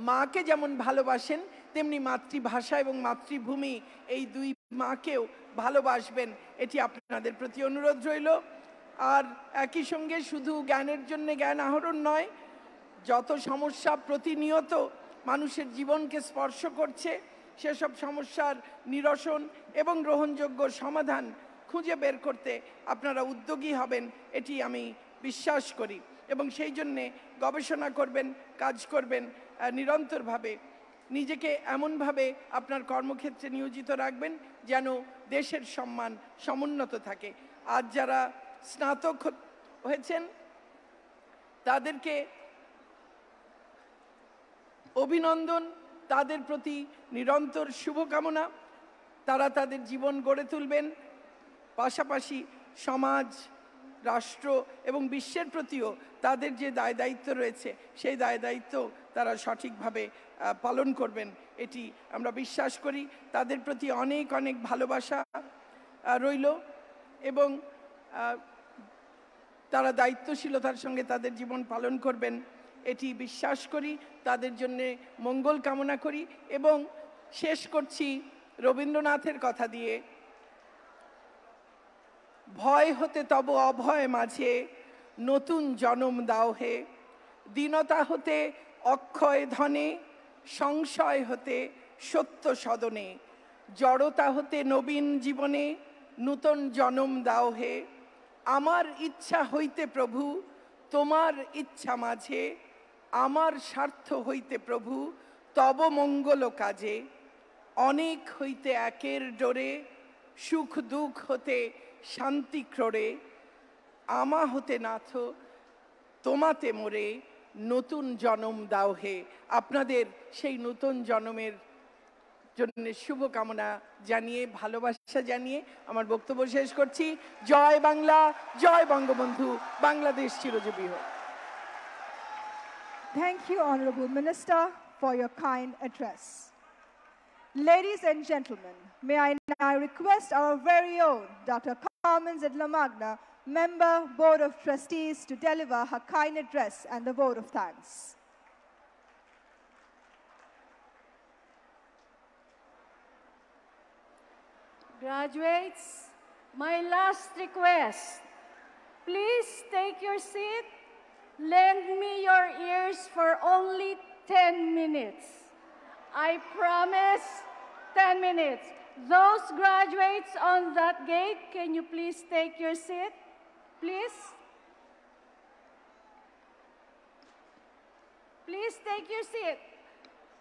মাকে যেমন ভালোবাসেন, তেমনি মাতৃভাষা এবং মাতৃভূমি, এই দুই মাকেও ভালোবাসবেন, এটি আপনাদের প্রতি অনুরোধ রইল। আর একই সঙ্গে শুধু জ্ঞানের জন্য জ্ঞান আহরণ নয়, যত সমস্যা প্রতিনিয়ত মানুষের জীবনকে স্পর্শ করছে, সেসব সমস্যার নিরসন এবং গ্রহণযোগ্য সমাধান খুঁজে বের করতে আপনারা উদ্যোগী হবেন, এটি আমি বিশ্বাস করি। এবং সেই জন্যে গবেষণা করবেন, কাজ করবেন নিরন্তরভাবে। নিজেকে এমনভাবে আপনার কর্মক্ষেত্রে নিয়োজিত রাখবেন যেন দেশের সম্মান সমুন্নত থাকে। আজ যারা স্নাতক হয়েছেন তাদেরকে অভিনন্দন, তাদের প্রতি নিরন্তর শুভকামনা। তারা তাদের জীবন গড়ে তুলবেন, পাশাপাশি সমাজ, রাষ্ট্র এবং বিশ্বের প্রতিও তাদের যে দায় দায়িত্ব রয়েছে, সেই দায় দায়িত্ব তারা সঠিকভাবে পালন করবেন, এটি আমরা বিশ্বাস করি। তাদের প্রতি অনেক অনেক ভালোবাসা রইল, এবং তারা দায়িত্বশীলতার সঙ্গে তাদের জীবন পালন করবেন, এটি বিশ্বাস করি। তাদের জন্য মঙ্গল কামনা করি, এবং শেষ করছি রবীন্দ্রনাথের কথা দিয়ে। ভয় হতে তব অভয় মাঝে নতুন জনম দাও হে, দীনতা হতে অক্ষয় ধনে, সংশয় হতে সত্য সদনে, জড়তা হতে নবীন জীবনে নূতন জনম দাও হে। আমার ইচ্ছা হইতে প্রভু তোমার ইচ্ছা মাঝে, আমার স্বার্থ হইতে প্রভু তব মঙ্গল কাজে, অনেক হইতে একের ডোরে, সুখ দুঃখ হতে শান্তি ক্রোড়ে, আমা হতে নাথ তোমাতে মোরে, নতুন জনম দাও হে। আপনাদের সেই নতুন জন্মের জন্য শুভকামনা জানিয়ে, ভালোবাসা জানিয়ে আমার বক্তব্য শেষ করছি। জয় বাংলা, জয় বঙ্গবন্ধু, বাংলাদেশ চিরজীবী হোক। Thank you, Honorable Minister, for your kind address. Ladies and gentlemen, may I now request our very own Dr. Carmen Zidlamagna, Member, Board of Trustees, to deliver her kind address and the vote of thanks. Graduates, my last request, please take your seat. Lend me your ears for only 10 minutes. I promise 10 minutes. Those graduates on that gate, can you please take your seat? Please? Please take your seat.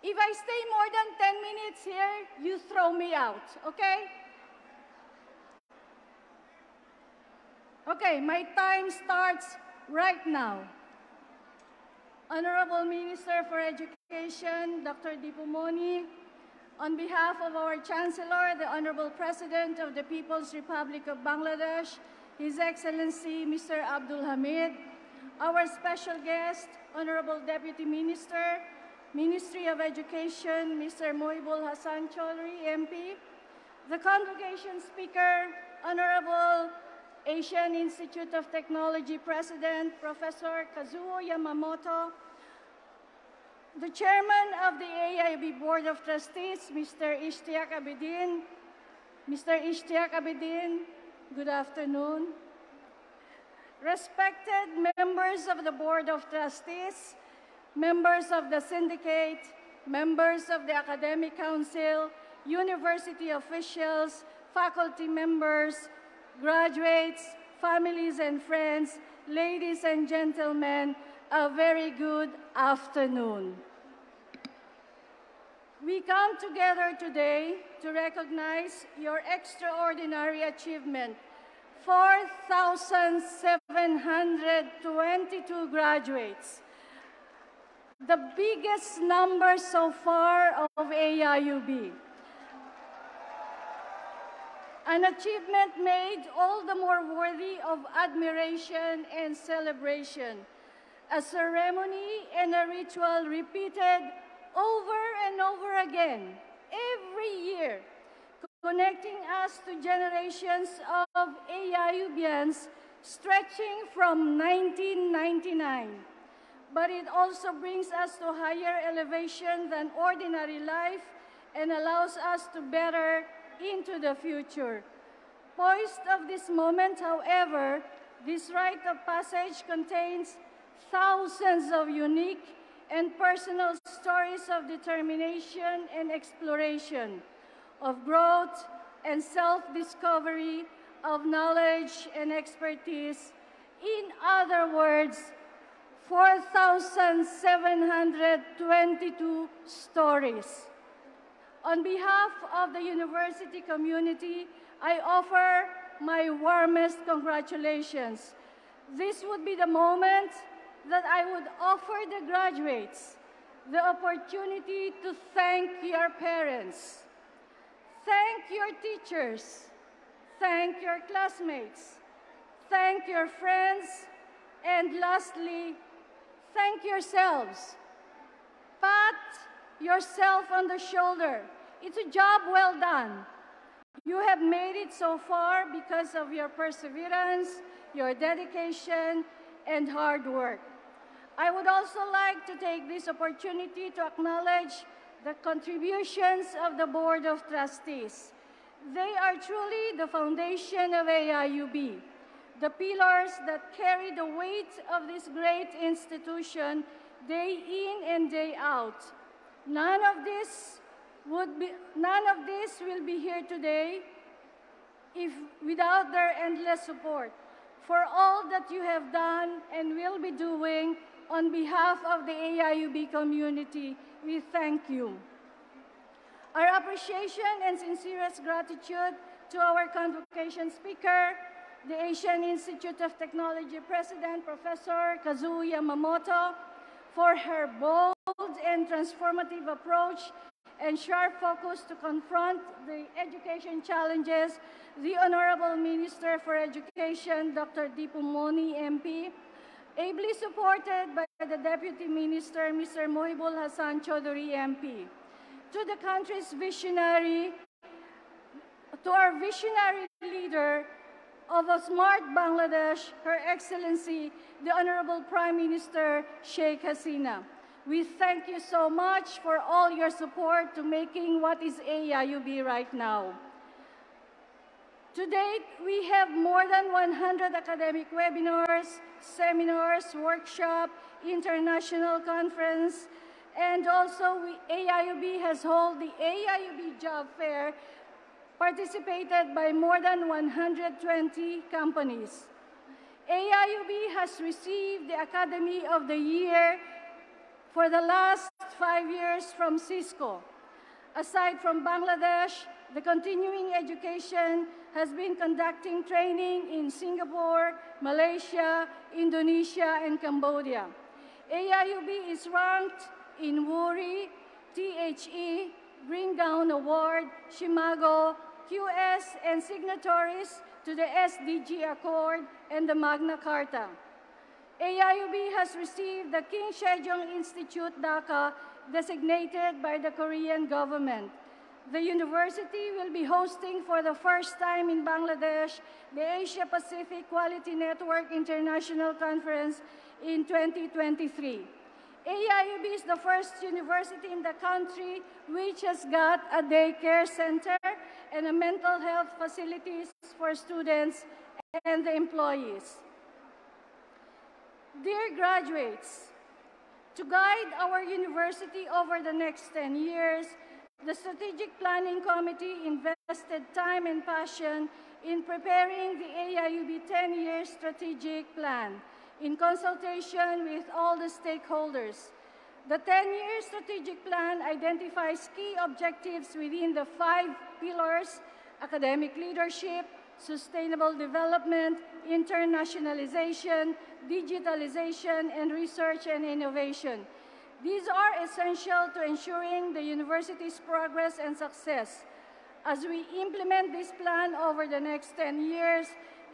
If I stay more than 10 minutes here, you throw me out, okay? Okay, my time starts right now. Honorable Minister for Education, Dr. Dipumoni, on behalf of our Chancellor, the Honorable President of the People's Republic of Bangladesh, His Excellency Mr. Abdul Hamid, our special guest, Honorable Deputy Minister, Ministry of Education, Mr. Mohibul Hasan Chaudhry, MP, the Convocation Speaker, Honorable Asian Institute of Technology President, Professor Kazuo Yamamoto, the Chairman of the AIUB Board of Trustees, Mr. Ishtiaq Abedin. Mr. Ishtiaq Abedin, good afternoon. Respected members of the Board of Trustees, members of the syndicate, members of the Academic Council, university officials, faculty members, graduates, families and friends, ladies and gentlemen, a very good afternoon. We come together today to recognize your extraordinary achievement. 4,722 graduates, the biggest number so far of AIUB. An achievement made all the more worthy of admiration and celebration. A ceremony and a ritual repeated over and over again, every year, connecting us to generations of AIUBians stretching from 1999. But it also brings us to higher elevation than ordinary life and allows us to better into the future. Poised of this moment, however, this rite of passage contains thousands of unique and personal stories of determination and exploration, of growth and self-discovery, of knowledge and expertise. In other words, 4,722 stories. On behalf of the university community, I offer my warmest congratulations. This would be the moment that I would offer the graduates the opportunity to thank your parents, thank your teachers, thank your classmates, thank your friends, and lastly, thank yourselves. Pat yourself on the shoulder. It's a job well done. You have made it so far because of your perseverance, your dedication, and hard work. I would also like to take this opportunity to acknowledge the contributions of the Board of Trustees. They are truly the foundation of AIUB, the pillars that carry the weight of this great institution day in and day out. None of this will be here today without their endless support. For all that you have done and will be doing on behalf of the AIUB community, we thank you. Our appreciation and sincerest gratitude to our convocation speaker, the Asian Institute of Technology President, Professor Kazuo Yamamoto, for her bold and transformative approach and sharp focus to confront the education challenges, the Honorable Minister for Education, Dr. Dipumoni, MP, ably supported by the Deputy Minister, Mr. Mohibul Hasan Chaudhry, MP. To the country's visionary, to our visionary leader of a smart Bangladesh, Her Excellency, the Honorable Prime Minister, Sheikh Hasina. We thank you so much for all your support to making what is AIUB right now. To date, we have more than 100 academic webinars, seminars, workshops, international conference, and also AIUB has held the AIUB Job Fair, participated by more than 120 companies. AIUB has received the Academy of the Year for the last 5 years from Cisco. Aside from Bangladesh, the continuing education has been conducting training in Singapore, Malaysia, Indonesia, and Cambodia. AIUB is ranked in WURI, THE, Bring Down Award, Shimago, QS, and signatories to the SDG Accord and the Magna Carta. AIUB has received the King Sejong Institute Dhaka designated by the Korean government. The university will be hosting for the first time in Bangladesh the Asia Pacific Quality Network International Conference in 2023. AIUB is the first university in the country which has got a daycare center and a mental health facilities for students and the employees. Dear graduates, to guide our university over the next 10 years, the Strategic Planning Committee invested time and passion in preparing the AIUB 10-year strategic plan in consultation with all the stakeholders. The 10-year strategic plan identifies key objectives within the 5 pillars: academic leadership, sustainable development, internationalization, digitalization, and research and innovation. These are essential to ensuring the university's progress and success. As we implement this plan over the next 10 years,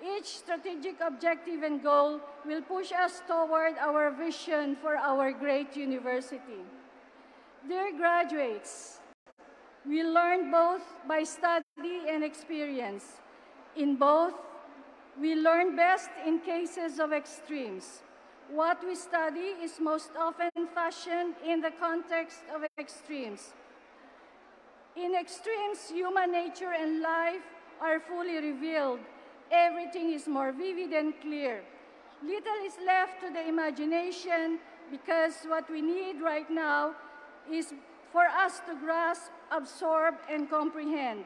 each strategic objective and goal will push us toward our vision for our great university. Dear graduates, we learn both by study and experience. In both, we learn best in cases of extremes. What we study is most often fashioned in the context of extremes. In extremes, human nature and life are fully revealed. Everything is more vivid and clear. Little is left to the imagination because what we need right now is for us to grasp, absorb, and comprehend.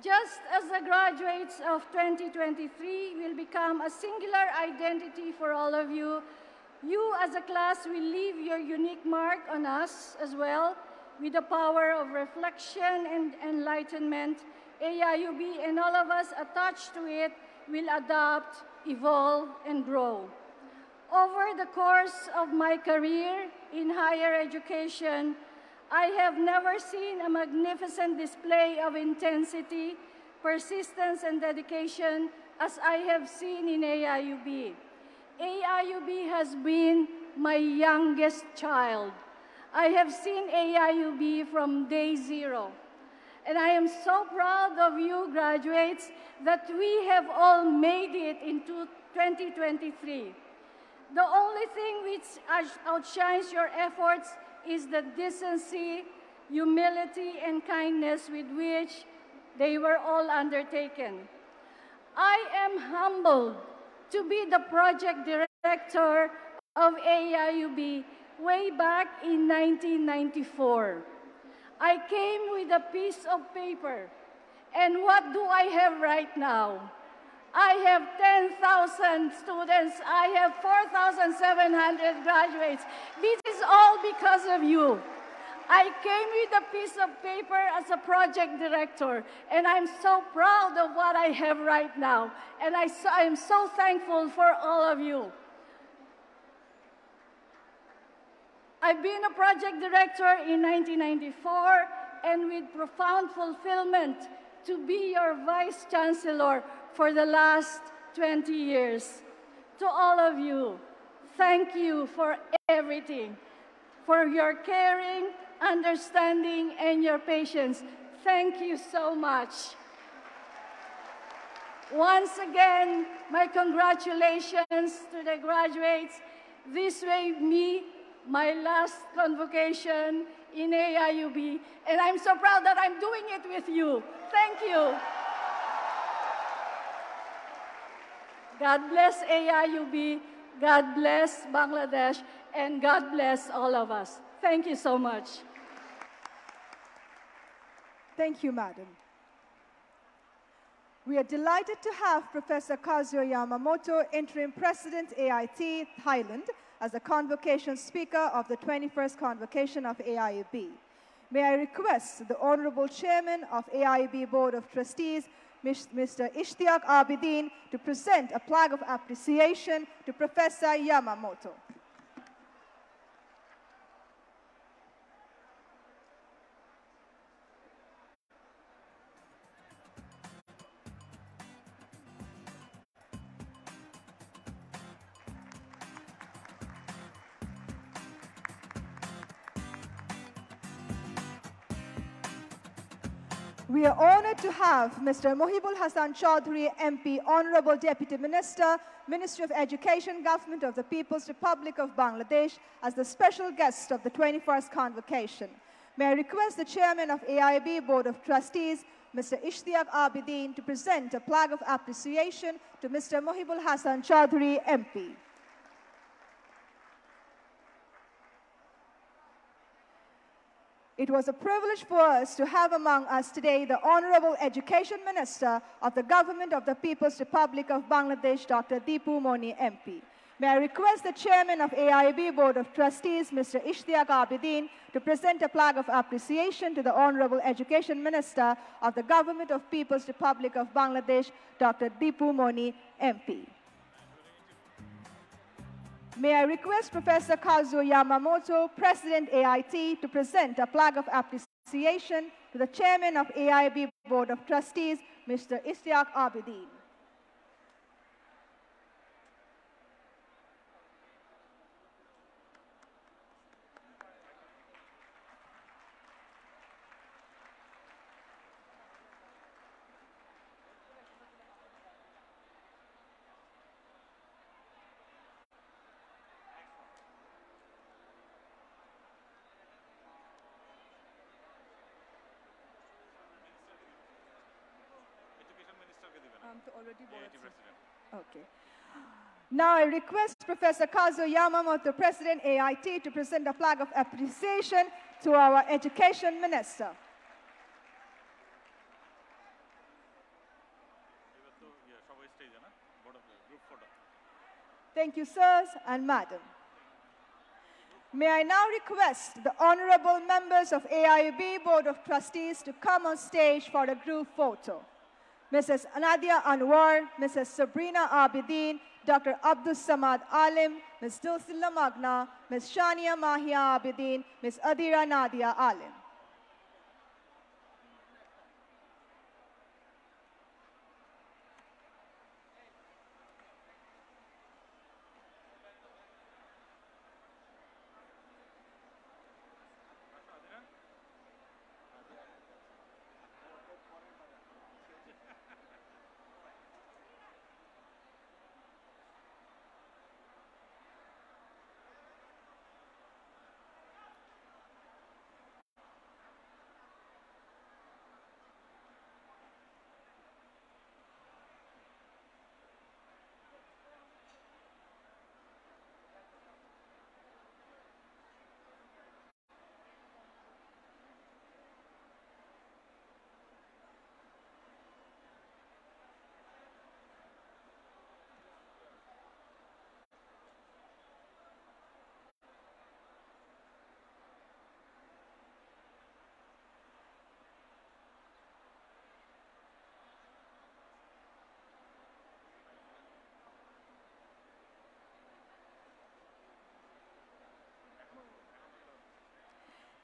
Just as the graduates of 2023 will become a singular identity for all of you, you as a class will leave your unique mark on us as well with the power of reflection and enlightenment. AIUB and all of us attached to it will adapt, evolve, and grow. Over the course of my career in higher education, I have never seen a magnificent display of intensity, persistence, and dedication as I have seen in AIUB. AIUB has been my youngest child. I have seen AIUB from day zero. And I am so proud of you graduates that we have all made it into 2023. The only thing which outshines your efforts is the decency, humility, and kindness with which they were all undertaken. I am humbled to be the project director of AIUB way back in 1994. I came with a piece of paper, and what do I have right now? I have 10,000 students. I have 4,700 graduates. This is all because of you. I came with a piece of paper as a project director, and I'm so proud of what I have right now. And I'm so thankful for all of you. I've been a project director in 1994, and with profound fulfillment to be your Vice Chancellor for the last 20 years. To all of you, thank you for everything, for your caring, understanding, and your patience. Thank you so much. Once again, my congratulations to the graduates. This way, my last convocation in AIUB, and I'm so proud that I'm doing it with you. Thank you. God bless AIUB, God bless Bangladesh, and God bless all of us. Thank you so much. Thank you, Madam. We are delighted to have Professor Kazuo Yamamoto, Interim President, AIT, Thailand, as the convocation speaker of the 21st convocation of AIUB. May I request the Honorable Chairman of AIUB Board of Trustees, Mr. Ishtiaq Abidin, to present a plaque of appreciation to Professor Yamamoto. We are honored to have Mr. Mohibul Hasan Chaudhry, MP, Honorable Deputy Minister, Ministry of Education, Government of the People's Republic of Bangladesh, as the special guest of the 21st convocation. May I request the Chairman of AIUB Board of Trustees, Mr. Ishtiaq Abidin, to present a plaque of appreciation to Mr. Mohibul Hasan Chaudhry, MP. It was a privilege for us to have among us today the Honorable Education Minister of the Government of the People's Republic of Bangladesh, Dr. Deepu Moni, MP. May I request the Chairman of AIUB Board of Trustees, Mr. Ishtiaq Abidin, to present a plaque of appreciation to the Honorable Education Minister of the Government of People's Republic of Bangladesh, Dr. Deepu Moni, MP. May I request Professor Kazuo Yamamoto, President AIT, to present a plaque of appreciation to the Chairman of AIUB Board of Trustees, Mr. Ishtiaq Abidin. Okay. Now I request Professor Kazuo Yamamoto, President AIT, to present a plaque of appreciation to our Education Minister. Thank you, sirs and madam. May I now request the honorable members of AIUB Board of Trustees to come on stage for a group photo. Mrs. Nadia Anwar, Mrs. Sabrina Abidin, Dr. Abdul Samad Alim, Ms. Dulcilla Magna, Ms. Shania Mahia Abidin, Ms. Adira Nadia Alim.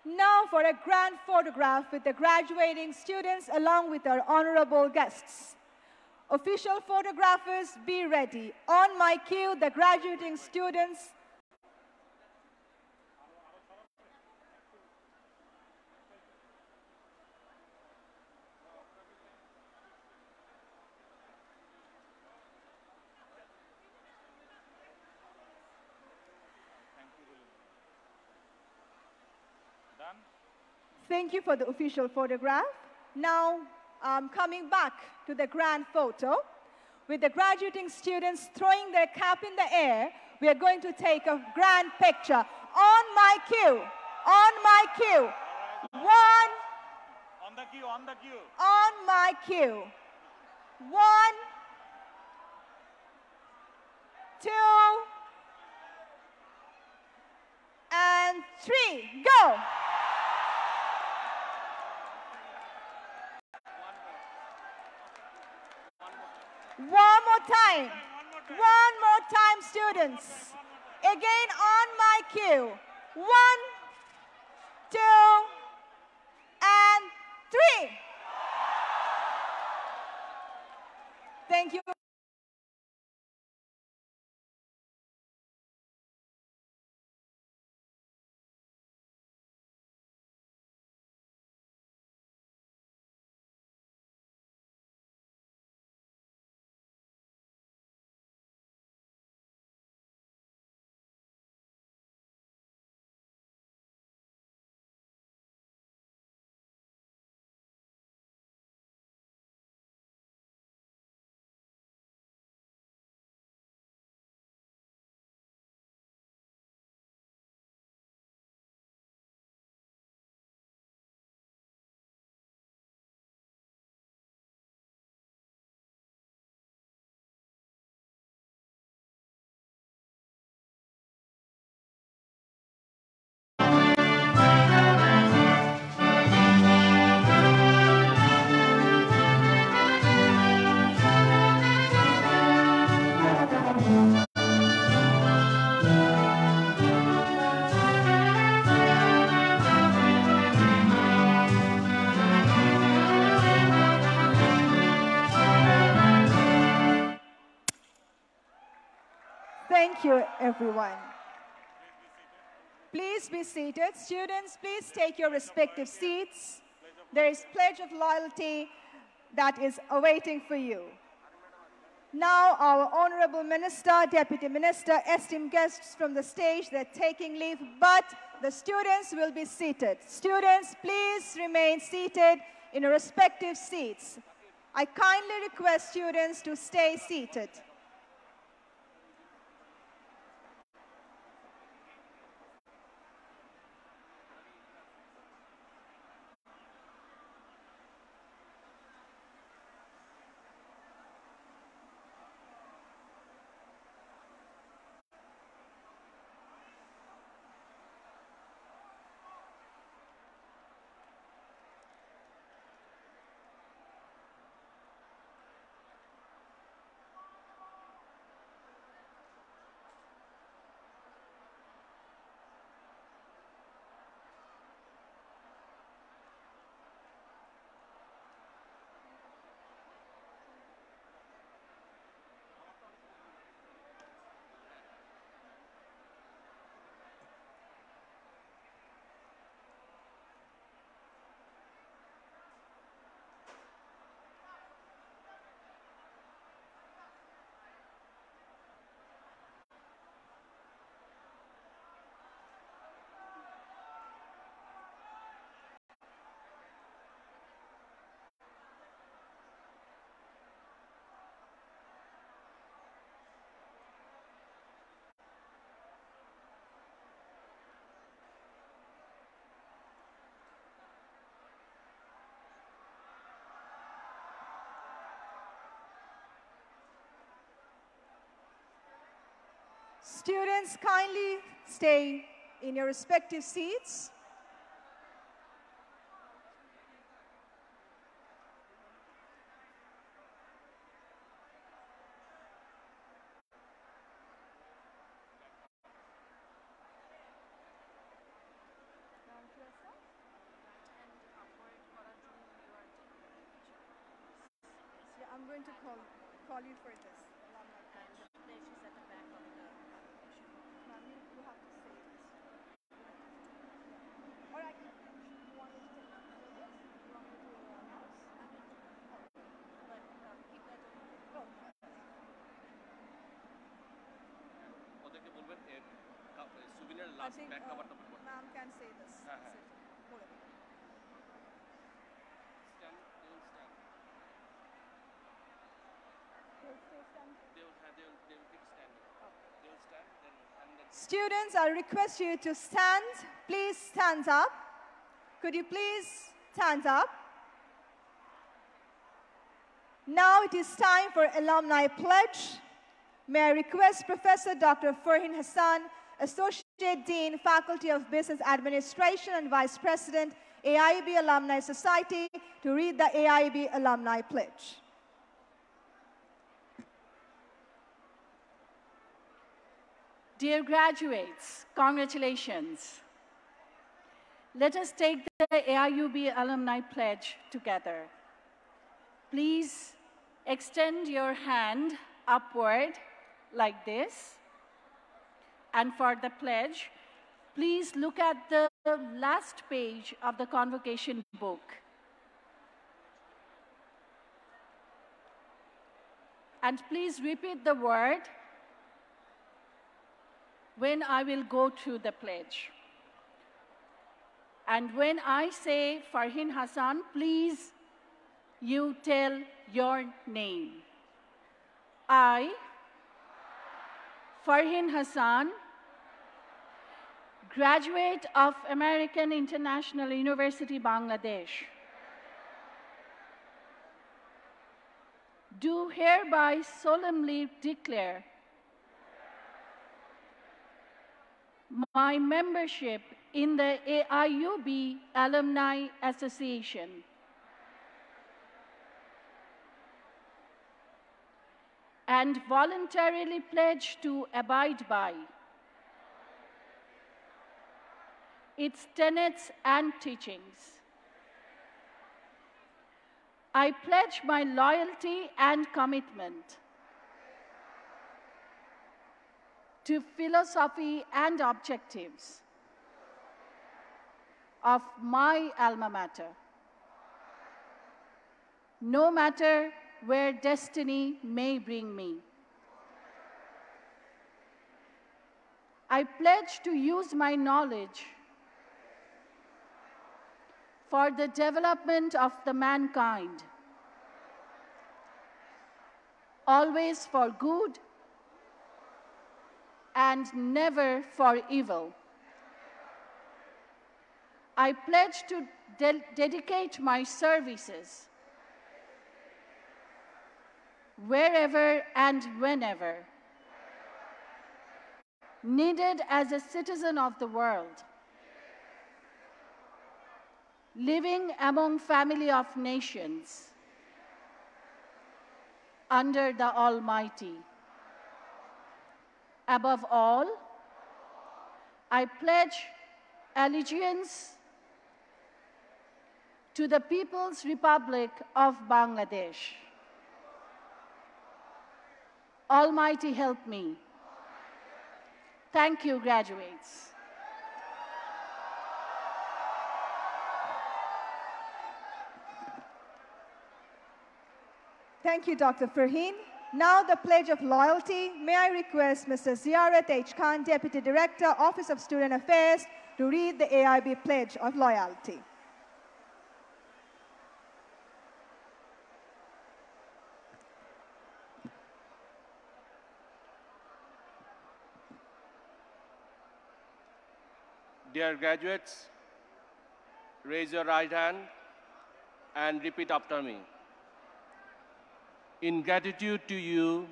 Now for a grand photograph with the graduating students along with our honorable guests. Official photographers, be ready. On my cue, the graduating students. Thank you for the official photograph. Now, coming back to the grand photo, with the graduating students throwing their cap in the air, we are going to take a grand picture. On my cue, on my cue. One. On the cue, on the cue. On my cue. 1, 2, and 3. Go. time. One more time, students. Again, on my cue. 1, 2, and 3. Thank you. Thank you, everyone. Please be seated. Students, please take your respective seats. There is pledge of loyalty that is awaiting for you. Now, our Honorable Minister, Deputy Minister, esteemed guests from the stage, they're taking leave, but the students will be seated. Students, please remain seated in your respective seats. I kindly request students to stay seated. Students, kindly stay in your respective seats. Yeah, I'm going to call you for this. I think ma'am can say this. Hold it. Students, I request you to stand. Please stand up. Could you please stand up? Now it is time for Alumni Pledge. May I request Professor Dr. Farhin Hassan, Associate Dean, Faculty of Business Administration and Vice President, AIUB Alumni Society, to read the AIUB Alumni Pledge. Dear graduates, congratulations. Let us take the AIUB Alumni Pledge together. Please extend your hand upward like this. And for the pledge, please look at the last page of the convocation book. And please repeat the word when I will go through the pledge. And when I say Farhin Hassan, please you tell your name. I, Farhin Hassan, graduate of American International University, Bangladesh, do hereby solemnly declare my membership in the AIUB Alumni Association and voluntarily pledge to abide by its tenets and teachings. I pledge my loyalty and commitment to philosophy and objectives of my alma mater, no matter where destiny may bring me. I pledge to use my knowledge for the development of the mankind, always for good and never for evil. I pledge to dedicate my services wherever and whenever needed as a citizen of the world, living among family of nations under the Almighty. Above all, I pledge allegiance to the People's Republic of Bangladesh. Almighty help me. Thank you, graduates. Thank you, Dr. Farhin. Now the Pledge of Loyalty. May I request Mr. Ziyarat H. Khan, Deputy Director, Office of Student Affairs, to read the AIB Pledge of Loyalty. Dear graduates, raise your right hand and repeat after me. In gratitude to you,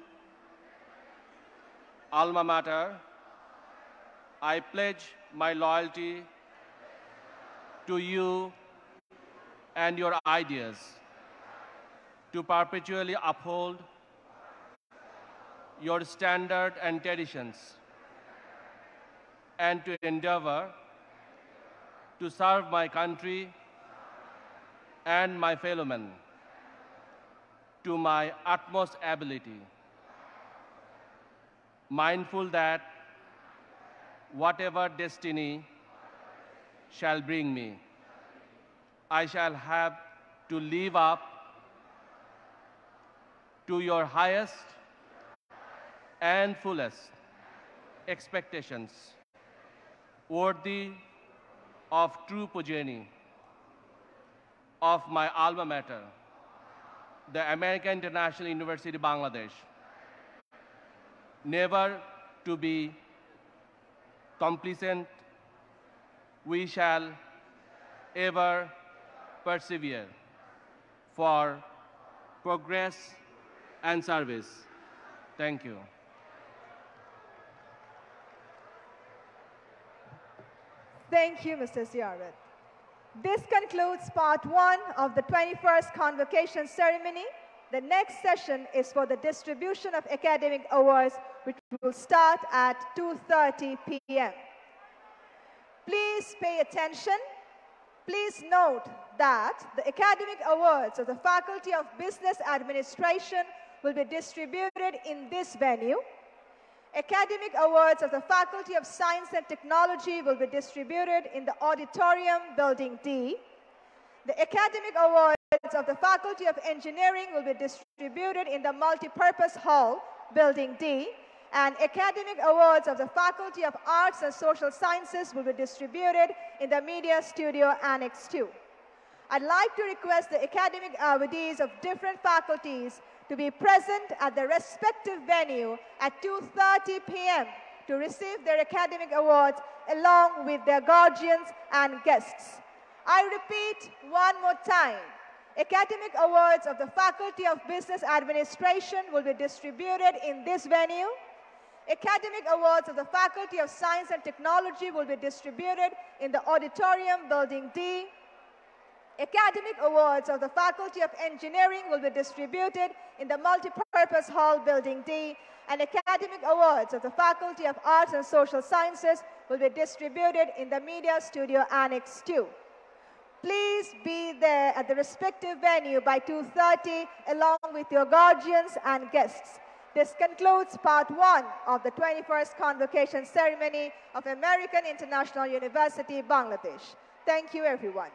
alma mater, I pledge my loyalty to you and your ideas, to perpetually uphold your standard and traditions, and to endeavor to serve my country and my fellow men to my utmost ability, mindful that whatever destiny shall bring me, I shall have to live up to your highest and fullest expectations, worthy of true progeny of my alma mater, the American International University, Bangladesh, never to be complacent. We shall ever persevere for progress and service. Thank you. Thank you, Mr. Ziyarat. This concludes part 1 of the 21st Convocation Ceremony. The next session is for the distribution of academic awards, which will start at 2:30 p.m. Please pay attention. Please note that the academic awards of the Faculty of Business Administration will be distributed in this venue. Academic awards of the Faculty of Science and Technology will be distributed in the Auditorium, Building D. The academic awards of the Faculty of Engineering will be distributed in the Multipurpose Hall, Building D. And academic awards of the Faculty of Arts and Social Sciences will be distributed in the Media Studio, Annex 2. I'd like to request the academic awardees of different faculties to be present at the respective venue at 2:30 p.m. to receive their academic awards along with their guardians and guests. I repeat one more time. Academic awards of the Faculty of Business Administration will be distributed in this venue. Academic awards of the Faculty of Science and Technology will be distributed in the Auditorium, Building D. Academic awards of the Faculty of Engineering will be distributed in the Multipurpose Hall, Building D. And academic awards of the Faculty of Arts and Social Sciences will be distributed in the Media Studio, Annex 2. Please be there at the respective venue by 2:30 along with your guardians and guests. This concludes part 1 of the 21st Convocation Ceremony of American International University, Bangladesh. Thank you, everyone.